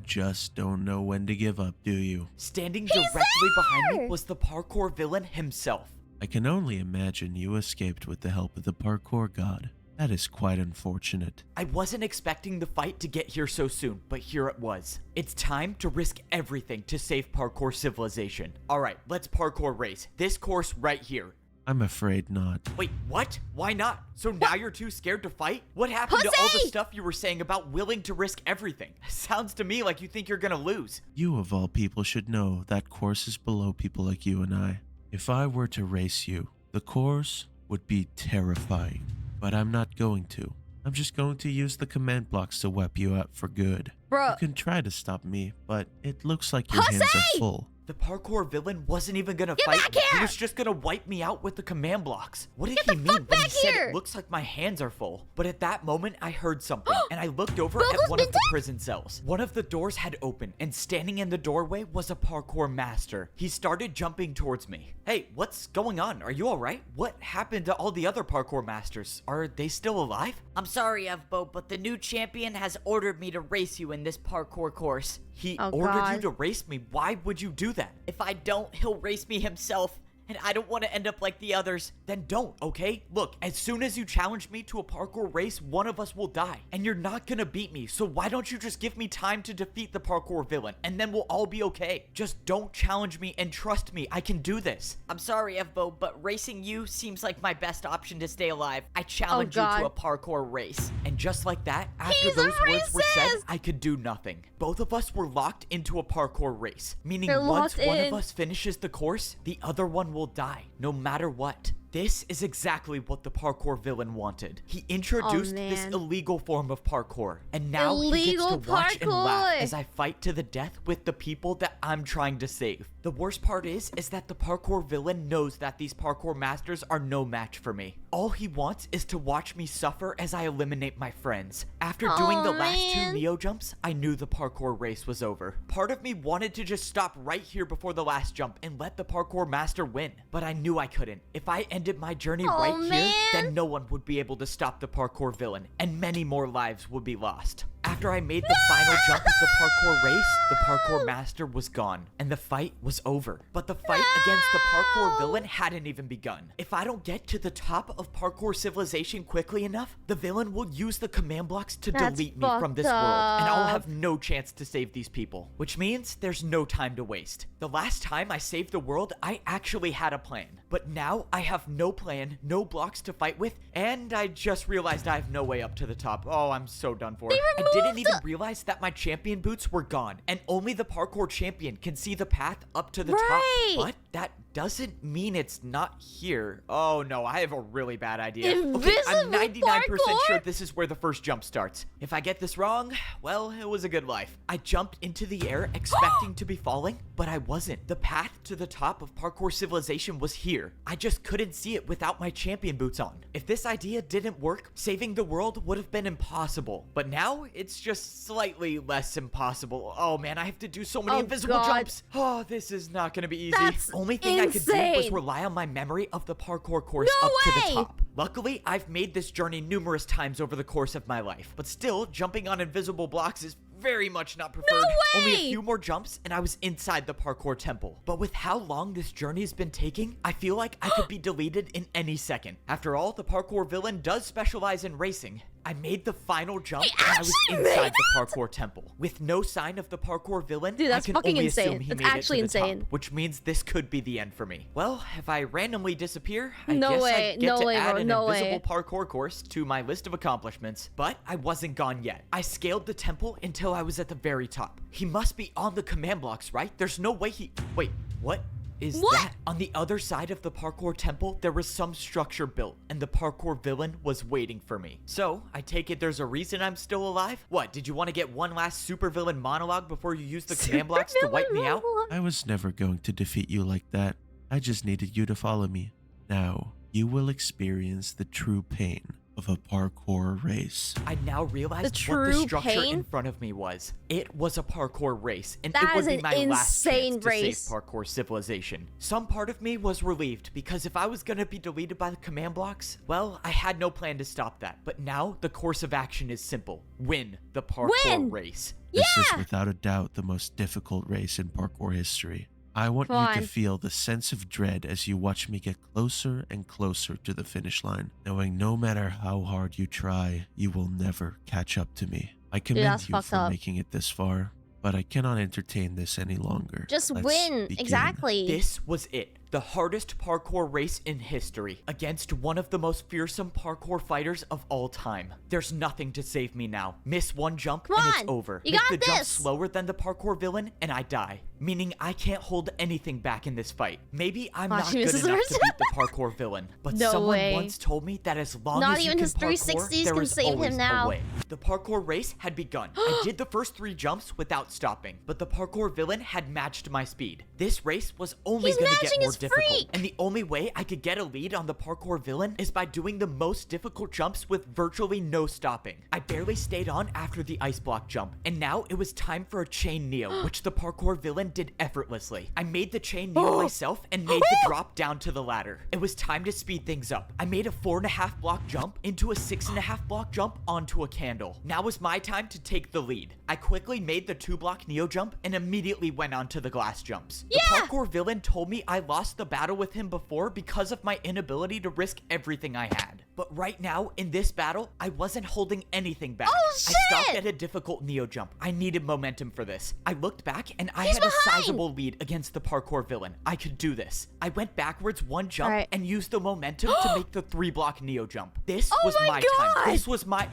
just don't know when to give up, do you? Standing directly behind me was the parkour villain himself. I can only imagine you escaped with the help of the parkour god. That is quite unfortunate. I wasn't expecting the fight to get here so soon, but here it was. It's time to risk everything to save parkour civilization. Alright, let's parkour race. This course right here. I'm afraid not. Wait, what? Why not? So now you're too scared to fight? What happened to all the stuff you were saying about willing to risk everything? Sounds to me like you think you're gonna lose. You of all people should know that course is below people like you and I. If I were to race you, the course would be terrifying. But I'm not going to. I'm just going to use the command blocks to wipe you out for good. Bro. You can try to stop me, but it looks like your hands are full. The parkour villain wasn't even gonna fight me. He was just gonna wipe me out with the command blocks. What did he mean when he said it looks like my hands are full? But at that moment, I heard something, and I looked over at one of the prison cells. One of the doors had opened, and standing in the doorway was a parkour master. He started jumping towards me. Hey, what's going on? Are you alright? What happened to all the other parkour masters? Are they still alive? I'm sorry, 𝐵𝐵, but the new champion has ordered me to race you in this parkour course. He ordered you to race me? Why would you do that? If I don't, he'll race me himself. And I don't want to end up like the others. Then don't, okay? Look, as soon as you challenge me to a parkour race, one of us will die. And you're not gonna beat me, so why don't you just give me time to defeat the parkour villain, and then we'll all be okay. Just don't challenge me and trust me, I can do this. I'm sorry, 𝐵𝐵, but racing you seems like my best option to stay alive. I challenge you to a parkour race. And just like that, after those words were said, I could do nothing. Both of us were locked into a parkour race, meaning once one of us finishes the course, the other one will die, no matter what. This is exactly what the parkour villain wanted. He introduced this illegal form of parkour, and now he gets to watch and laugh as I fight to the death with the people that I'm trying to save. The worst part is that the parkour villain knows that these parkour masters are no match for me. All he wants is to watch me suffer as I eliminate my friends. After doing the last 2 Neo jumps, I knew the parkour race was over. Part of me wanted to just stop right here before the last jump and let the parkour master win, but I knew I couldn't. If I ended my journey here, then no one would be able to stop the parkour villain, and many more lives would be lost. After I made the final jump of the parkour race, the parkour master was gone, and the fight was over. But the fight against the parkour villain hadn't even begun. If I don't get to the top of parkour civilization quickly enough, the villain will use the command blocks to delete me from this world, and I'll have no chance to save these people. Which means there's no time to waste. The last time I saved the world, I actually had a plan. But now I have no plan, no blocks to fight with, and I just realized I have no way up to the top. Oh, I'm so done for. I didn't even realize that my champion boots were gone, and only the parkour champion can see the path up to the top. But that doesn't mean it's not here. Oh no, I have a really bad idea. Okay, I'm 99% sure this is where the first jump starts. If I get this wrong, well, it was a good life. I jumped into the air expecting to be falling, but I wasn't. The path to the top of parkour civilization was here. I just couldn't see it without my champion boots on. If this idea didn't work, saving the world would have been impossible. But now, it's just slightly less impossible. Oh man, I have to do so many invisible jumps. Oh, this is not gonna be easy. Only thing I could do was rely on my memory of the parkour course up to the top. Luckily, I've made this journey numerous times over the course of my life, but still, jumping on invisible blocks is very much not preferred. No way! Only a few more jumps and I was inside the parkour temple. But with how long this journey has been taking, I feel like I could be deleted in any second. After all, the parkour villain does specialize in racing. I made the final jump and I was inside the parkour temple. With no sign of the parkour villain, dude, that's I can fucking only insane. assume he That's made actually it to the insane. top, which means this could be the end for me. Well, if I randomly disappear, I No guess way, I get no to way, add bro, an no invisible way. parkour course to my list of accomplishments. But I wasn't gone yet. I scaled the temple until I was at the very top. He must be on the command blocks, right? There's no way he... Wait, what? Is that on the other side of the parkour temple? There was some structure built and the parkour villain was waiting for me. So I take it there's a reason I'm still alive? What, did you want to get one last supervillain monologue before you use the command blocks to wipe me out? I was never going to defeat you like that. I just needed you to follow me. Now, you will experience the true pain of a parkour race. I now realize what the structure in front of me was. It was a parkour race, and it would be my last chance to save parkour civilization. Some part of me was relieved, because if I was gonna be deleted by the command blocks, well, I had no plan to stop that. But now, the course of action is simple. Win the parkour race. This is without a doubt the most difficult race in parkour history. I want you to feel the sense of dread as you watch me get closer and closer to the finish line, knowing no matter how hard you try, you will never catch up to me. I commend you for making it this far, but I cannot entertain this any longer. Just win. Exactly. This was it. The hardest parkour race in history against one of the most fearsome parkour fighters of all time. There's nothing to save me now. Miss one jump and it's over. You Make got the this. jump slower than the parkour villain and I die. Meaning I can't hold anything back in this fight. Maybe I'm not good enough to beat the parkour villain, but someone once told me that as long as you can parkour, there is always a way. The parkour race had begun. I did the first 3 jumps without stopping, but the parkour villain had matched my speed. This race was only going to get more difficult, and the only way I could get a lead on the parkour villain is by doing the most difficult jumps with virtually no stopping. I barely stayed on after the ice block jump, and now it was time for a chain neo, which the parkour villain did effortlessly. I made the chain neo myself and made the drop down to the ladder. It was time to speed things up. I made a 4.5 block jump into a 6.5 block jump onto a candle. Now was my time to take the lead. I quickly made the 2 block neo jump and immediately went on to the glass jumps. The parkour villain told me I lost the battle with him before because of my inability to risk everything I had. But right now, in this battle, I wasn't holding anything back. I stopped at a difficult neo jump. I needed momentum for this. I looked back and I had a sizable lead against the parkour villain. I could do this. I went backwards 1 jump and used the momentum to make the 3 block neo jump. This was my time. This was my...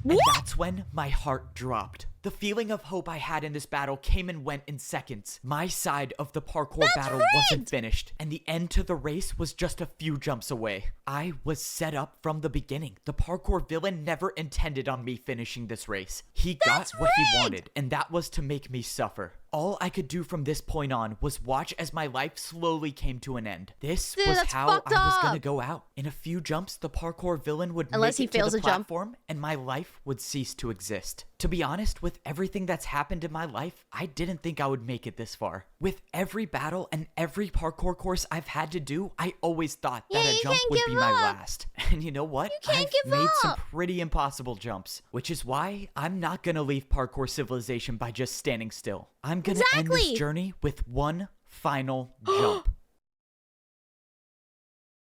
And that's when my heart dropped. The feeling of hope I had in this battle came and went in seconds. My side of the parkour battle wasn't finished, and the end to the race was just a few jumps away. I was set up from the beginning. The parkour villain never intended on me finishing this race. He got what he wanted, and that was to make me suffer. All I could do from this point on was watch as my life slowly came to an end. This was how I was gonna go out. In a few jumps, the parkour villain would make it to the platform, and my life would cease to exist. To be honest, with everything that's happened in my life, I didn't think I would make it this far. With every battle and every parkour course I've had to do, I always thought that a jump would be my last. And you know what? I've made some pretty impossible jumps, which is why I'm not gonna leave parkour civilization by just standing still. I'm gonna end this journey with one final jump.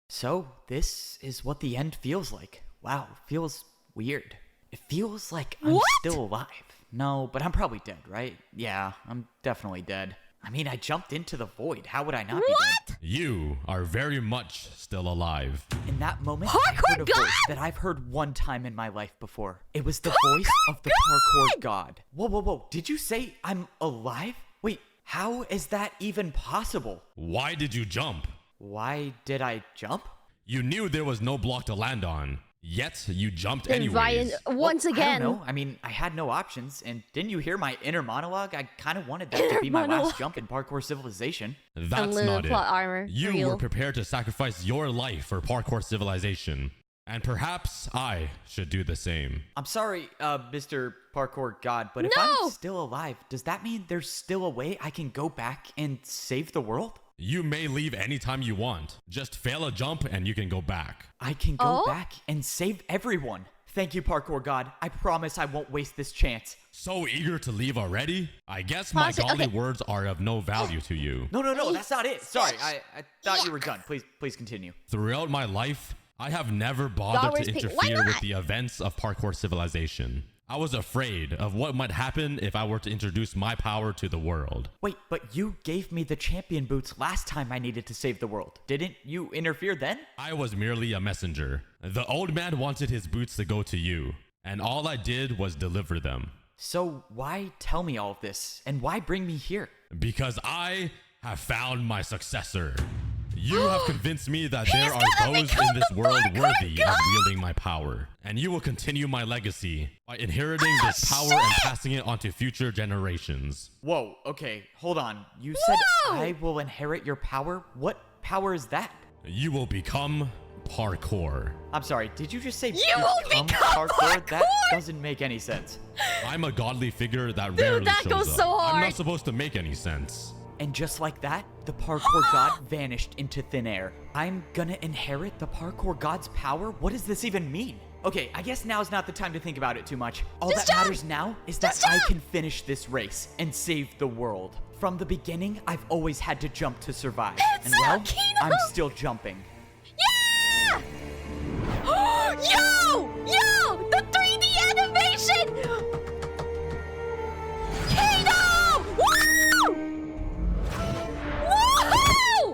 So, this is what the end feels like. Wow, feels weird. It feels like I'm still alive. No, but I'm probably dead, right? Yeah, I'm definitely dead. I mean, I jumped into the void. How would I not be dead? You are very much still alive. In that moment, I heard a voice that I've heard one time in my life before. It was the voice of the parkour god. Whoa, whoa, whoa. Did you say I'm alive? Wait, how is that even possible? Why did you jump? Why did I jump? You knew there was no block to land on. Yet, you jumped anyways. Once again. I don't know. I mean, I had no options. And didn't you hear my inner monologue? I kind of wanted that to be my last jump in parkour civilization. That's not it. You were prepared to sacrifice your life for parkour civilization. And perhaps I should do the same. I'm sorry, Mr. Parkour God, but if I'm still alive, does that mean there's still a way I can go back and save the world? You may leave anytime you want. Just fail a jump and you can go back. I can go back and save everyone. Thank you, parkour god. I promise I won't waste this chance. So eager to leave already? I guess my godly words are of no value to you. No, that's not it. Sorry, I thought you were done. Please continue. Throughout my life, I have never bothered to interfere with the events of parkour civilization. I was afraid of what might happen if I were to introduce my power to the world. Wait, but you gave me the champion boots last time I needed to save the world. Didn't you interfere then? I was merely a messenger. The old man wanted his boots to go to you, and all I did was deliver them. So why tell me all of this, and why bring me here? Because I have found my successor. You have convinced me that there are those in this world worthy of wielding my power. And you will continue my legacy by inheriting this power and passing it on to future generations. Whoa, okay, hold on. You said I will inherit your power? What power is that? You will become parkour. I'm sorry, did you just say become parkour? That doesn't make any sense. I'm a godly figure that rarely shows up. I'm not supposed to make any sense. And just like that, the parkour god vanished into thin air. I'm gonna inherit the parkour god's power? What does this even mean? Okay, I guess now's not the time to think about it too much. All that matters now is that I can finish this race and save the world. From the beginning, I've always had to jump to survive. And well, I'm still jumping. Yeah! Yo! The 3D animation!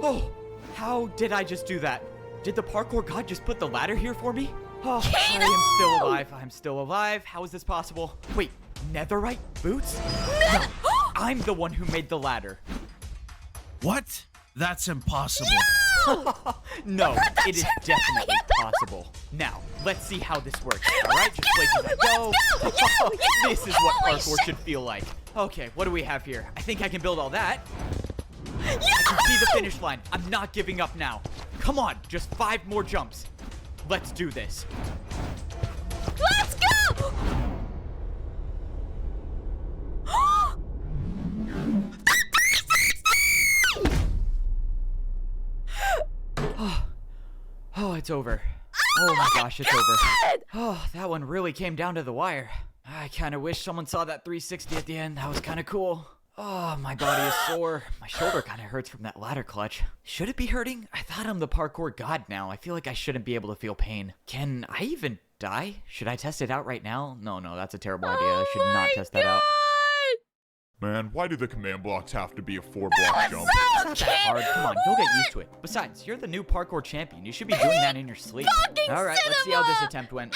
Oh, how did I just do that? Did the parkour god just put the ladder here for me? Oh, I am still alive. I'm still alive. How is this possible? Wait, netherite boots? No, I'm the one who made the ladder. What? That's impossible. No, it is definitely possible. Now, let's see how this works. All right, just place it. Go. This is what parkour should feel like. Okay, what do we have here? I think I can build all that. I can see the finish line. I'm not giving up now. Come on, just 5 more jumps. Let's do this. Let's go! Oh, it's over. Oh my gosh, it's over. Oh, that one really came down to the wire. I kind of wish someone saw that 360 at the end. That was kind of cool. Oh, my body is sore. My shoulder kind of hurts from that ladder clutch. Should it be hurting? I thought I'm the parkour god now. I feel like I shouldn't be able to feel pain. Can I even die? Should I test it out right now? No, that's a terrible idea. I should not test that out. Man, why do the command blocks have to be a 4-block jump? It's not that hard. Come on, you'll get used to it. Besides, you're the new parkour champion. You should be doing that in your sleep. Alright, let's see how this attempt went.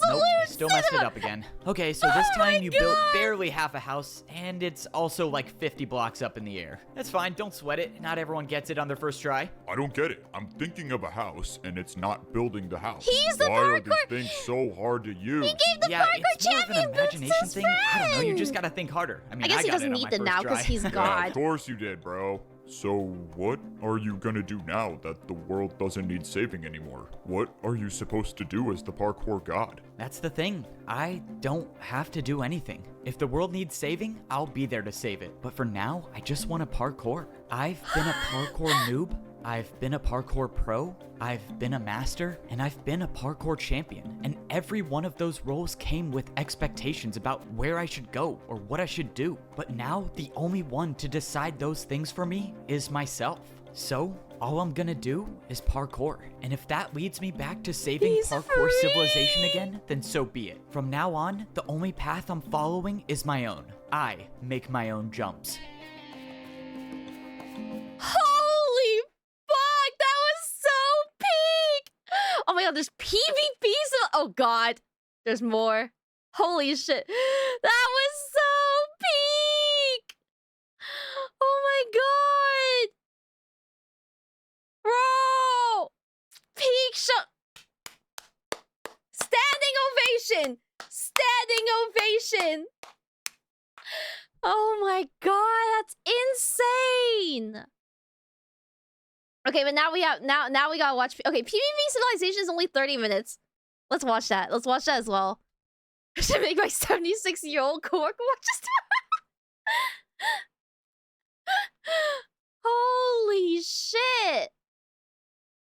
Nope, you still messed it up again. Okay, so this time you built barely half a house, and it's also like 50 blocks up in the air. That's fine, don't sweat it. Not everyone gets it on their first try. I don't get it. I'm thinking of a house, and it's not building the house. He's the Why parkour. are these things so hard to use? He gave the parkour it's more of an champion imagination thing. I don't know, you just gotta think harder. I mean, I guess he got doesn't it on need my them first now because try. he's Yeah, God. of course you did, bro. So what are you gonna do now that the world doesn't need saving anymore? What are you supposed to do as the parkour god? That's the thing. I don't have to do anything. If the world needs saving, I'll be there to save it. But for now, I just want to parkour. I've been a parkour noob. I've been a parkour pro, I've been a master, and I've been a parkour champion. And every one of those roles came with expectations about where I should go or what I should do. But now the only one to decide those things for me is myself. So all I'm gonna do is parkour. And if that leads me back to saving parkour civilization again, then so be it. From now on, the only path I'm following is my own. I make my own jumps. Holy fuck, that was so peak! Oh my god, there's PvP, oh god, there's more. Holy shit, that was so peak! Oh my god! Bro! Peak shot! Standing ovation! Standing ovation! Oh my god, that's insane! Okay, but now we have now we gotta watch. Okay, PvP Civilization is only 30 minutes. Let's watch that. Let's watch that as well. I should make my 76-year-old coworker watch this. Holy shit!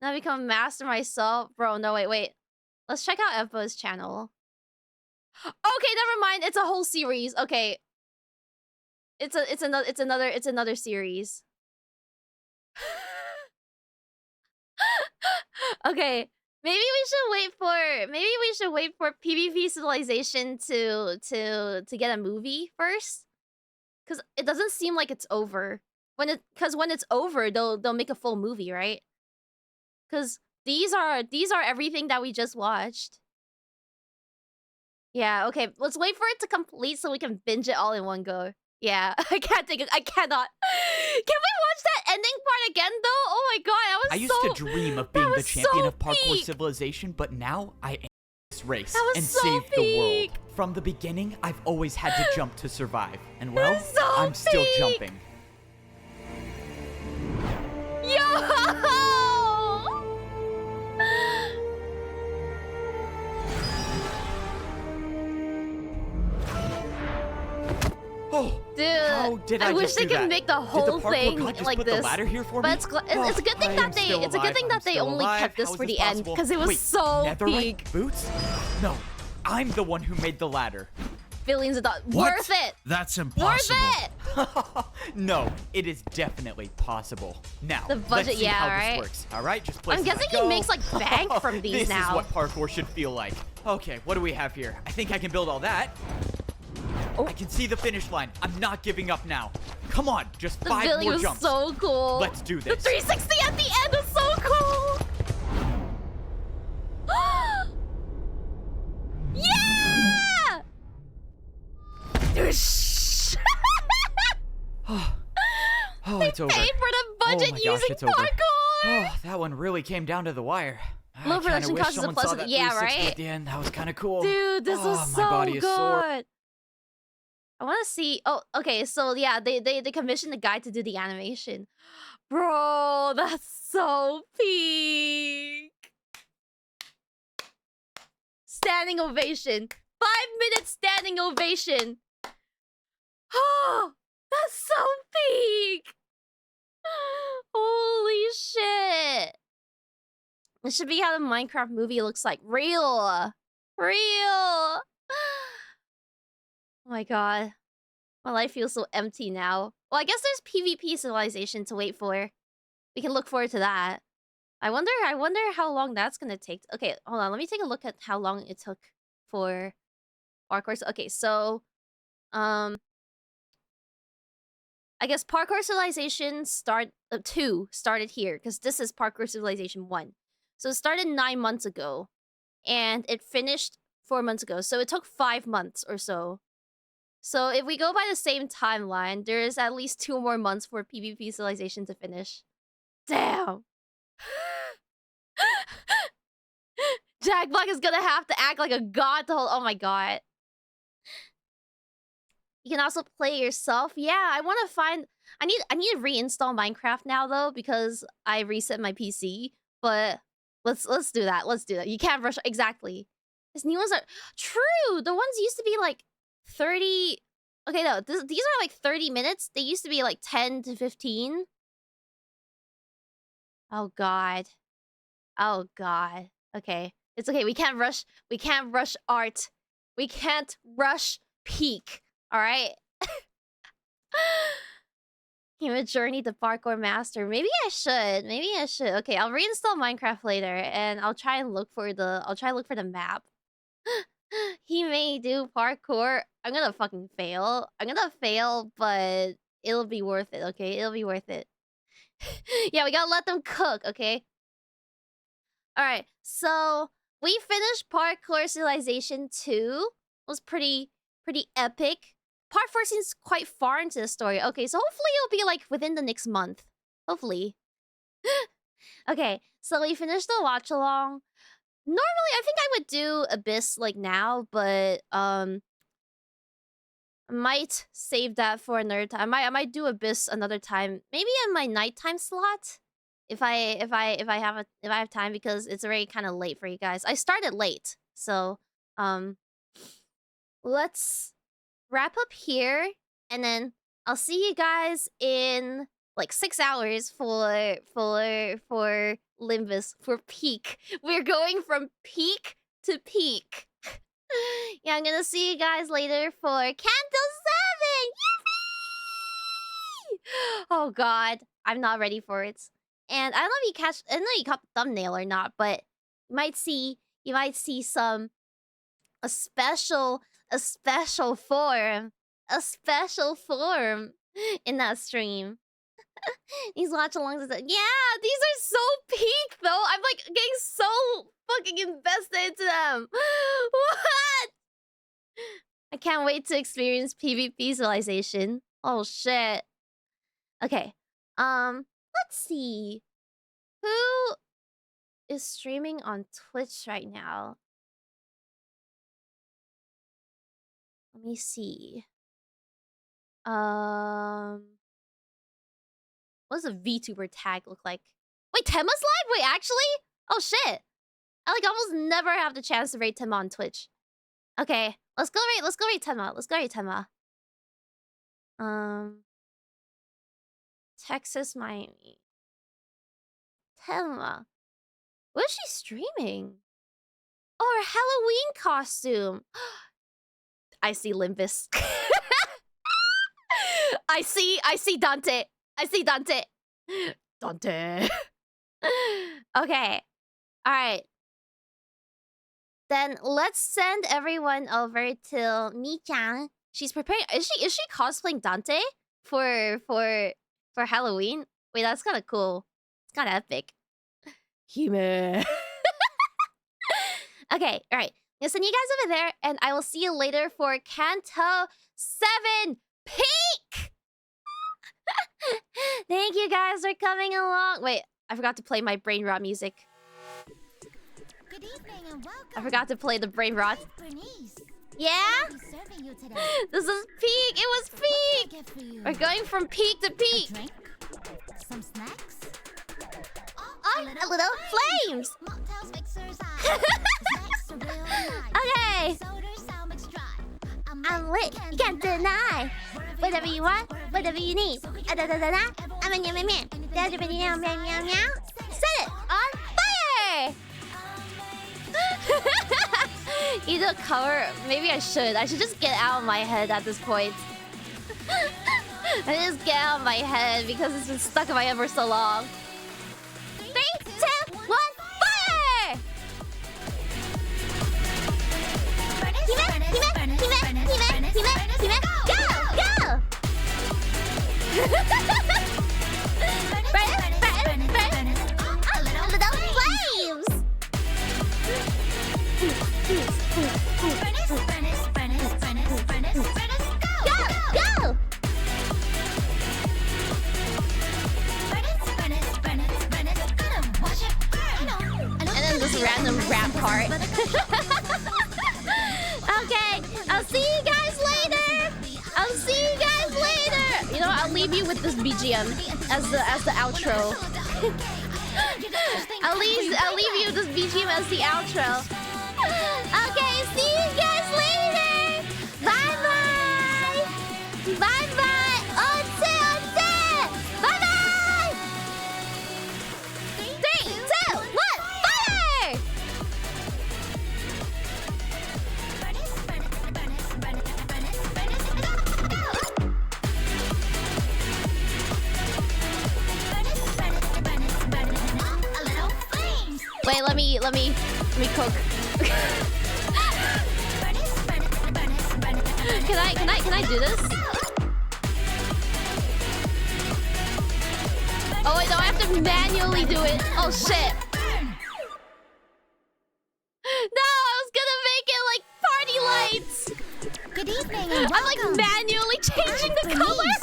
Now I become master myself, bro. No, wait. Let's check out 𝐴𝐵's channel. Okay, never mind. It's a whole series. Okay. It's another series. Okay. Maybe we should wait for PvP Civilization to get a movie first. Cause it doesn't seem like it's over. When it's over, they'll make a full movie, right? Cause these are everything that we just watched. Yeah, okay. Let's wait for it to complete so we can binge it all in one go. Yeah, I can't take it. I cannot. Can we watch that ending part again, though? Oh my god, I used to dream of being the champion of Parkour Civilization, but now I am this race and save the world. From the beginning, I've always had to jump to survive. And well, I'm still jumping. Yo! Oh, dude, I wish they could make the whole thing like this. But it's a good thing that they only kept this for the end because it was so big. Boots? No, I'm the one who made the ladder. Billions of dollars. Worth it. That's impossible. Worth it. No, it is definitely possible. Now, the budget, let's see how right? this works. All right, just place. I'm guessing he makes like bank from these this now. This is what parkour should feel like. Okay, what do we have here? I think I can build all that. Oh. I can see the finish line. I'm not giving up now. Come on, just 5 more jumps. The so cool. Let's do this. The 360 at the end is so cool. Yeah! Oh, it's over. Paid for the budget using parkour. Oh, that one really came down to the wire. Low production cost is a plus. Yeah, right? At the end. That was kind of cool. Dude, this was so my body is sore. good. I want to see. Oh, okay. So yeah, they commissioned the guy to do the animation. Bro, that's so peak. Standing ovation. 5-minute standing ovation. Oh, that's so peak. Holy shit. This should be how the Minecraft movie looks like. Real. Oh my god. My life feels so empty now. Well, I guess there's PvP Civilization to wait for. We can look forward to that. I wonder how long that's gonna take. Okay, hold on. Let me take a look at how long it took for Parkour. Okay, so I guess Parkour Civilization 2 started here because this is Parkour Civilization 1. So it started 9 months ago and it finished 4 months ago. So it took 5 months or so. So if we go by the same timeline, there is at least 2 more months for PvP Civilization to finish. Damn. Jack Black is gonna have to act like a god to hold. Oh my god. You can also play yourself. Yeah, I want to find. I need to reinstall Minecraft now though because I reset my PC. But let's do that. Let's do that. You can't rush exactly. These new ones are true. The ones used to be like 30. Okay, no, these are like 30 minutes. They used to be like 10 to 15. Oh god. Oh god. Okay. It's okay. We can't rush. We can't rush art. We can't rush peak. All right. Hime journey to parkour master. Maybe I should. Maybe I should. Okay, I'll reinstall Minecraft later, and I'll try and look for the. I'll try to look for the map. He may do parkour. I'm gonna fucking fail. I'm gonna fail, but it'll be worth it. Okay, it'll be worth it. Yeah, we gotta let them cook. Okay. All right. So we finished Parkour Civilization 2. It was pretty epic. Part 4 seems quite far into the story. Okay, so hopefully it'll be like within the next month. Hopefully. Okay, so we finished the watch along. Normally, I think I would do Abyss like now, but I might save that for another time. I might do Abyss another time, maybe in my nighttime slot, if I have time, because it's already kind of late for you guys. I started late, so let's wrap up here, and then I'll see you guys in like 6 hours for Limbus, for peak. We're going from peak to peak. Yeah, I'm gonna see you guys later for Kanto 7! Yippee! Oh god, I'm not ready for it. And I don't know if you catch, I don't know if you caught the thumbnail or not, but you might see a special form in that stream. These watch-alongs, yeah, these are so peak though. I'm like getting so fucking invested into them. What? I can't wait to experience PvP visualization. Oh shit. Okay. Let's see. Who is streaming on Twitch right now? Let me see. What does a VTuber tag look like? Wait, Temma's live? Wait, actually? Oh shit. I like almost never have the chance to rate Temma on Twitch. Okay, let's go rate Temma. Let's go rate Temma. Texas, Miami. Temma. What is she streaming? Oh, her Halloween costume. I see Limbus. I see Dante. I see Dante. Dante. Okay. Alright. Then let's send everyone over to Mi-chan. She's preparing. Is she cosplaying Dante for Halloween? Wait, that's kind of cool. It's kind of epic. Hime. Okay, alright. I'll send you guys over there, and I will see you later for Kanto 7 Peak! Thank you guys for coming along. Wait, I forgot to play my brain rot music. Good evening and welcome. I forgot to play the brain rot. Yeah? This is peak. It was peak. We're going from peak to peak. A drink? Some snacks? Oh, a little flames. Okay. I'm lit. You can't deny. Whatever you want, whatever you need. I'm a meow. Set it on fire. You don't cover. Maybe I should. I should just get out of my head at this point. I just get out of my head because it's been stuck in my head for so long. 3, 2, 1, fire! Hime, go! Little flames! Go! And then this random rap part. Okay, I'll see you guys later. You know, I'll leave you with this BGM as the outro. I'll leave you with this BGM as the outro. Okay, see you guys later. Bye bye. Bye bye. Onse. Bye bye. 3, 2, 1, fire! Wait, let me cook. Can I do this? Oh wait, no, I have to manually do it. Oh shit. No, I was gonna make it like party lights. Good evening and welcome. I'm like manually changing the color.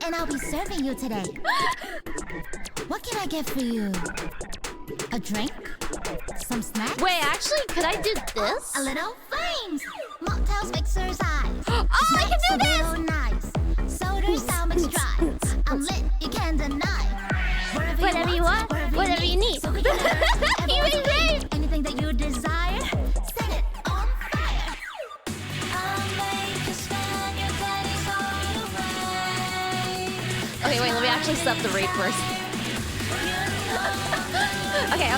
And I'll be serving you today. What can I get for you? A drink? Some snacks? Wait, actually, could I do this? A little flames! Mocktails, mixers, eyes. Oh, I can do this! Real nice. Soda, sound mix dry. I'm lit, you can't deny. Whatever you want, whatever you need. So anything that you desire, set it on fire. Okay, wait, let me actually set up the rate first. Okay.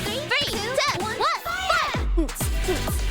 3, 2, 1. Toots.